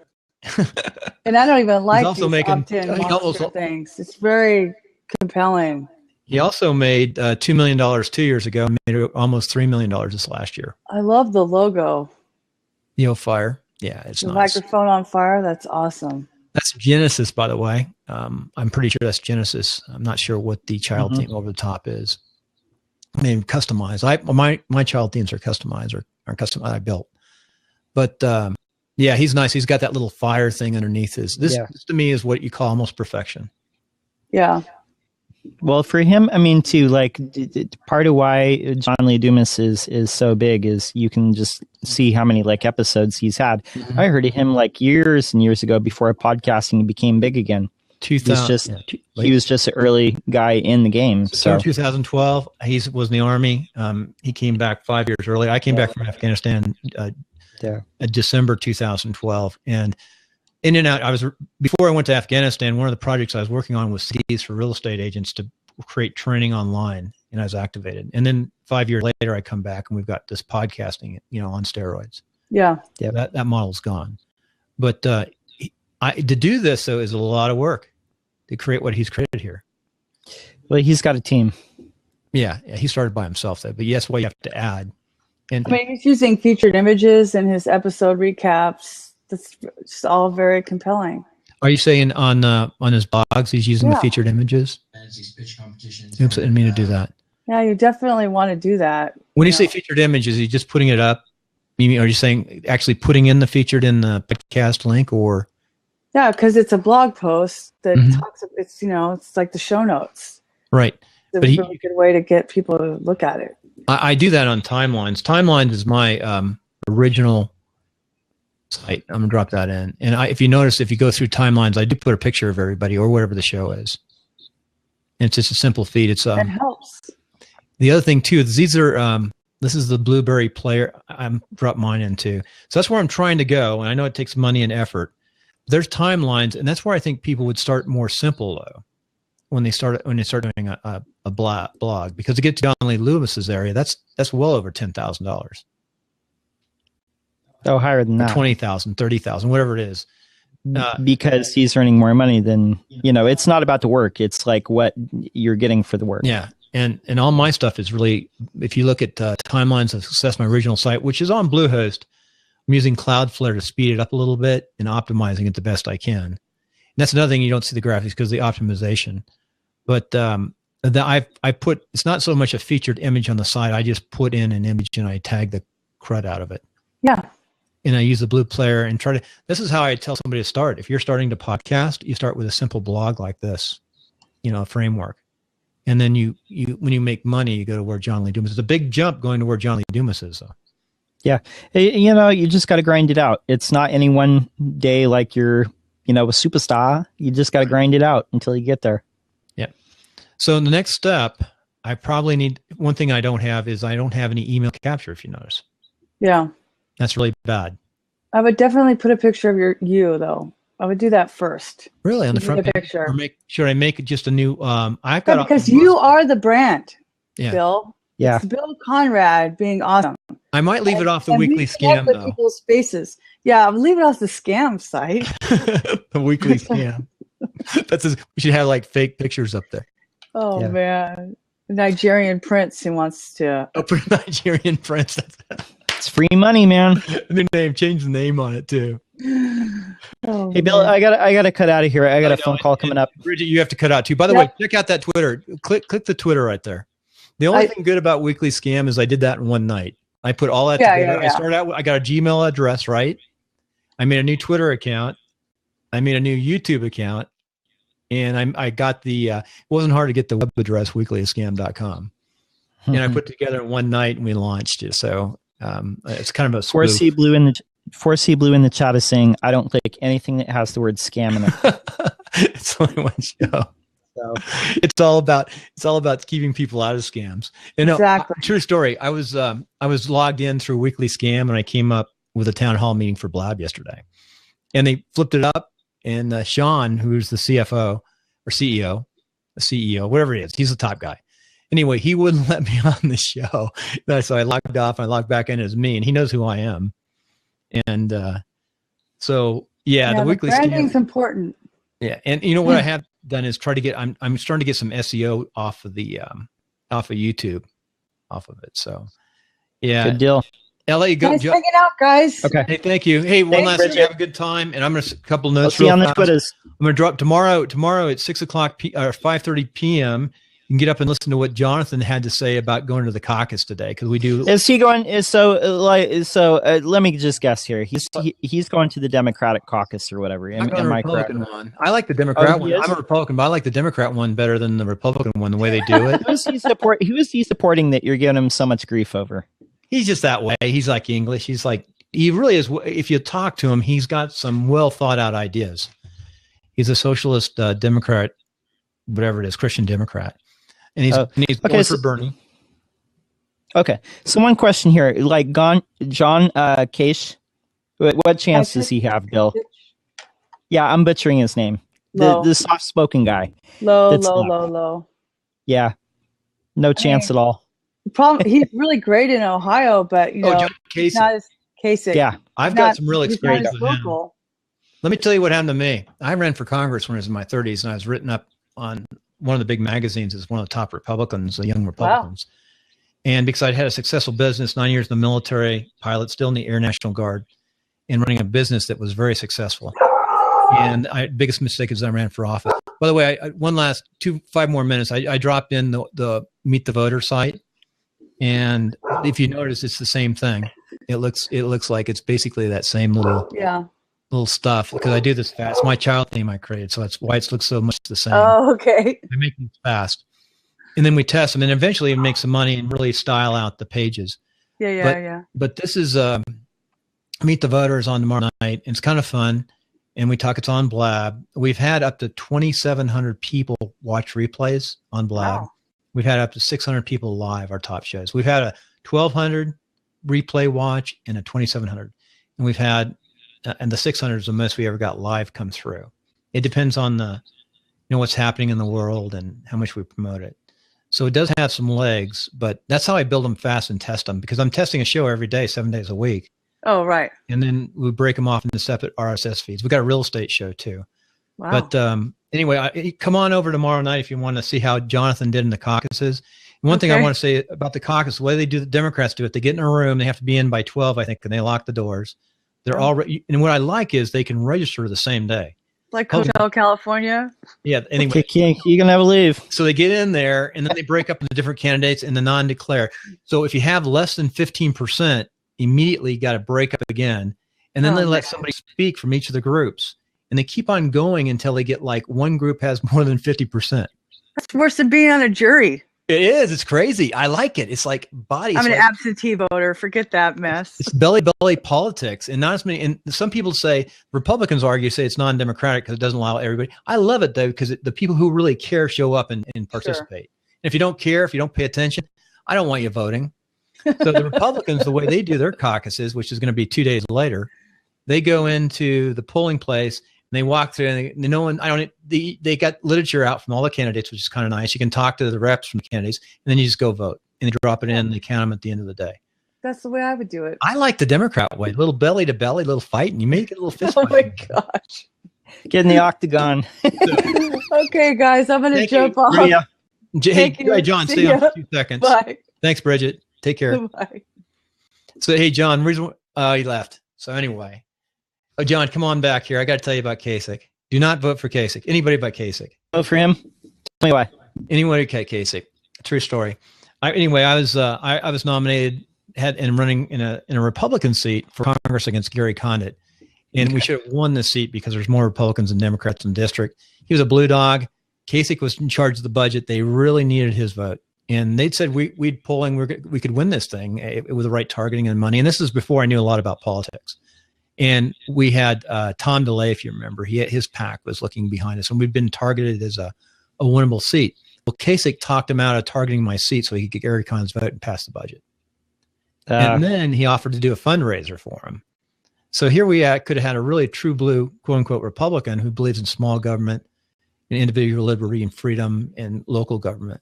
S3: And I don't even like
S2: also
S3: these opt-in monster things. It's very compelling.
S2: He also made $2 million 2 years ago. Made almost $3 million this last year.
S3: I love the logo.
S2: EO Fire. Yeah, it's
S3: the
S2: nice.
S3: Microphone on fire. That's awesome.
S2: That's Genesis, by the way. I'm pretty sure that's Genesis. I'm not sure what the child theme over the top is. I mean, customized. My child themes are customized or custom I built. But Yeah, he's nice. He's got that little fire thing underneath his. This to me is what you call almost perfection.
S3: Yeah.
S4: Well, for him, I mean, too, like part of why John Lee Dumas is so big is you can just see how many like episodes he's had. Mm-hmm. I heard of him like years and years ago before podcasting became big again.
S2: 2000.
S4: He was just an early guy in the game. So
S2: 2012, he was in the Army. He came back 5 years early. I came back from Afghanistan December 2012, and in and out. Before I went to Afghanistan, one of the projects I was working on was CDs for real estate agents to create training online, and I was activated. And then 5 years later, I come back and we've got this podcasting, on steroids.
S3: Yeah.
S2: That model's gone. But to do this though is a lot of work to create what he's created here.
S4: Well, he's got a team.
S2: Yeah, he started by himself though. But yes, what you have to add. And
S3: he's using featured images in his episode recaps. That's just all very compelling.
S2: Are you saying on his blogs he's using the featured images? Oops, I didn't mean to do that.
S3: Yeah, you definitely want to do that.
S2: When you say featured images, are you just putting it up? Are you saying actually putting in the featured in the podcast link, or?
S3: Yeah, because it's a blog post that talks. It's it's like the show notes.
S2: Right.
S3: It's a really good way to get people to look at it.
S2: I do that on Timelines. Timelines is my original site. I'm gonna drop that in. And if you notice, if you go through Timelines, I do put a picture of everybody or whatever the show is. And it's just a simple feed. It's
S3: it helps.
S2: The other thing too is these are this is the Blueberry player I'm dropped mine into. So that's where I'm trying to go. And I know it takes money and effort. There's Timelines, and that's where I think people would start more simple though. When they start doing a blog, because to get to John Lee Loomis's area, that's well over $10,000.
S4: Oh, higher than that.
S2: 20,000, 30,000, whatever it is.
S4: Because he's earning more money than, it's not about the work. It's like what you're getting for the work.
S2: Yeah. And all my stuff is really, if you look at Timelines of Success, my original site, which is on Bluehost, I'm using Cloudflare to speed it up a little bit and optimizing it the best I can. And that's another thing, you don't see the graphics because of the optimization. But I put, it's not so much a featured image on the side. I just put in an image and I tag the crud out of it.
S3: Yeah.
S2: And I use the blue player and this is how I tell somebody to start. If you're starting to podcast, you start with a simple blog like this, a framework. And then you when you make money, you go to where John Lee Dumas is. It's a big jump going to where John Lee Dumas is, though.
S4: Yeah. You just got to grind it out. It's not any one day like you're, a superstar. You just got to grind it out until you get there.
S2: Yeah. So the next step, I probably need, one thing I don't have is I don't have any email capture, if you notice. Yeah. That's really bad.
S3: I would definitely put a picture of you though. I would do that first.
S2: Really? On the front page?
S3: Picture.
S2: Or should I make it just a new,
S3: because you are the brand,
S2: yeah.
S3: Bill.
S4: Yeah.
S3: It's Bill Conrad being awesome.
S2: I might leave it off the weekly scam though.
S3: People's faces. Yeah, leave it off the scam site.
S2: The weekly scam. We should have like fake pictures up there.
S3: Oh yeah. Man. The Nigerian prince who wants to
S2: put a Nigerian prince.
S4: It's free money, man.
S2: New name, change the name on it too.
S4: Oh, hey Bill, I gotta cut out of here. I got a phone call coming up.
S2: Bridget, you have to cut out too. By the way, check out that Twitter. Click the Twitter right there. The only thing good about Weekly Scam is I did that in one night. I put all that together. I started out. I got a Gmail address, right? I made a new Twitter account. I made a new YouTube account, and I got the. It wasn't hard to get the web address weeklyscam.com, and I put it together in one night and we launched it. So it's kind of a
S4: 4C Blue in the chat is saying I don't click anything that has the word scam in it.
S2: It's only one show. So it's all about keeping people out of scams. Exactly. True story. I was logged in through Weekly Scam and I came up with a town hall meeting for Blab yesterday, and they flipped it up. And Sean, who's the CFO or CEO, whatever it is, he's the top guy. Anyway, he wouldn't let me on the show, so I logged off. And I logged back in as me, and he knows who I am. And the Weekly
S3: branding's
S2: Scam,
S3: important.
S2: Yeah, and you know what I have done is try to get. I'm starting to get some SEO off of YouTube, off of it. So, yeah,
S4: good deal.
S2: LA, go.
S3: Nice hanging out, guys.
S2: Okay. Hey, thank you. Hey, one last thing. Have a good time. And I'm going to a couple notes.
S4: I'll see you on the Twitters.
S2: I'm going to drop tomorrow at 6 o'clock or 5:30 p.m. You can get up and listen to what Jonathan had to say about going to the caucus today, because we do.
S4: Is he going? Let me just guess here. He's going to the Democratic caucus or whatever. Am I correct?
S2: One. I like the Democrat one. I'm a Republican, but I like the Democrat one better than the Republican one. The way they do it.
S4: Who is he supporting that you're giving him so much grief over?
S2: He's just that way. He's like English. He really is. If you talk to him, he's got some well thought out ideas. He's a socialist Democrat, whatever it is, Christian Democrat. And he's going for Bernie.
S4: Okay. So one question here, like John Case, what chance does he have, Bill? Yeah, I'm butchering his name. The soft-spoken guy.
S3: Low.
S4: Yeah. No chance at all.
S3: Problem, he's really great in Ohio, but
S2: John
S3: he's not as Kasich.
S4: Yeah.
S2: I've got some real experience
S3: with
S2: him. Let me tell you what happened to me. I ran for Congress when I was in my 30s, and I was written up on one of the big magazines as one of the top Republicans, the young Republicans. Wow. And because I'd had a successful business, 9 years in the military, pilot, still in the Air National Guard, and running a business that was very successful. And biggest mistake is I ran for office. By the way, one last 5 more minutes. I dropped in the Meet the Voter site. And if you notice, it's the same thing. It looks like it's basically that same little stuff, because I do this fast. My child name I created, so that's why it looks so much the same.
S3: Oh, okay.
S2: I make them fast, and then we test them, and eventually it makes some money and really style out the pages.
S3: Yeah.
S2: But this is Meet the Voters on tomorrow night. It's kind of fun, and we talk. It's on Blab. We've had up to 2,700 people watch replays on Blab. Wow. We've had up to 600 people live, our top shows. We've had a 1,200 replay watch and a 2,700. And we've had, and the 600 is the most we ever got live come through. It depends on what's happening in the world and how much we promote it. So it does have some legs, but that's how I build them fast and test them, because I'm testing a show every day, 7 days a week.
S3: Oh, right.
S2: And then we break them off into separate RSS feeds. We've got a real estate show too.
S3: Wow.
S2: But anyway, come on over tomorrow night if you want to see how Jonathan did in the caucuses. And one thing I want to say about the caucus, the way they do, the Democrats do it, they get in a room, they have to be in by 12, I think, and they lock the doors. They're already, and what I like is they can register the same day.
S3: Like Hotel California?
S2: Yeah, anyway.
S4: You can never leave.
S2: So they get in there, and then they break up into different candidates and the non-declare. So if you have less than 15%, immediately you got to break up again. And then they let somebody speak from each of the groups. And they keep on going until they get like one group has more than 50%.
S3: That's worse than being on a jury.
S2: It is. It's crazy. I like it. It's like bodies.
S3: I'm an absentee voter. Forget that mess.
S2: It's belly politics. And not as many. And some people say, Republicans say it's non-democratic because it doesn't allow everybody. I love it though, because the people who really care show up and participate. Sure. If you don't care, if you don't pay attention, I don't want you voting. So the Republicans, the way they do their caucuses, which is going to be 2 days later, they go into the polling place. And they walk through, and they got literature out from all the candidates, which is kind of nice. You can talk to the reps from the candidates, and then you just go vote. And they drop it in, and they count them at the end of the day.
S3: That's the way I would do it.
S2: I like the Democrat way. Little belly to belly, little fight, and you make it a little fist fight.
S3: Oh, my gosh.
S4: Get in the octagon.
S3: Okay, guys, I'm going to jump off.
S2: Hey, John, stay on for 2 seconds.
S3: Bye.
S2: Thanks, Bridget. Take care.
S3: Bye.
S2: So, hey, John, he left. So anyway. Oh, John, come on back here. I got to tell you about Kasich. Do not vote for Kasich. Anybody but Kasich.
S4: Vote for him? Tell me why.
S2: Anyone but Kasich. True story. I was nominated and running in a Republican seat for Congress against Gary Condit. And we should have won this seat because there's more Republicans than Democrats in the district. He was a blue dog. Kasich was in charge of the budget. They really needed his vote. And they'd said we'd polling, we could win this thing with the right targeting and money. And this is before I knew a lot about politics. And we had Tom DeLay, if you remember, his PAC was looking behind us, and we'd been targeted as a winnable seat. Well, Kasich talked him out of targeting my seat so he could get Gary Con's vote and pass the budget. And then he offered to do a fundraiser for him. So here we could have had a really true blue, quote unquote, Republican who believes in small government and individual liberty and freedom and local government.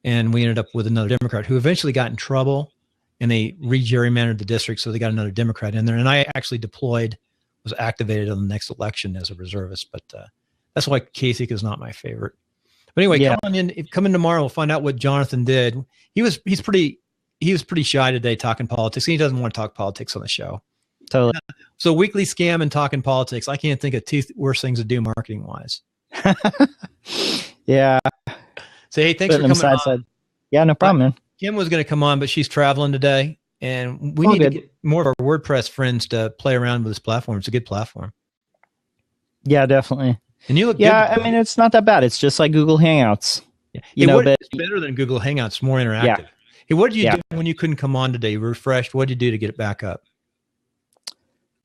S2: And we ended up with another Democrat who eventually got in trouble. And they re-gerrymandered the district, so they got another Democrat in there. And I actually was activated on the next election as a reservist. But that's why Kasich is not my favorite. But anyway, come in tomorrow. We'll find out what Jonathan did. He's pretty shy today talking politics. He doesn't want to talk politics on the show.
S4: Totally.
S2: So weekly scam and talking politics. I can't think of two worse things to do marketing wise.
S4: Yeah.
S2: Say, hey, thanks
S4: Putting
S2: for
S4: them
S2: coming
S4: side
S2: on.
S4: side. Yeah, no problem, man.
S2: Kim was going to come on, but she's traveling today, and we need to get more of our WordPress friends to play around with this platform. It's a good platform.
S4: Yeah, definitely.
S2: And you look
S4: good.
S2: I
S4: mean, it's not that bad. It's just like Google Hangouts.
S2: Yeah.
S4: You know, but
S2: it's better than Google Hangouts, more interactive.
S4: Yeah.
S2: Hey, what did you do when you couldn't come on today? You refreshed. What did you do to get it back up?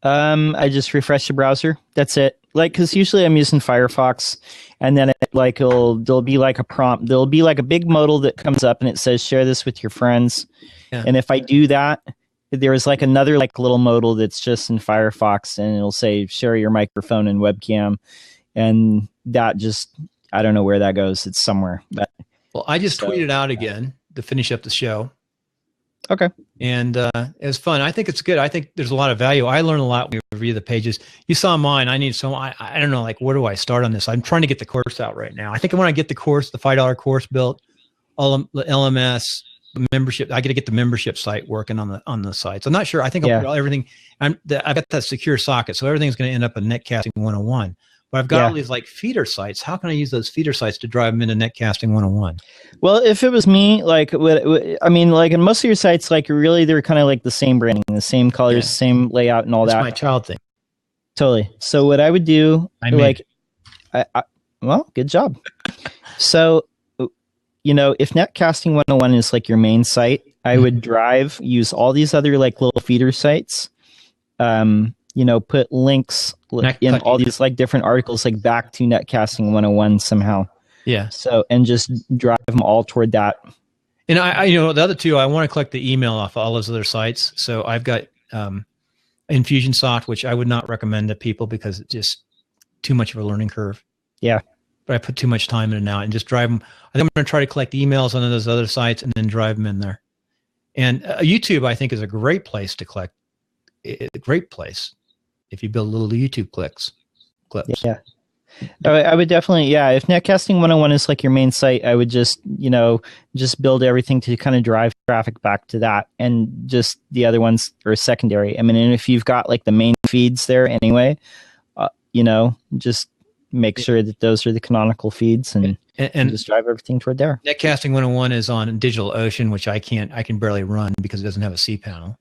S4: I just refresh the browser. That's it. Like, because usually I'm using Firefox, and then there'll be like a prompt. There'll be like a big modal that comes up, and it says share this with your friends. Yeah. And if I do that, there is like another like little modal that's just in Firefox, and it'll say share your microphone and webcam, and that just, I don't know where that goes. It's somewhere. But
S2: well, I just tweeted out again to finish up the show.
S4: Okay.
S2: And it was fun. I think it's good. I think there's a lot of value. I learn a lot when we review the pages. You saw mine. I need I don't know, like, where do I start on this? I'm trying to get the course out right now. I think when I get the course, the $5 course built, all the LMS membership, I got to get the membership site working on the sites. I'm not sure. I think I'll put everything. I've got that secure socket, so everything's going to end up in Netcasting 101. But I've got all these like feeder sites. How can I use those feeder sites to drive them into Netcasting 101?
S4: Well, if it was me, like, I mean, like in most of your sites, like really, they're kind of like the same branding, the same colors, same layout, and all that.
S2: That's my child thing.
S4: Totally. So what I would do, well, good job. So, you know, if Netcasting 101 is like your main site, I would use all these other like little feeder sites. You know, put links in all these like different articles, like back to Netcasting 101 somehow. Yeah. So, and just drive them all toward that.
S2: And I you know, the other two, I want to collect the email off all those other sites. So I've got Infusionsoft, which I would not recommend to people because it's just too much of a learning curve.
S4: Yeah.
S2: But I put too much time in it now and just drive them. I think I'm going to try to collect emails on those other sites and then drive them in there. And YouTube, I think, is a great place to collect. A great place. If you build little YouTube clips.
S4: Yeah. I would definitely, if Netcasting 101 is like your main site, I would just, you know, just build everything to kind of drive traffic back to that, and just the other ones are secondary. I mean, and if you've got like the main feeds there anyway, you know, just make sure that those are the canonical feeds and just drive everything toward there.
S2: Netcasting 101 is on DigitalOcean, which I can barely run because it doesn't have a cPanel.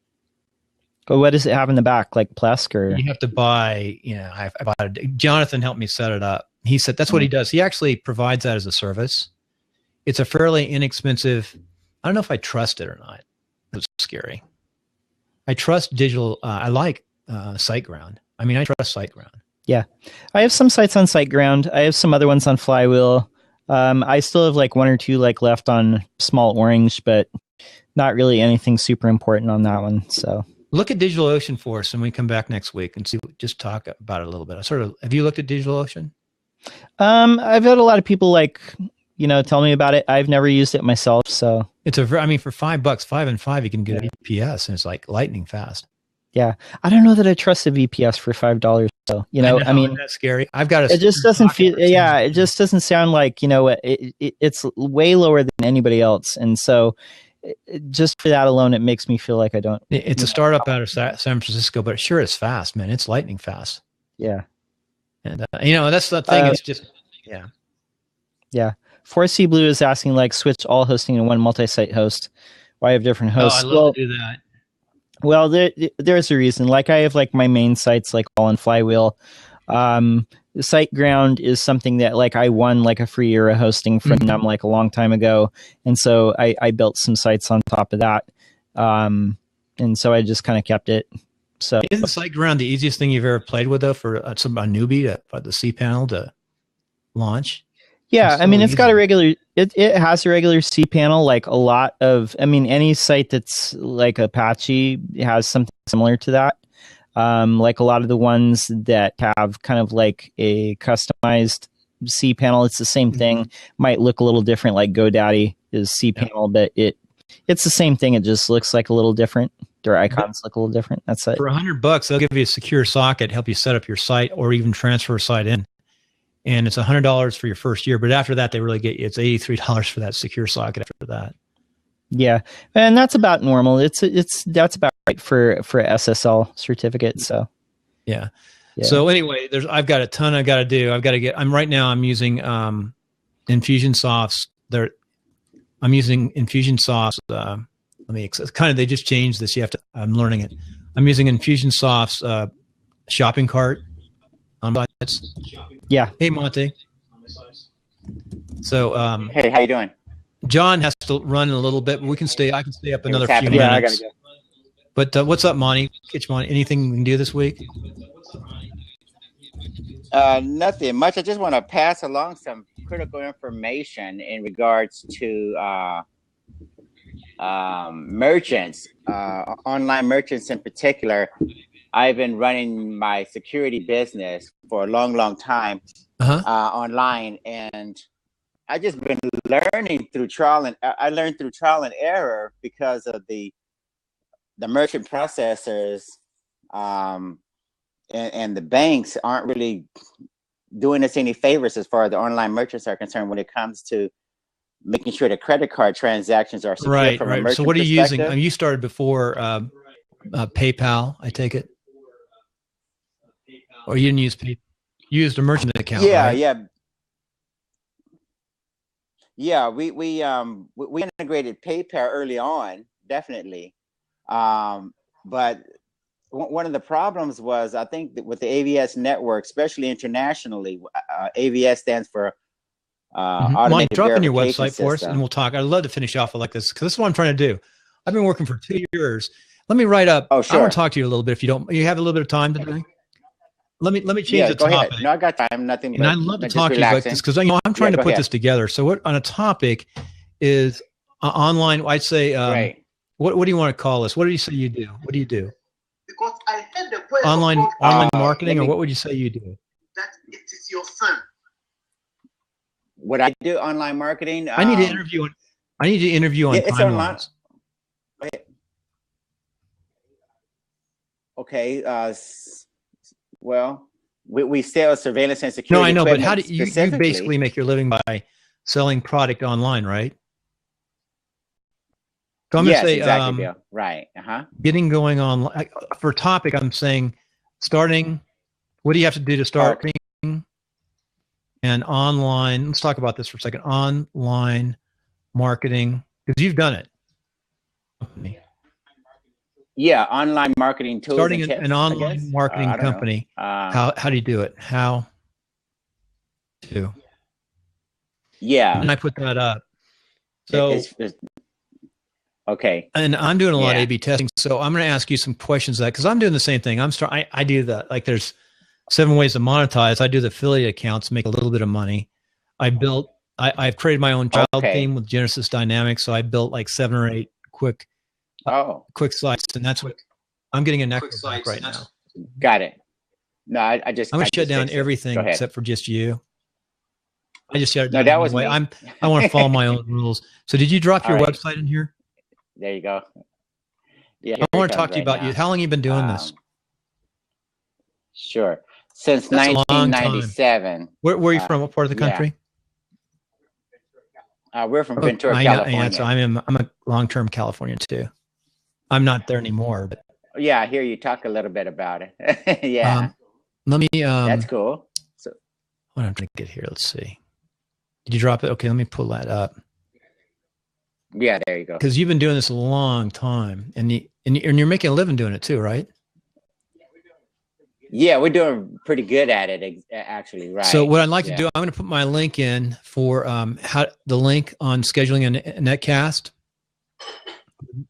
S4: But what does it have in the back, like Plesk or?
S2: You have to buy, you know, I bought it. Jonathan helped me set it up. He said that's what he does. He actually provides that as a service. It's a fairly inexpensive. I don't know if I trust it or not. It's scary. I trust digital. I like SiteGround. I mean, I trust SiteGround.
S4: Yeah. I have some sites on SiteGround. I have some other ones on Flywheel. I still have like one or two like left on Small Orange, but not really anything super important on that one. So.
S2: Look at DigitalOcean for us when we come back next week and just talk about it a little bit. Have you looked at DigitalOcean?
S4: I've had a lot of people like, you know, tell me about it. I've never used it myself. So
S2: it's for $5, 5 and 5, you can get a VPS and it's like lightning fast.
S4: Yeah. I don't know that I trust a VPS for $5. So, you know, I mean,
S2: that's scary. I've got
S4: it just doesn't feel, it just doesn't sound like, you know, it's way lower than anybody else. And so, just for that alone, it makes me feel like I don't.
S2: It's a startup out of San Francisco, but sure, it's fast, man. It's lightning fast.
S4: Yeah.
S2: And, you know, that's the thing. It's just,
S4: Yeah. 4C Blue is asking, like, switch all hosting to one multi-site host. Why have different hosts?
S2: I love to do that.
S4: Well, there's a reason. Like, I have, like, my main sites, like, all in Flywheel. SiteGround is something that like I won like a free year of hosting from them like a long time ago, and so I built some sites on top of that, and so I just kind of kept it. So
S2: isn't SiteGround the easiest thing you've ever played with though for a newbie for the cPanel to launch?
S4: Yeah, I mean it's got a regular. It has a regular cPanel. Like a lot of, I mean any site that's like Apache has something similar to that. Like a lot of the ones that have kind of like a customized cPanel, it's the same thing. Might look a little different, like GoDaddy is cPanel, but it's the same thing. It just looks like a little different. Their icons look a little different. That's it.
S2: For $100, they'll give you a secure socket, help you set up your site, or even transfer a site in. And it's $100 for your first year, but after that, they really get you. It's $83 for that secure socket after that.
S4: Yeah, and that's about normal. That's about right for SSL certificate. So
S2: yeah. So anyway, I've got a ton I got to do. I'm using Infusionsoft's I'm using Infusionsoft's. They just changed this. I'm learning it. I'm using Infusionsoft's shopping cart on sites.
S4: Yeah.
S2: Hey, Monte. So,
S6: hey, how you doing?
S2: John has to run in a little bit, but I can stay up another few minutes.
S6: Yeah, I gotta go.
S2: But what's up, Monty? Anything we can do this week?
S6: Nothing much. I just want to pass along some critical information in regards to merchants, online merchants in particular. I've been running my security business for a long time online, and I just been learning through trial and error because of the merchant processors and the banks aren't really doing us any favors as far as the online merchants are concerned when it comes to making sure the credit card transactions are secure from a merchant
S2: So what are you using?
S6: perspective.
S2: You started before PayPal, I take it? Or you didn't use PayPal? You used a merchant account, right?
S6: Yeah, we integrated PayPal early on, definitely. But one of the problems was, I think, that with the AVS network, especially internationally, AVS stands for automated
S2: Mike, drop in your
S6: verification
S2: website for us, and we'll talk. I'd love to finish off like this because this is what I'm trying to do. I've been working for 2 years. Let me write up.
S6: Oh, sure.
S2: I want to talk to you a little bit if you don't. You have a little bit of time today. Let me change the
S6: go
S2: topic.
S6: ahead. No, I got time. Nothing.
S2: And I'd love to talk to you about this because I'm trying to put this together. So what on a topic is online? I'd say
S6: right.
S2: What do you want to call this? What do you say you do? What do you do?
S7: Because I heard the word
S2: online marketing, or what would you say you do?
S7: That it is your son.
S6: What I do online marketing?
S2: I need to interview on timelines.
S6: Okay. Well, we sell surveillance and security.
S2: No, I know, but how do you
S6: specifically
S2: basically make your living by selling product online, right? So I'm going to say,
S6: exactly, Bill. Right.
S2: Getting going on for topic. I'm saying starting. What do you have to do to start? And online. Let's talk about this for a second. Online marketing, because you've done it.
S6: Yeah, online marketing tools.
S2: Starting an online marketing company. How do you do it? How to?
S6: Yeah.
S2: And I put that up. So
S6: okay.
S2: And I'm doing a lot of A/B testing. So I'm going to ask you some questions because I'm doing the same thing. I do that. Like there's 7 ways to monetize. I do the affiliate accounts, make a little bit of money. I've created my own child theme with Genesis Dynamics. So I built like 7 or 8 quick sites, and that's what I'm getting a network right now.
S6: Got it. No, I'm
S2: going to shut down everything except for just you. I just shut it down.
S6: No, that was me.
S2: I want to follow my own rules. So did you drop your website in here?
S6: There you go. Yeah.
S2: I want to talk to you about you. How long have you been doing this?
S6: Sure. Since 1997.
S2: Where are you from? What part of the country?
S6: We're from Ventura, California.
S2: Yeah, so I'm a long-term Californian too. I'm not there anymore, but
S6: yeah, I hear you talk a little bit about it. Yeah.
S2: Let me.
S6: That's cool. So,
S2: what I'm trying to get here. Let's see. Did you drop it? Okay, let me pull that up.
S6: Yeah, there you go.
S2: Because you've been doing this a long time, and you're making a living doing it too, right?
S6: Yeah, we're doing pretty good at it, actually. Right.
S2: So what I'd like to do, I'm going to put my link in for the link on scheduling a netcast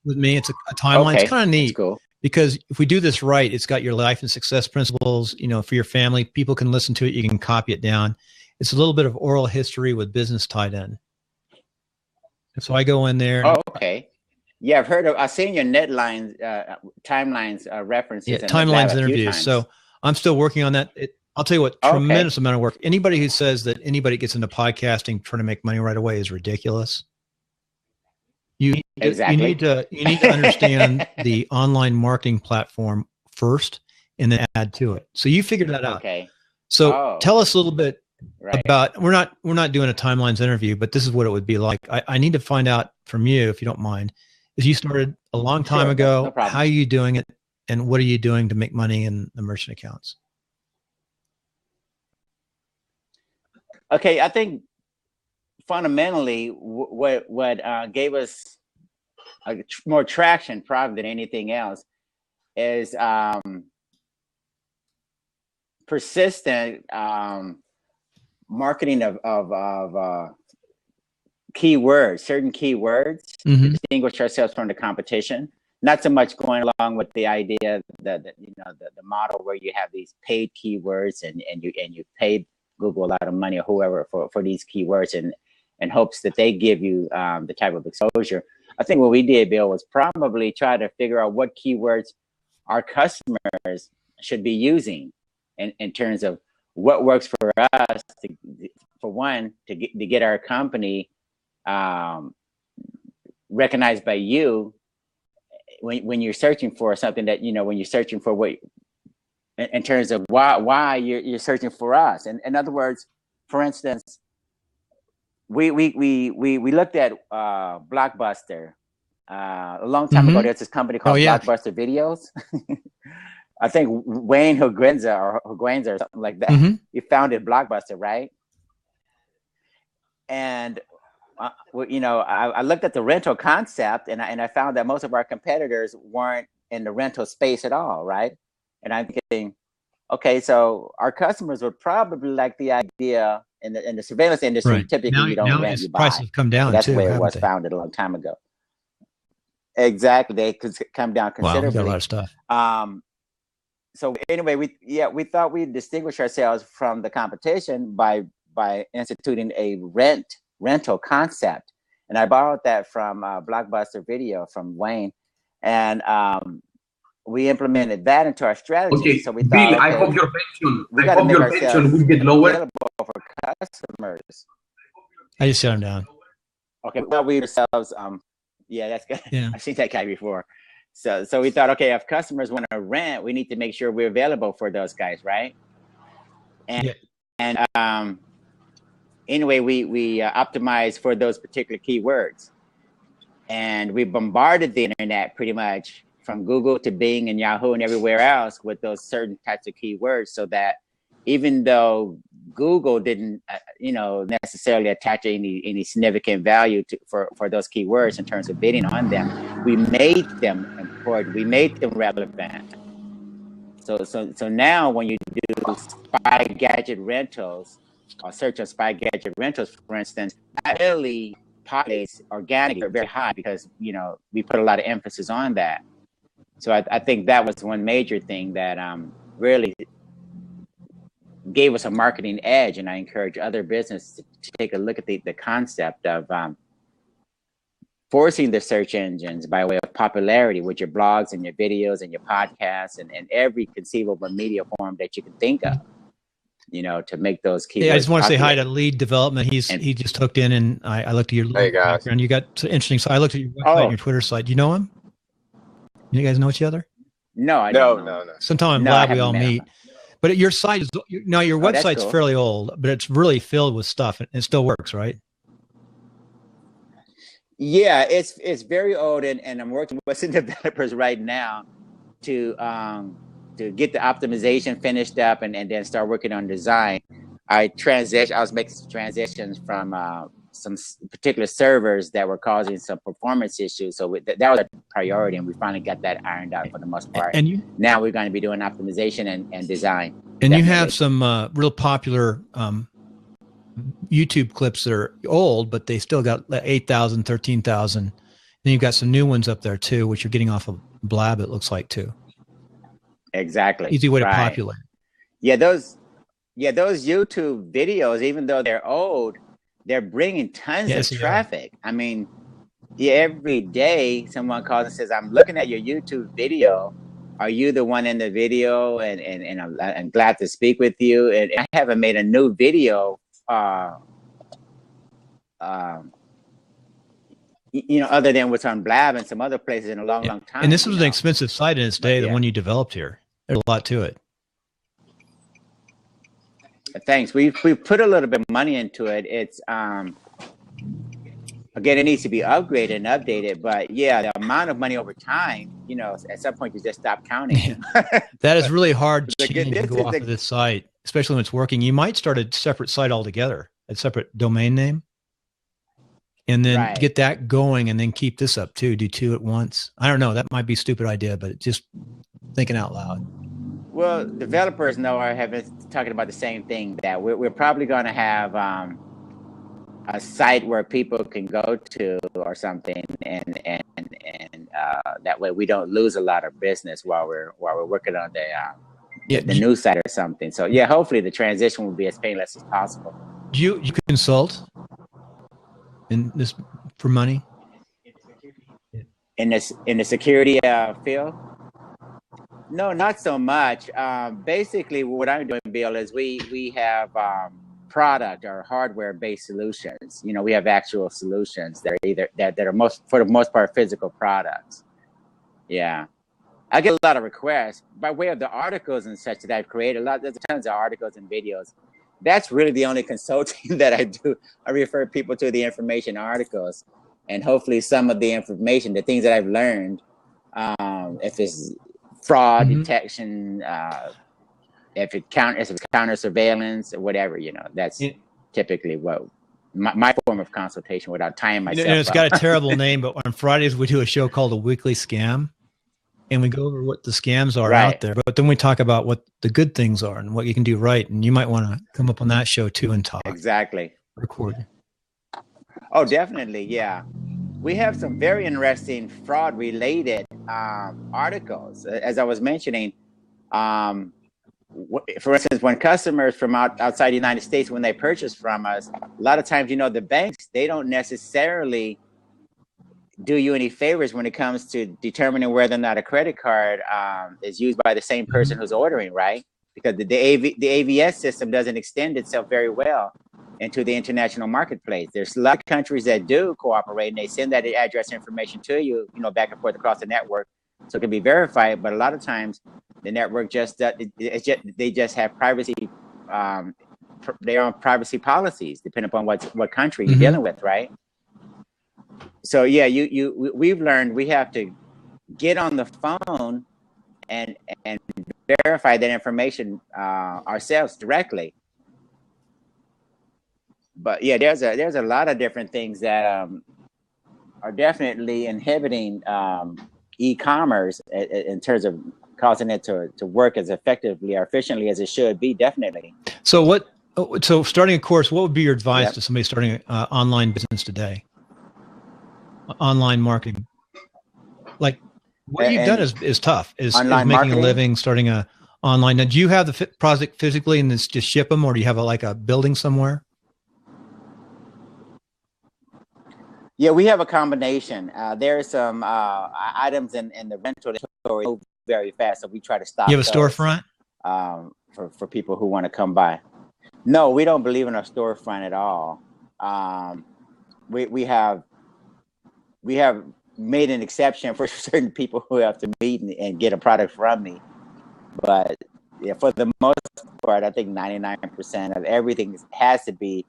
S2: with me. It's a timeline. It's kind of neat.
S6: That's cool.
S2: Because if we do this right, it's got your life and success principles, for your family. People can listen to it. You can copy it down. It's a little bit of oral history with business tied in. And so I go in there.
S6: Oh, okay. Yeah, I've seen your timelines references.
S2: Yeah, timelines interviews. So I'm still working on that. I'll tell you what, tremendous amount of work. Anybody who says that anybody gets into podcasting trying to make money right away is ridiculous. You need to understand the online marketing platform first and then add to it. So you figured that out.
S6: Okay.
S2: So tell us a little bit about, we're not doing a timelines interview, but this is what it would be like. I need to find out from you, if you don't mind, is you started a long time ago.
S6: No
S2: how are you doing it? And what are you doing to make money in the merchant accounts?
S6: Okay. I think fundamentally, what gave us more traction, probably than anything else, is persistent marketing of keywords, certain keywords, to distinguish ourselves from the competition. Not so much going along with the idea that the model where you have these paid keywords and you pay Google a lot of money or whoever for these keywords in hopes that they give you the type of exposure. I think what we did, Bill, was probably try to figure out what keywords our customers should be using in terms of what works for us to get our company recognized by you when you're searching for something that, when you're searching for what, in terms of why you're searching for us. And in other words, for instance, we looked at Blockbuster a long time ago. There's this company called Blockbuster Videos. I think Wayne Huguenza or something like that. He founded Blockbuster, right? And I looked at the rental concept, and I found that most of our competitors weren't in the rental space at all, right? And I'm thinking, okay, so our customers would probably like the idea in the surveillance industry. Right. Typically, you don't rent, you buy.
S2: Prices have come down.
S6: That's
S2: too,
S6: the way it was founded a long time ago. Exactly, they could come down considerably.
S2: Wow, got a lot of stuff.
S6: So anyway, we thought we'd distinguish ourselves from the competition by instituting a rental concept, and I borrowed that from Blockbuster Video from Wayne, and we implemented that into our strategy.
S8: Okay,
S6: so we
S8: Bill,
S6: thought,
S8: I hope your pension will get lower.
S6: Available for customers.
S2: I just shut them down.
S6: Okay, well, we ourselves, yeah, that's good.
S2: Yeah.
S6: I've seen that guy before. So we thought, okay, if customers want to rent, we need to make sure we're available for those guys, right? And anyway, we optimized for those particular keywords, and we bombarded the internet pretty much from Google to Bing and Yahoo and everywhere else with those certain types of keywords, so that even though Google didn't, necessarily attach any significant value for those keywords in terms of bidding on them, we made them important. We made them relevant. So now when you do spy gadget rentals or search on spy gadget rentals, for instance, that really populates organically very high because we put a lot of emphasis on that. So I think that was one major thing that really gave us a marketing edge, and I encourage other businesses to take a look at the concept of forcing the search engines by way of popularity with your blogs and your videos and your podcasts and every conceivable media form that you can think of, to make those keywords.
S2: Yeah, I just want to say hi
S6: popular.
S2: to Lead Development. He just hooked in, and I looked at your background. You got interesting. So I looked at your website and your Twitter site. Do you know him? You guys know each other?
S6: No, I don't know.
S2: Sometime I'm glad we all meet. But your site is now your website's cool. Fairly old, but it's really filled with stuff, and it still works, right?
S6: Yeah, it's very old, and I'm working with some developers right now to get the optimization finished up, and then start working on design. I was making some transitions from some particular servers that were causing some performance issues. So that was a priority, and we finally got that ironed out for the most part.
S2: And
S6: now we're going to be doing optimization and design.
S2: And definitely. You have some real popular YouTube clips that are old, but they still got 8,000, 13,000. Then you've got some new ones up there too, which you're getting off of Blab, it looks like too.
S6: Exactly.
S2: Easy way to populate.
S6: Yeah, those YouTube videos, even though they're old, they're bringing tons of traffic. I mean, every day someone calls and says, "I'm looking at your YouTube video. Are you the one in the video?" And I'm glad to speak with you. And I haven't made a new video, other than what's on Blab and some other places in a long time.
S2: And this was an expensive site in its day, the one you developed here. There's a lot to it.
S6: Thanks. We put a little bit of money into it. It's again, it needs to be upgraded and updated. But yeah, the amount of money over time, at some point you just stop counting.
S2: That is really hard to go off of this site, especially when it's working. You might start a separate site altogether, a separate domain name. and then get that going, and then keep this up too. Do two at once. I don't know. That might be a stupid idea, but just thinking out loud.
S6: Well, developers have been talking about the same thing, that we're probably going to have a site where people can go to or something, and that way we don't lose a lot of business while we're working on the new site or something. So yeah, hopefully the transition will be as painless as possible.
S2: Do you consult in this for money?
S6: In the security field? No, not so much. Basically, what I'm doing, Bill, is we have product or hardware-based solutions. We have actual solutions that are for the most part physical products. Yeah, I get a lot of requests by way of the articles and such that I've created. There's tons of articles and videos. That's really the only consulting that I do. I refer people to the information articles, and hopefully some of the information, the things that I've learned, if it's fraud detection, if it's counter surveillance or whatever, that's typically what my form of consultation without tying myself
S2: it's got a terrible name, but on Fridays we do a show called A Weekly Scam, and we go over what the scams are out there, but then we talk about what the good things are and what you can do right. And you might want to come up on that show too and talk.
S6: Exactly.
S2: Record.
S6: Oh, definitely. Yeah. We have some very interesting fraud related articles. As I was mentioning, for instance, when customers from outside the United States, when they purchase from us, a lot of times, the banks, they don't necessarily do you any favors when it comes to determining whether or not a credit card is used by the same person who's ordering, right? Because the AVS system doesn't extend itself very well into the international marketplace. There's a lot of countries that do cooperate, and they send that address information to you, back and forth across the network, so it can be verified. But a lot of times, the network they just have privacy. They are on privacy policies, depending upon what country you're dealing with, right? So yeah, we've learned we have to get on the phone and verify that information ourselves directly. But yeah, there's a lot of different things that are definitely inhibiting e-commerce in terms of causing it to work as effectively or efficiently as it should be. Definitely. So
S2: starting a course, what would be your advice to somebody starting an online business today? Online marketing, like what you've done is tough. Is making marketing? A living, starting a online. Now, do you have the project physically and just ship them, or do you have a building somewhere?
S6: Yeah, we have a combination. There are some items in the rental inventory very fast, so we try to stop.
S2: You have a storefront
S6: for people who want to come by. No, we don't believe in a storefront at all. We have made an exception for certain people who have to meet and get a product from me. But yeah, for the most part, I think 99% of everything has to be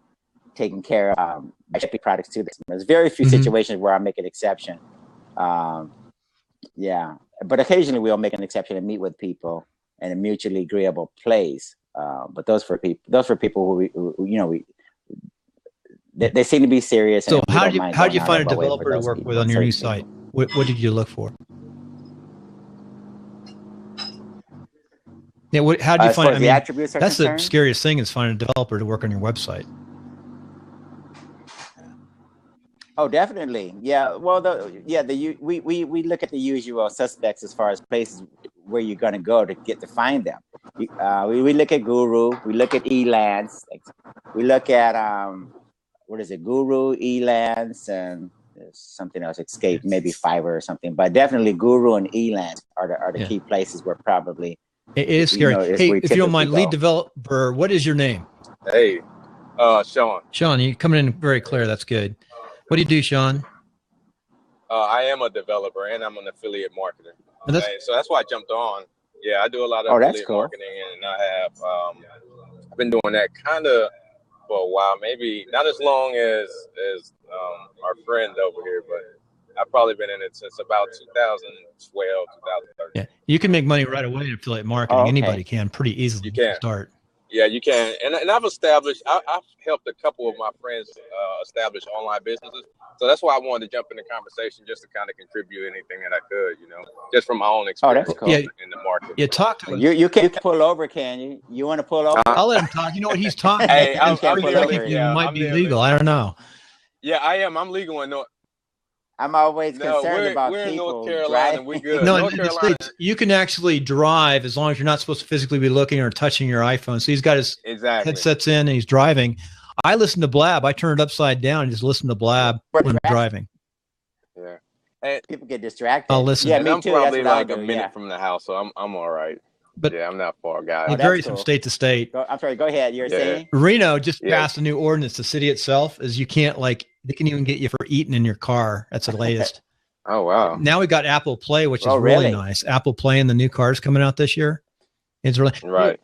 S6: taken care of by shipping products to them. There's very few situations where I make an exception. Yeah, but occasionally we'll make an exception and meet with people in a mutually agreeable place. But those for people who they seem to be serious.
S2: So how do you find a developer to work with on your new site? What did you look for? Yeah, how do you find?
S6: The attributes are
S2: that's
S6: concerned?
S2: The scariest thing is finding a developer to work on your website.
S6: Oh, definitely. Yeah. Well, we look at the usual suspects as far as places where you're going to go to find them. We look at Guru. We look at Elance. We look at what is it? Guru, Elance, and there's something else. Escape, maybe Fiverr or something. But definitely Guru and Elance are the key places where probably
S2: it is scary. Hey, if you don't mind, lead developer, what is your name?
S9: Hey, Sean.
S2: Sean, you're coming in very clear. That's good. What do you do, Sean?
S9: I am a developer and I'm an affiliate marketer. So that's why I jumped on. Yeah, I do a lot of affiliate marketing, and I have I've been doing that kind of for a while. Maybe not as long as our friend over here, but I've probably been in it since about 2012, 2013.
S2: Yeah, you can make money right away in affiliate marketing. Okay. Anybody can pretty easily.
S9: You can
S2: start.
S9: Yeah, you can. And I've helped a couple of my friends establish online businesses. So that's why I wanted to jump in the conversation, just to kind of contribute anything that I could, just from my own experience
S6: cool.
S9: in the market.
S2: You talk to
S6: you can pull over, can you? You want to pull over?
S2: I'll let him talk. You know what he's talking?
S9: Hey,
S2: I'm
S9: there,
S2: might be legal. I don't know.
S9: Yeah, I am. I'm legal in North.
S6: I'm always concerned about
S9: we're in
S6: people
S9: North Carolina. We're good.
S2: No,
S9: North
S2: in the
S9: Carolina,
S2: States, you can actually drive as long as you're not supposed to physically be looking or touching your iPhone. So he's got his headsets in and he's driving. I listen to Blab. I turn it upside down and just listen to Blab when I'm driving.
S9: Yeah. And
S6: people get distracted.
S2: I'll listen.
S6: Yeah,
S9: and
S6: me
S9: I'm
S6: too.
S9: probably
S6: That's
S9: like a minute from the house, so I'm all right.
S2: But
S9: yeah, I'm not far, guys.
S2: It varies from state to state.
S6: I'm sorry. Go ahead. You're saying
S2: Reno just passed a new ordinance. The city itself is you can't they can even get you for eating in your car. That's the latest.
S9: Oh wow!
S2: Now we got Apple Play, which is really nice. Apple Play and the new cars coming out this year. It's really
S9: right.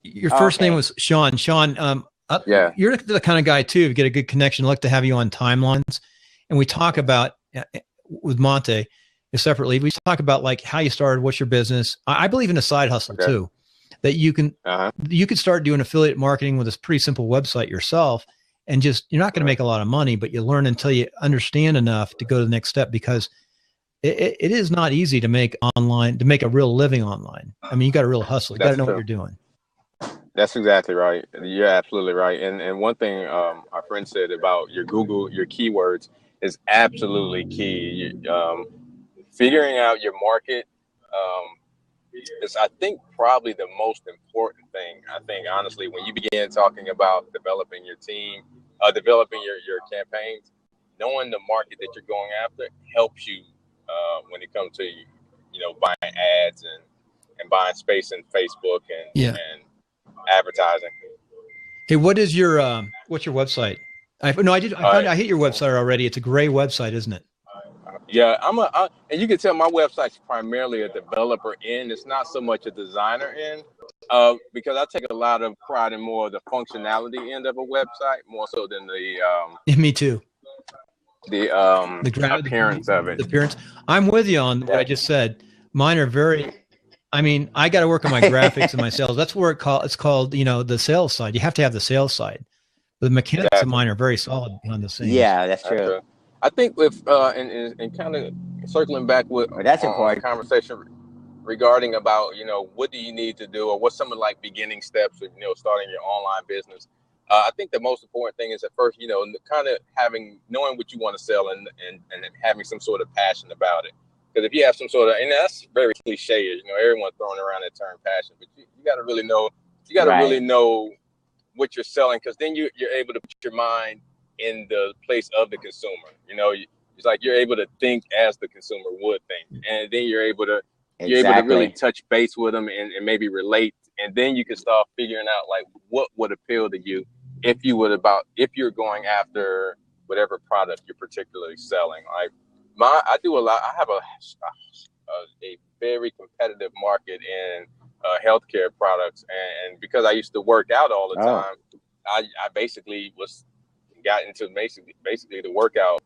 S2: Your first name was Sean. Sean, you're the kind of guy too. You get a good connection. I'd like to have you on Timelines, and we talk about with Monte separately. We talk about like how you started, what's your business. I believe in a side hustle too, that you can start doing affiliate marketing with this pretty simple website yourself, and just you're not going to make a lot of money, but you learn until you understand enough to go to the next step, because it is not easy to make a real living online. I mean, you got to real hustle. You got to know what you're doing.
S9: That's exactly right. You're absolutely right. And one thing our friend said about your Google, your keywords is absolutely key. Figuring out your market is, I think, probably the most important thing. I think, honestly, when you begin talking about developing your team, developing your campaigns, knowing the market that you're going after helps you when it comes to, buying ads and buying space in Facebook and advertising.
S2: Hey, what's your website? I hit your website already. It's a gray website, isn't it?
S9: Yeah, and you can tell my website's primarily a developer end. It's not so much a designer end, because I take a lot of pride in more of the functionality end of a website, more so than the
S2: me too.
S9: The appearance of it.
S2: The appearance. I'm with you on what I just said. Mine are very. I mean, I got to work on my graphics and my sales. That's where it's called. The sales side. You have to have the sales side. The mechanics of mine are very solid behind the scenes.
S6: Yeah, that's true.
S9: I think with and kind of circling back with
S6: that's important
S9: conversation regarding about what do you need to do, or what's some of like beginning steps of starting your online business. I think the most important thing is at first kind of knowing what you want to sell and having some sort of passion about it. Because if you have some sort of, and that's very cliche, everyone's throwing around that term passion, but you got to really know, really know what you're selling, because then you're able to put your mind in the place of the consumer. It's like you're able to think as the consumer would think, and then you're able to really touch base with them and maybe relate, and then you can start figuring out like what would appeal to you if you're going after whatever product you're particularly selling. I do a lot. I have a very competitive market in healthcare products, and because I used to work out all the time, I basically got into basically the workout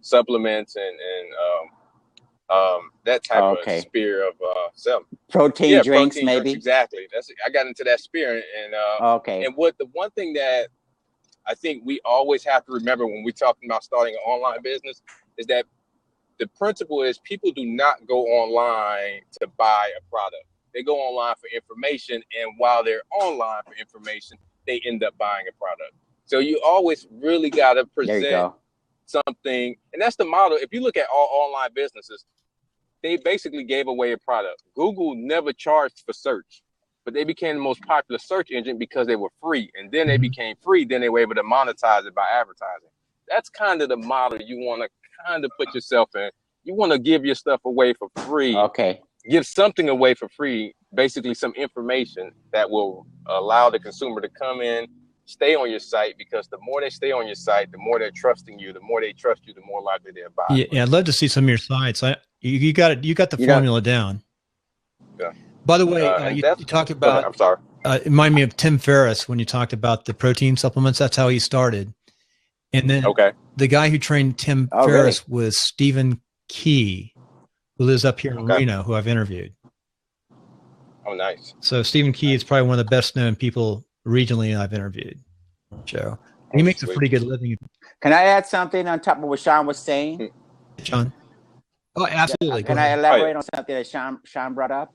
S9: supplements and that type of sphere of selling.
S6: Protein drinks, maybe.
S9: Exactly. I got into that sphere, and and the one thing that I think we always have to remember when we're talking about starting an online business is that the principle is people do not go online to buy a product. They go online for information, and while they're online for information, they end up buying a product. So you always really got to present something. And that's the model. If you look at all online businesses, they basically gave away a product. Google never charged for search, but they became the most popular search engine because they were free. And then they became free. Then they were able to monetize it by advertising. That's kind of the model you want to kind of put yourself in. You want to give your stuff away for free. Give something away for free, basically some information that will allow the consumer to come in, stay on your site, because the more they stay on your site, the more they're trusting you. The more they trust you, the more likely they'll buy.
S2: Yeah, I'd love to see some of your sites. You got the formula down.
S9: Yeah.
S2: By the way, you talked about.
S9: I'm sorry.
S2: It reminded me of Tim Ferriss when you talked about the protein supplements. That's how he started. And then the guy who trained Tim Ferriss was Stephen Key, who lives up here in Reno, who I've interviewed.
S9: Oh, nice.
S2: So Stephen Key is probably one of the best known people regionally I've interviewed. Joe. He makes a pretty good living.
S6: Can I add something on top of what Sean was saying?
S2: Sean? Oh, absolutely.
S6: Can I elaborate on something that Sean brought up?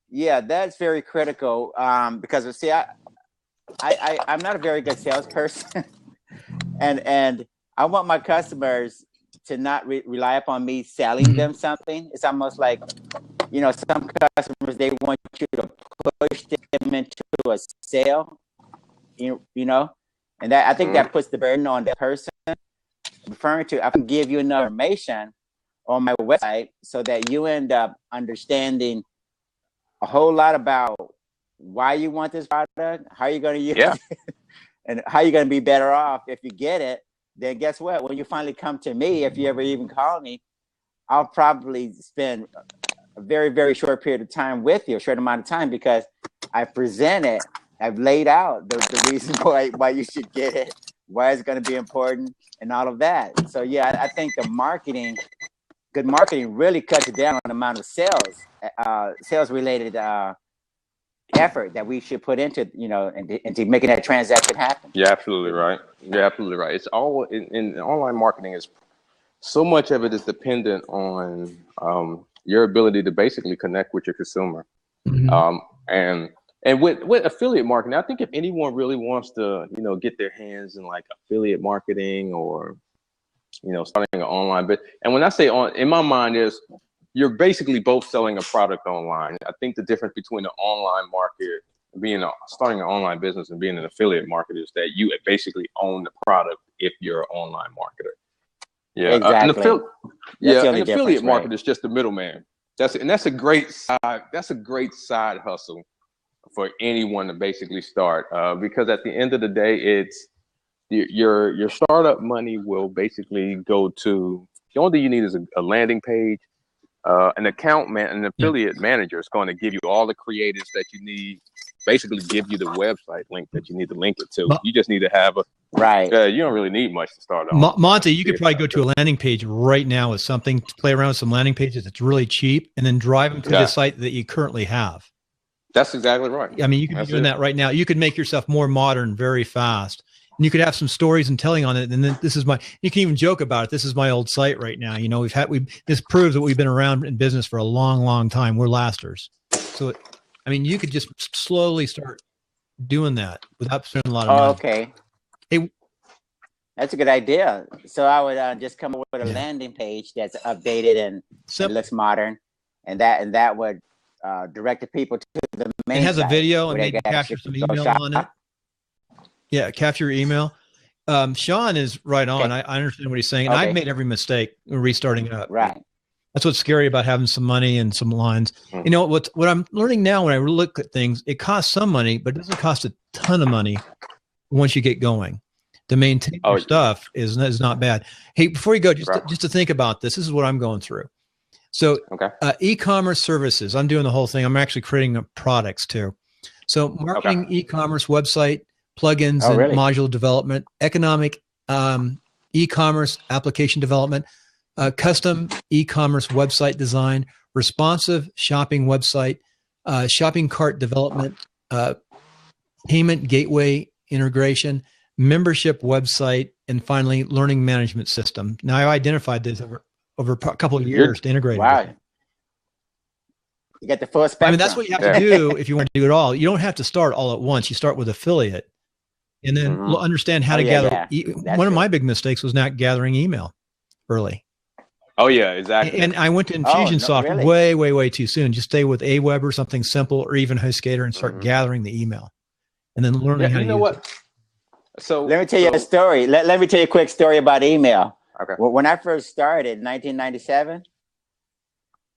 S6: Yeah, that's very critical because see, I'm not a very good salesperson, and I want my customers to not rely upon me selling them something. It's almost like, some customers, they want you to push them into a sale, and that I think that puts the burden on the person. Referring to, I can give you enough information on my website so that you end up understanding a whole lot about why you want this product, how you're going to use it, and how you're going to be better off if you get it. Then guess what? When you finally come to me, if you ever even call me, I'll probably spend a very, very short period of time with you, a short amount of time, because I presented, I've laid out the reason why you should get it, why it's going to be important, and all of that. So yeah, I think good marketing really cuts down on the amount of sales related effort that we should put into into making that transaction happen.
S9: You're absolutely right. It's all in online marketing. Is so much of it is dependent on your ability to basically connect with your consumer. And with affiliate marketing, I think if anyone really wants to get their hands in like affiliate marketing or starting an online bit, and when I say in my mind is you're basically both selling a product online. I think the difference between the online market, starting an online business, and being an affiliate marketer is that you basically own the product if you're an online marketer. Yeah,
S6: exactly.
S9: An affiliate market is just the middleman. That's a great side hustle for anyone to basically start, because at the end of the day, it's your startup money will basically go to, the only thing you need is a landing page. An affiliate manager is going to give you all the creatives that you need, basically give you the website link that you need to link it to. You just need to have you don't really need much to start on.
S2: Monty, you could probably go to a landing page right now with something to play around with some landing pages that's really cheap, and then drive them to the site that you currently have.
S9: That's exactly right.
S2: I mean, you could be doing that right now. You could make yourself more modern very fast. And you could have some stories and telling on it. And then you can even joke about it. This is my old site right now. This proves that we've been around in business for a long, long time. We're lasters. So, you could just slowly start doing that without spending a lot of money.
S6: Okay.
S2: Hey,
S6: that's a good idea. So I would just come up with a landing page that's updated and it looks modern. And that would direct the people to the main site.
S2: It has a video and maybe capture some email on it. Yeah, capture your email. Sean is right on. Okay. I understand what he's saying. And I've made every mistake restarting it up.
S6: Right.
S2: That's what's scary about having some money and some lines. What I'm learning now when I look at things, it costs some money, but it doesn't cost a ton of money once you get going. To maintain your stuff is not bad. Hey, before you go, just to think about this is what I'm going through. So e-commerce services, I'm doing the whole thing. I'm actually creating products too. So marketing, e-commerce, website, plugins and module development, economic e-commerce application development, custom e-commerce website design, responsive shopping website, shopping cart development, payment gateway integration, membership website, and finally learning management system. Now I identified this over a couple of years to integrate.
S6: Wow. You get the full spectrum.
S2: That's what you have to do if you want to do it all. You don't have to start all at once. You start with affiliate. And then understand how to gather. One of my big mistakes was not gathering email early.
S9: Oh yeah, exactly.
S2: And I went to Infusionsoft way, way, way too soon. Just stay with Aweber or something simple, or even HostGator, and start gathering the email, and then learning how to use it.
S6: So let me tell you a story. Let me tell you a quick story about email. Okay. Well, when I first started in 1997,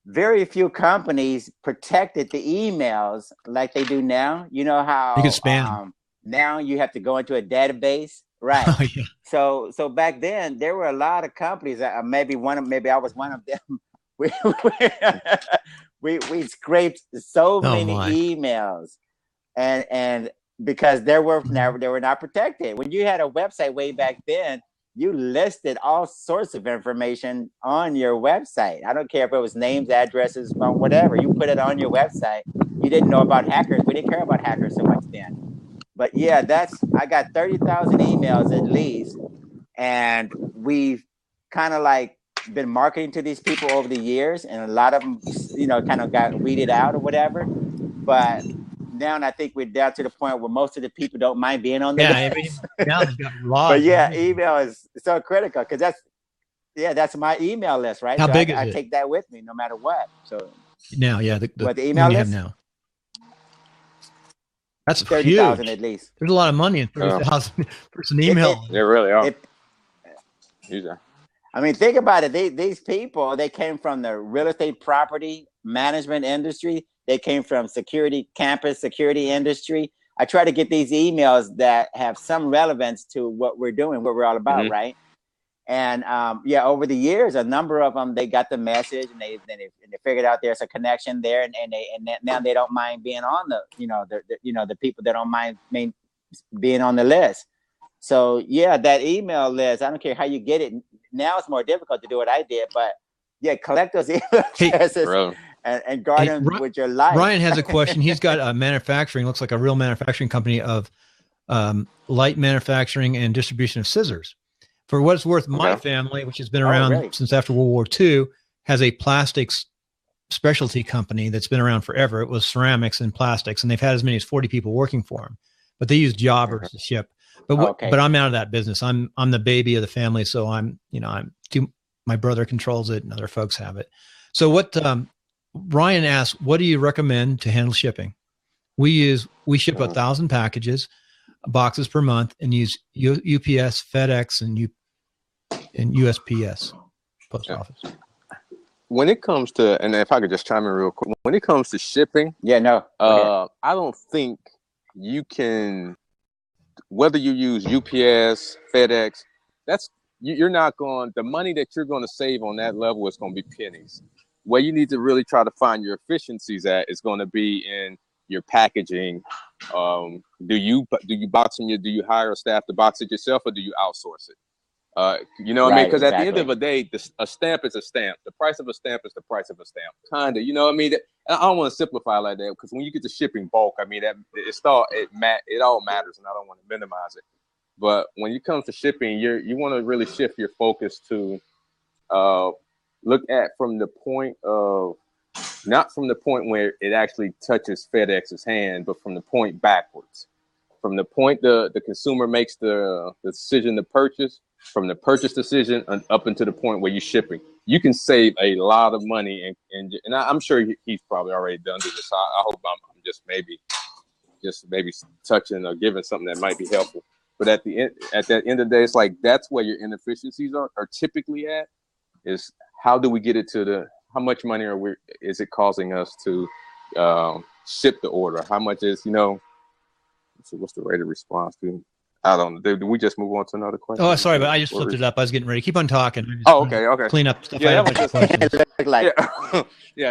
S6: very few companies protected the emails like they do now. You know how
S2: you can spam.
S6: Now you have to go into a database, right? Oh, yeah. So back then there were a lot of companies. Maybe I was one of them. We scraped so many emails, and because they were not protected. When you had a website way back then, you listed all sorts of information on your website. I don't care if it was names, addresses, whatever. You put it on your website. You didn't know about hackers. We didn't care about hackers so much then. But yeah, I got 30,000 emails at least, and we've kind of like been marketing to these people over the years, and a lot of them, you know, kind of got weeded out or whatever. But now I think we're down to the point where most of the people don't mind being on the list.
S2: Now they've got laws.
S6: But yeah, email is so critical because that's my email list, right?
S2: How
S6: so
S2: big is
S6: I
S2: it?
S6: take that with me no matter what. So
S2: now, yeah, the
S6: email
S2: list
S6: list
S2: now. That's
S6: 30,000 at least.
S2: There's a lot of money in 30,000 person email.
S9: They really are.
S6: I mean, think about it. These people, they came from the real estate property management industry. They came from campus security industry. I try to get these emails that have some relevance to what we're doing, what we're all about, right? And over the years, a number of them, they got the message, and they figured out there's a connection there, and now they don't mind being on the people that don't mind being on the list. So yeah, that email list, I don't care how you get it. Now it's more difficult to do what I did, but yeah, collect those email addresses and guard them with your life.
S2: Ryan has a question. He's got a manufacturing, looks like a real manufacturing company of light manufacturing and distribution of scissors. For what it's worth, my family, which has been around since after World War II, has a plastics specialty company that's been around forever. It was ceramics and plastics, and they've had as many as 40 people working for them. But they use jobbers to ship. But but I'm out of that business. I'm the baby of the family, so my brother controls it, and other folks have it. So what Ryan asked, what do you recommend to handle shipping? We ship 1,000 boxes per month, and use UPS, FedEx, and USPS, post office.
S9: When it comes to, and if I could just chime in real quick, when it comes to shipping, I don't think you can, whether you use UPS, FedEx, you're not going, the money that you're going to save on that level is going to be pennies. Where you need to really try to find your efficiencies at is going to be in your packaging. Do you box them? Do you hire a staff to box it yourself, or do you outsource it? You know what I mean? Because at the end of the day, a stamp is a stamp. The price of a stamp is the price of a stamp. Kind of, you know what I mean? I don't want to simplify like that, because when you get to shipping bulk, I mean, it all matters, and I don't want to minimize it. But when it comes to shipping, you want to really shift your focus to look at from the point of, not from the point where it actually touches FedEx's hand, but from the point backwards. From the point the consumer makes the decision to purchase, from the purchase decision up until the point where you're shipping, you can save a lot of money. And I'm sure he's probably already done this. So I hope I'm just maybe touching or giving something that might be helpful. But at that end of the day, it's like, that's where your inefficiencies are typically at, is how do we get it to how much money is it causing us to ship the order? How much is, so what's the rate of response to? I don't know. Did we just move on to another question?
S2: Oh, sorry, but I just flipped it up. I was getting ready. Keep on talking.
S9: Okay.
S2: Clean up stuff.
S9: Yeah,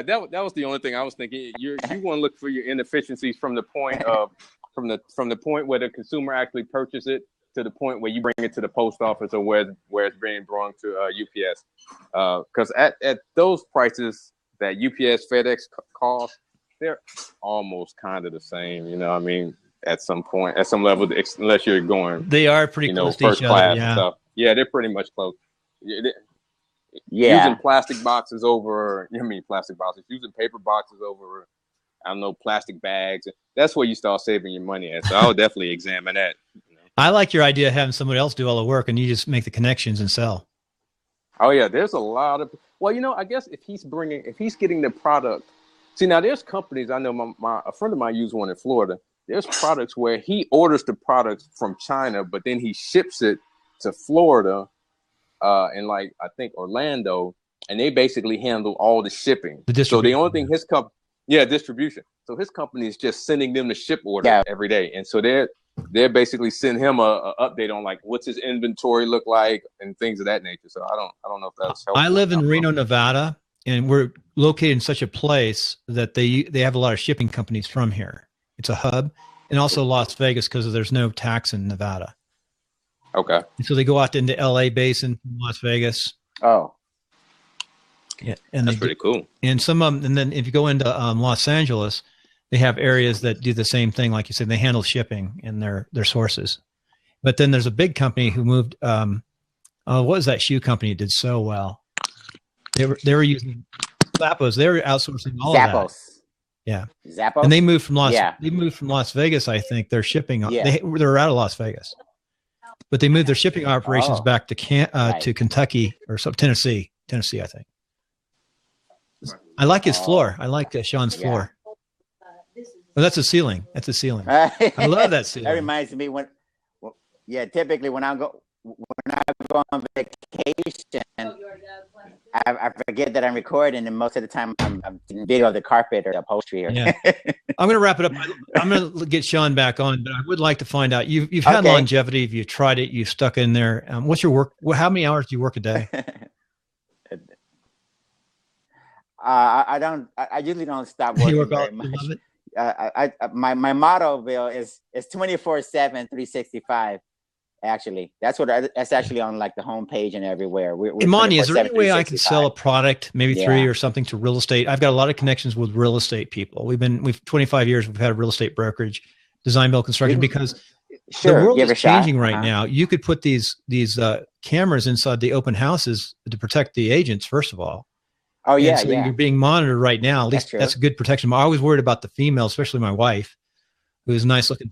S9: that was the only thing I was thinking. You want to look for your inefficiencies from the point of from the point where the consumer actually purchased it to the point where you bring it to the post office, or where it's being brought to UPS. Because at those prices that UPS, FedEx cost, they're almost kind of the same. You know what I mean? At some point, at some level, unless you're going,
S2: they are pretty close to
S9: first
S2: each
S9: class
S2: other. Yeah.
S9: And stuff. Yeah, they're pretty much close. Using plastic boxes over, plastic boxes, using paper boxes over, I don't know, plastic bags. That's where you start saving your money at. So I would definitely examine that.
S2: I like your idea of having somebody else do all the work, and you just make the connections and sell.
S9: Oh yeah, there's a lot of. Well, I guess if he's getting the product. See, now there's companies, I know a friend of mine used one in Florida. There's products where he orders the products from China, but then he ships it to Florida, and I think Orlando, and they basically handle all the shipping. So the only thing distribution. So his company is just sending them the ship order every day, and so they're basically send him a update on what's his inventory look like and things of that nature. So I don't know if that's helpful.
S2: I live in Reno, Nevada, and we're located in such a place that they have a lot of shipping companies from here. It's a hub, and also Las Vegas, because there's no tax in Nevada.
S9: Okay.
S2: And so they go out into LA basin, Las Vegas.
S6: Oh.
S2: Yeah, and
S9: that's pretty cool.
S2: And some of them, and then if you go into Los Angeles, they have areas that do the same thing. Like you said, they handle shipping in their sources. But then there's a big company who moved. What was that shoe company that did so well? They were using Zappos. They were outsourcing all of that. Yeah.
S6: Zappos.
S2: And they moved from Las Vegas. I think they're shipping. Yeah. They're out of Las Vegas, but they moved their shipping operations back to to Kentucky or Tennessee, I think. I like his floor. I like Sean's floor. Oh, that's a ceiling. That's a ceiling. I love that ceiling.
S6: That reminds me typically when I go on vacation, I forget that I'm recording, and most of the time I'm video of the carpet or the upholstery. I'm
S2: going to wrap it up. I'm going to get Sean back on, but I would like to find out. You've had longevity. You've tried it. You've stuck in there. What's your work? How many hours do you work a day?
S6: I usually don't stop working very much. My motto, Bill, is 24/7, 365. Actually, that's actually on like the homepage and everywhere.
S2: Imani, is there any way I can sell a product, maybe 3 or something, to real estate? I've got a lot of connections with real estate people. We've 25 years. We've had a real estate brokerage, design, build, construction, because the world is changing right now. You could put these cameras inside the open houses to protect the agents, first of all.
S6: Oh yeah,
S2: so you're being monitored right now. At least that's a good protection. I'm always worried about the female, especially my wife, who's a nice looking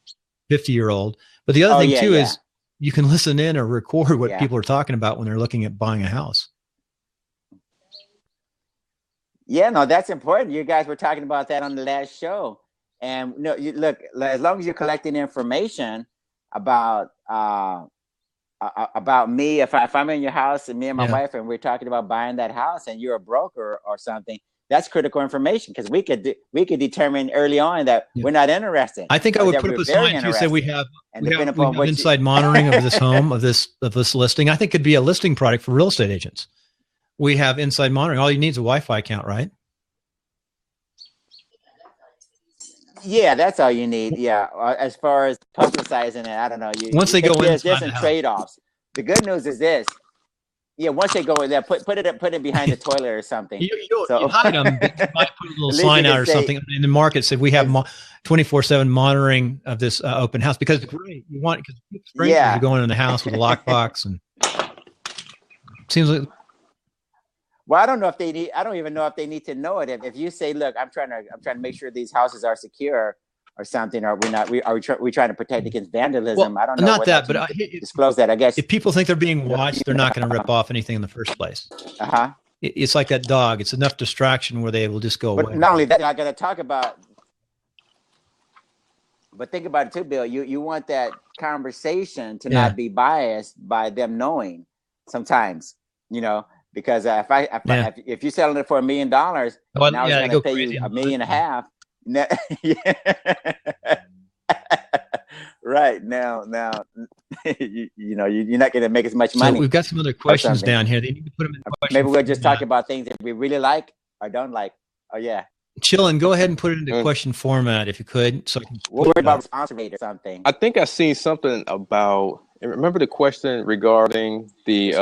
S2: 50-year-old. But the other thing too is you can listen in or record what people are talking about when they're looking at buying a house.
S6: Yeah, no, that's important. You guys were talking about that on the last show. And look, as long as you're collecting information about me, if I'm in your house and me and my wife and we're talking about buying that house and you're a broker or something, that's critical information, because we could determine early on that we're not interested.
S2: I think I would put up a sign to say we have inside monitoring of this home, of this listing. I think it could be a listing product for real estate agents. We have inside monitoring. All you need is a Wi-Fi account, right?
S6: Yeah, that's all you need. Yeah, as far as publicizing it, I don't know.
S2: Once they go in,
S6: there's different trade-offs. The good news is this. Yeah, once they go in there, put it behind the toilet or something.
S2: You hide them. You might put a little sign out or something in the market. Said we have 24/7 monitoring of this open house, because it's great. You want, because strangers are going in the house with a lockbox, and it seems like.
S6: Well, I don't even know if they need to know it. If you say, look, I'm trying to make sure these houses are secure or something, or we trying to protect against vandalism.
S2: Well,
S6: I don't know.
S2: Not that, but
S6: disclose that. I guess
S2: if people think they're being watched, they're not going to rip off anything in the first place. It's like that dog. It's enough distraction where they will just go away.
S6: But not only that, I got to talk about. But think about it too, Bill. You want that conversation to not be biased by them knowing. Sometimes, because if you're selling it for $1 million, now it's going to pay you $1.5 million. Right now, you're not going to make as much money.
S2: So we've got some other questions down here. They need to put them in question.
S6: Maybe we'll just talk about things that we really like or don't like. Oh yeah.
S2: Chillin', go ahead and put it into question format if you could. So
S6: we'll worry about response rate or something.
S9: I think I seen something about. Remember the question regarding the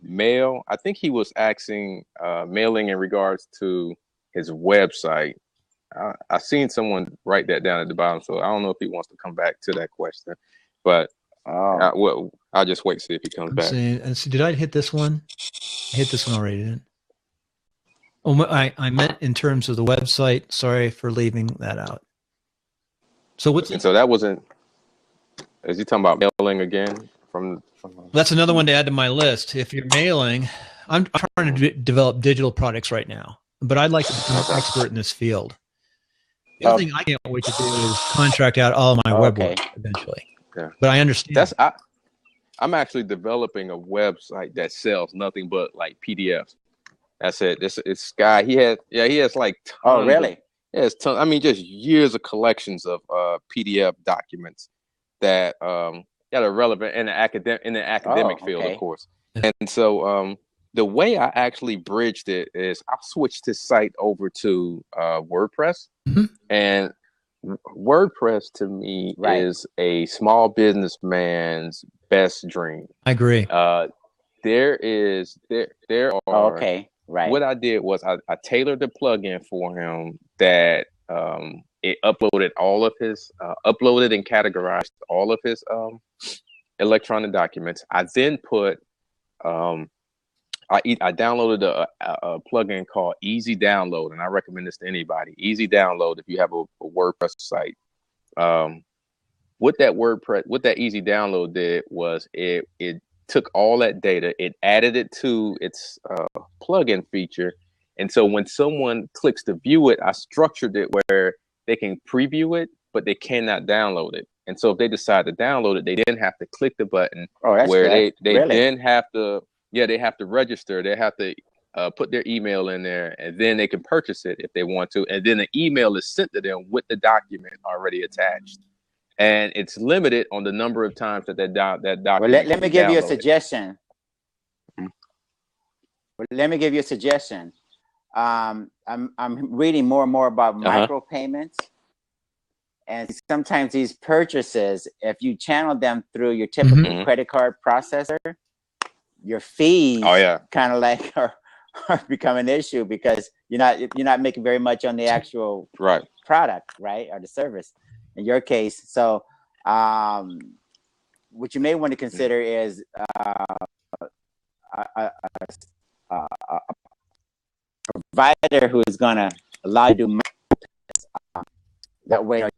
S9: mail? I think he was asking mailing in regards to his website. I seen someone write that down at the bottom, so I don't know if he wants to come back to that question, but I'll just wait to see if he comes back.
S2: Did I hit this one? I hit this one already, didn't I? Oh, I meant in terms of the website. Sorry for leaving that out. So
S9: so that wasn't. Is he talking about mailing again?
S2: That's another one to add to my list. If you're mailing, I'm trying to develop digital products right now, but I'd like to become an expert in this field. The other thing I can't wait to do is contract out all of my web work eventually. Yeah. But I understand.
S9: I'm actually developing a website that sells nothing but like PDFs. That's it. It's Guy. He has like tons.
S6: Oh, really?
S9: Yes, I mean, just years of collections of PDF documents that are relevant in the academic field, of course. And so the way I actually bridged it is I switched his site over to WordPress. Mm-hmm. And WordPress to me is a small businessman's best dream.
S2: I agree.
S9: There are What I did was I tailored the plugin for him that it uploaded all of his uploaded and categorized all of his electronic documents. I then put I downloaded a plugin called Easy Download, and I recommend this to anybody. Easy Download if you have a WordPress site. What that Easy Download did was it took all that data, it added it to its plugin feature, and so when someone clicks to view it, I structured it where they can preview it, but they cannot download it. And so if they decide to download it, they then have to click the button where they really? Then have to, they have to register. They have to put their email in there, and then they can purchase it if they want to. And then the email is sent to them with the document already attached. And it's limited on the number of times that document. Well,
S6: let me give you a suggestion. Let me give you a suggestion. I'm reading more and more about micropayments, and sometimes these purchases, if you channel them through your typical credit card processor, your fees kind of like are become an issue because you're not making very much on the actual product, right, or the service in your case. So what you may want to consider is a provider who is going to allow you to do that way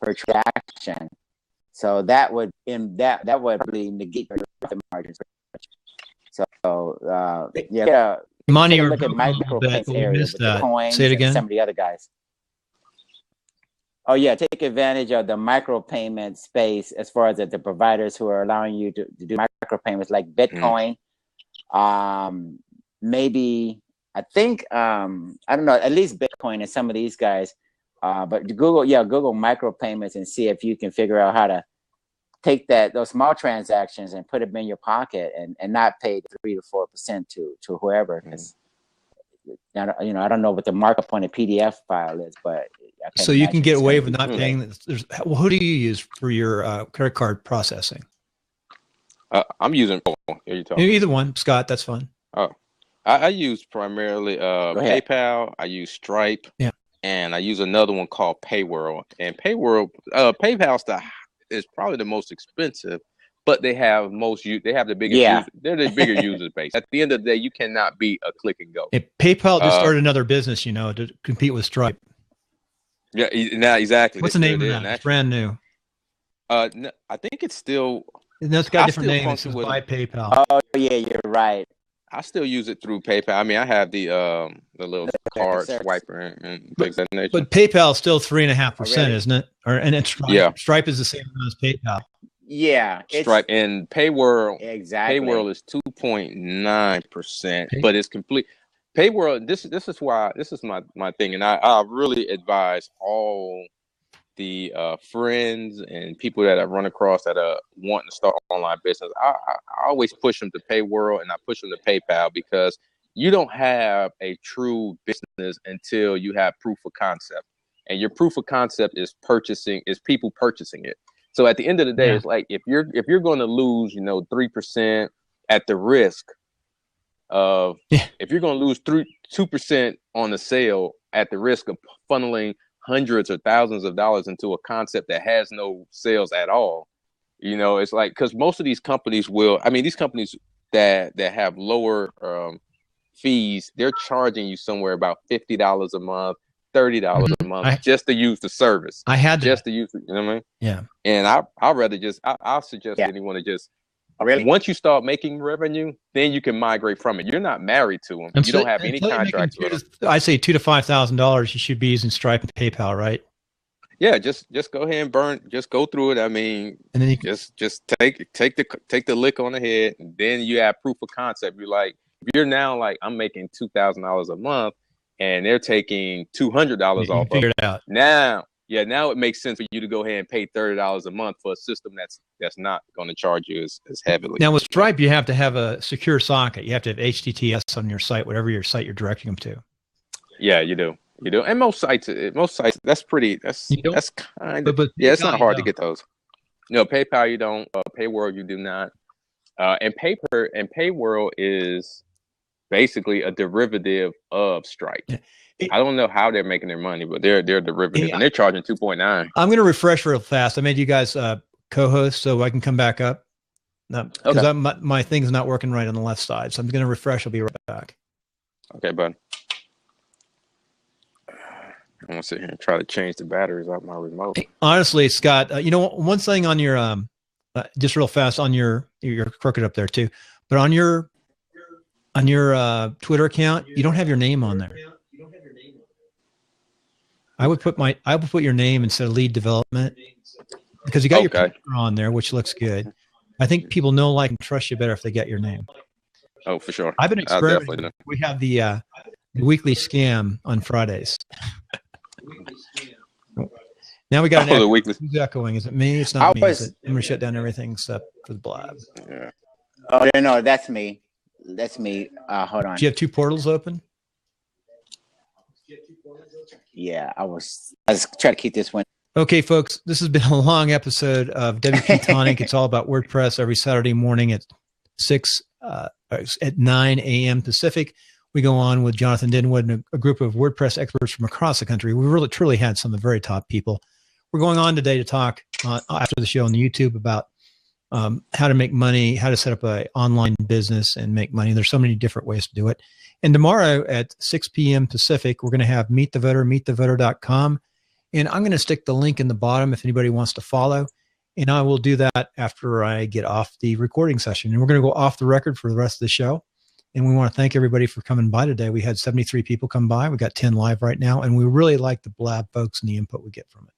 S6: per transaction. So that would really negate your profit margins. So
S2: Money or
S6: look at micropayments area with the coins.
S2: Say it again.
S6: And some of the other guys. Oh yeah, take advantage of the micropayment space as far as the providers who are allowing you to do micropayments like Bitcoin. Maybe I think I don't know, at least Bitcoin and some of these guys. But Google micropayments and see if you can figure out how to take those small transactions and put them in your pocket and not pay 3 to 4% to whoever. Because I don't know what the markup on a PDF file is, but
S2: so you can get away with not paying. Who do you use for your credit card processing?
S9: I'm using
S2: either one, Scott. That's fine.
S9: Oh, I use primarily PayPal. I use Stripe. Yeah. And I use another one called Payworld. And PayWorld, PayPal is probably the most expensive, but they have the biggest users. They're the bigger user base. At the end of the day, you cannot beat a click and go.
S2: PayPal just started another business, to compete with Stripe.
S9: Yeah, exactly.
S2: What's the name of that? It's brand new.
S9: No, I think it's still.
S2: It's got a different name. It's by PayPal.
S6: Oh yeah, you're right.
S9: I still use it through PayPal. I mean, I have the little card swiper and things of that nature.
S2: But PayPal is still 3.5%, isn't it? And it's Stripe. Stripe is the same as PayPal.
S6: Yeah,
S9: Stripe and Payworld.
S6: Exactly.
S9: Payworld is 2.9%, but it's complete. Payworld. This is my thing, and I really advise all the friends and people that I run across that are wanting to start online business. I always push them to Payworld and I push them to PayPal because you don't have a true business until you have proof of concept, and your proof of concept is people purchasing it. So at the end of the day, it's like if you're going to lose 3% at the risk of if you're going to lose 2% on the sale at the risk of funneling hundreds or thousands of dollars into a concept that has no sales at all, it's like, because most of these companies these companies that have lower fees, they're charging you somewhere about $50 a month, $30 a month just to use the service.
S2: I had
S9: to use it, you know what I mean?
S2: Yeah.
S9: And I'd rather I'll suggest anyone to just once you start making revenue, then you can migrate from it. You're not married to them. You don't have any contracts with them.
S2: I say $2,000 to $5,000. You should be using Stripe and PayPal, right?
S9: Yeah, just go ahead and just go through it. I mean, and then you just take the lick on the head, and then you have proof of concept. You're now like, I'm making $2,000 a month, and they're taking $200 off.
S2: Figure it out
S9: now it makes sense for you to go ahead and pay $30 a month for a system that's not going to charge you as heavily.
S2: Now with Stripe, you have to have a secure socket. You have to have HTTPS on your site, whatever your site you're directing them to.
S9: Yeah, you do. And most sites, that's kind of, it's not hard to get those. PayPal you don't, Payworld you do not. And Payworld is basically a derivative of Stripe. I don't know how they're making their money, but they're derivative, and they're charging 2.9.
S2: I'm going to refresh real fast. I made you guys co-host so I can come back up because my thing's not working right on the left side. So I'm going to refresh. I'll be right back.
S9: Okay, bud. I'm going to sit here and try to change the batteries out my remote.
S2: Honestly, Scott, one thing on your, just real fast on you're crooked up there too, but on your Twitter account, you don't have your name on there. I would put your name instead of lead development because you got your picture on there, which looks good. I think people know, like, and trust you better if they get your name.
S9: Oh, for sure.
S2: I've been experimenting. We have the weekly scam on Fridays. Now we got an weekly. Who's echoing? Is it me? It's not me. I'm going to shut down everything except for the blab.
S6: Yeah. Oh, no, that's me. That's me. Hold on.
S2: Do you have two portals open?
S6: Yeah, I was trying to keep this one.
S2: Okay, folks, this has been a long episode of WP-Tonic. It's all about WordPress every Saturday morning at 9 a.m. Pacific. We go on with Jonathan Dinwood and a group of WordPress experts from across the country. We really, truly had some of the very top people. We're going on today to talk after the show on the YouTube about how to make money, how to set up an online business and make money. There's so many different ways to do it. And tomorrow at 6 p.m. Pacific, we're going to have Meet the Voter, meetthevoter.com. And I'm going to stick the link in the bottom if anybody wants to follow. And I will do that after I get off the recording session. And we're going to go off the record for the rest of the show. And we want to thank everybody for coming by today. We had 73 people come by. We got 10 live right now. And we really like the blab folks and the input we get from it.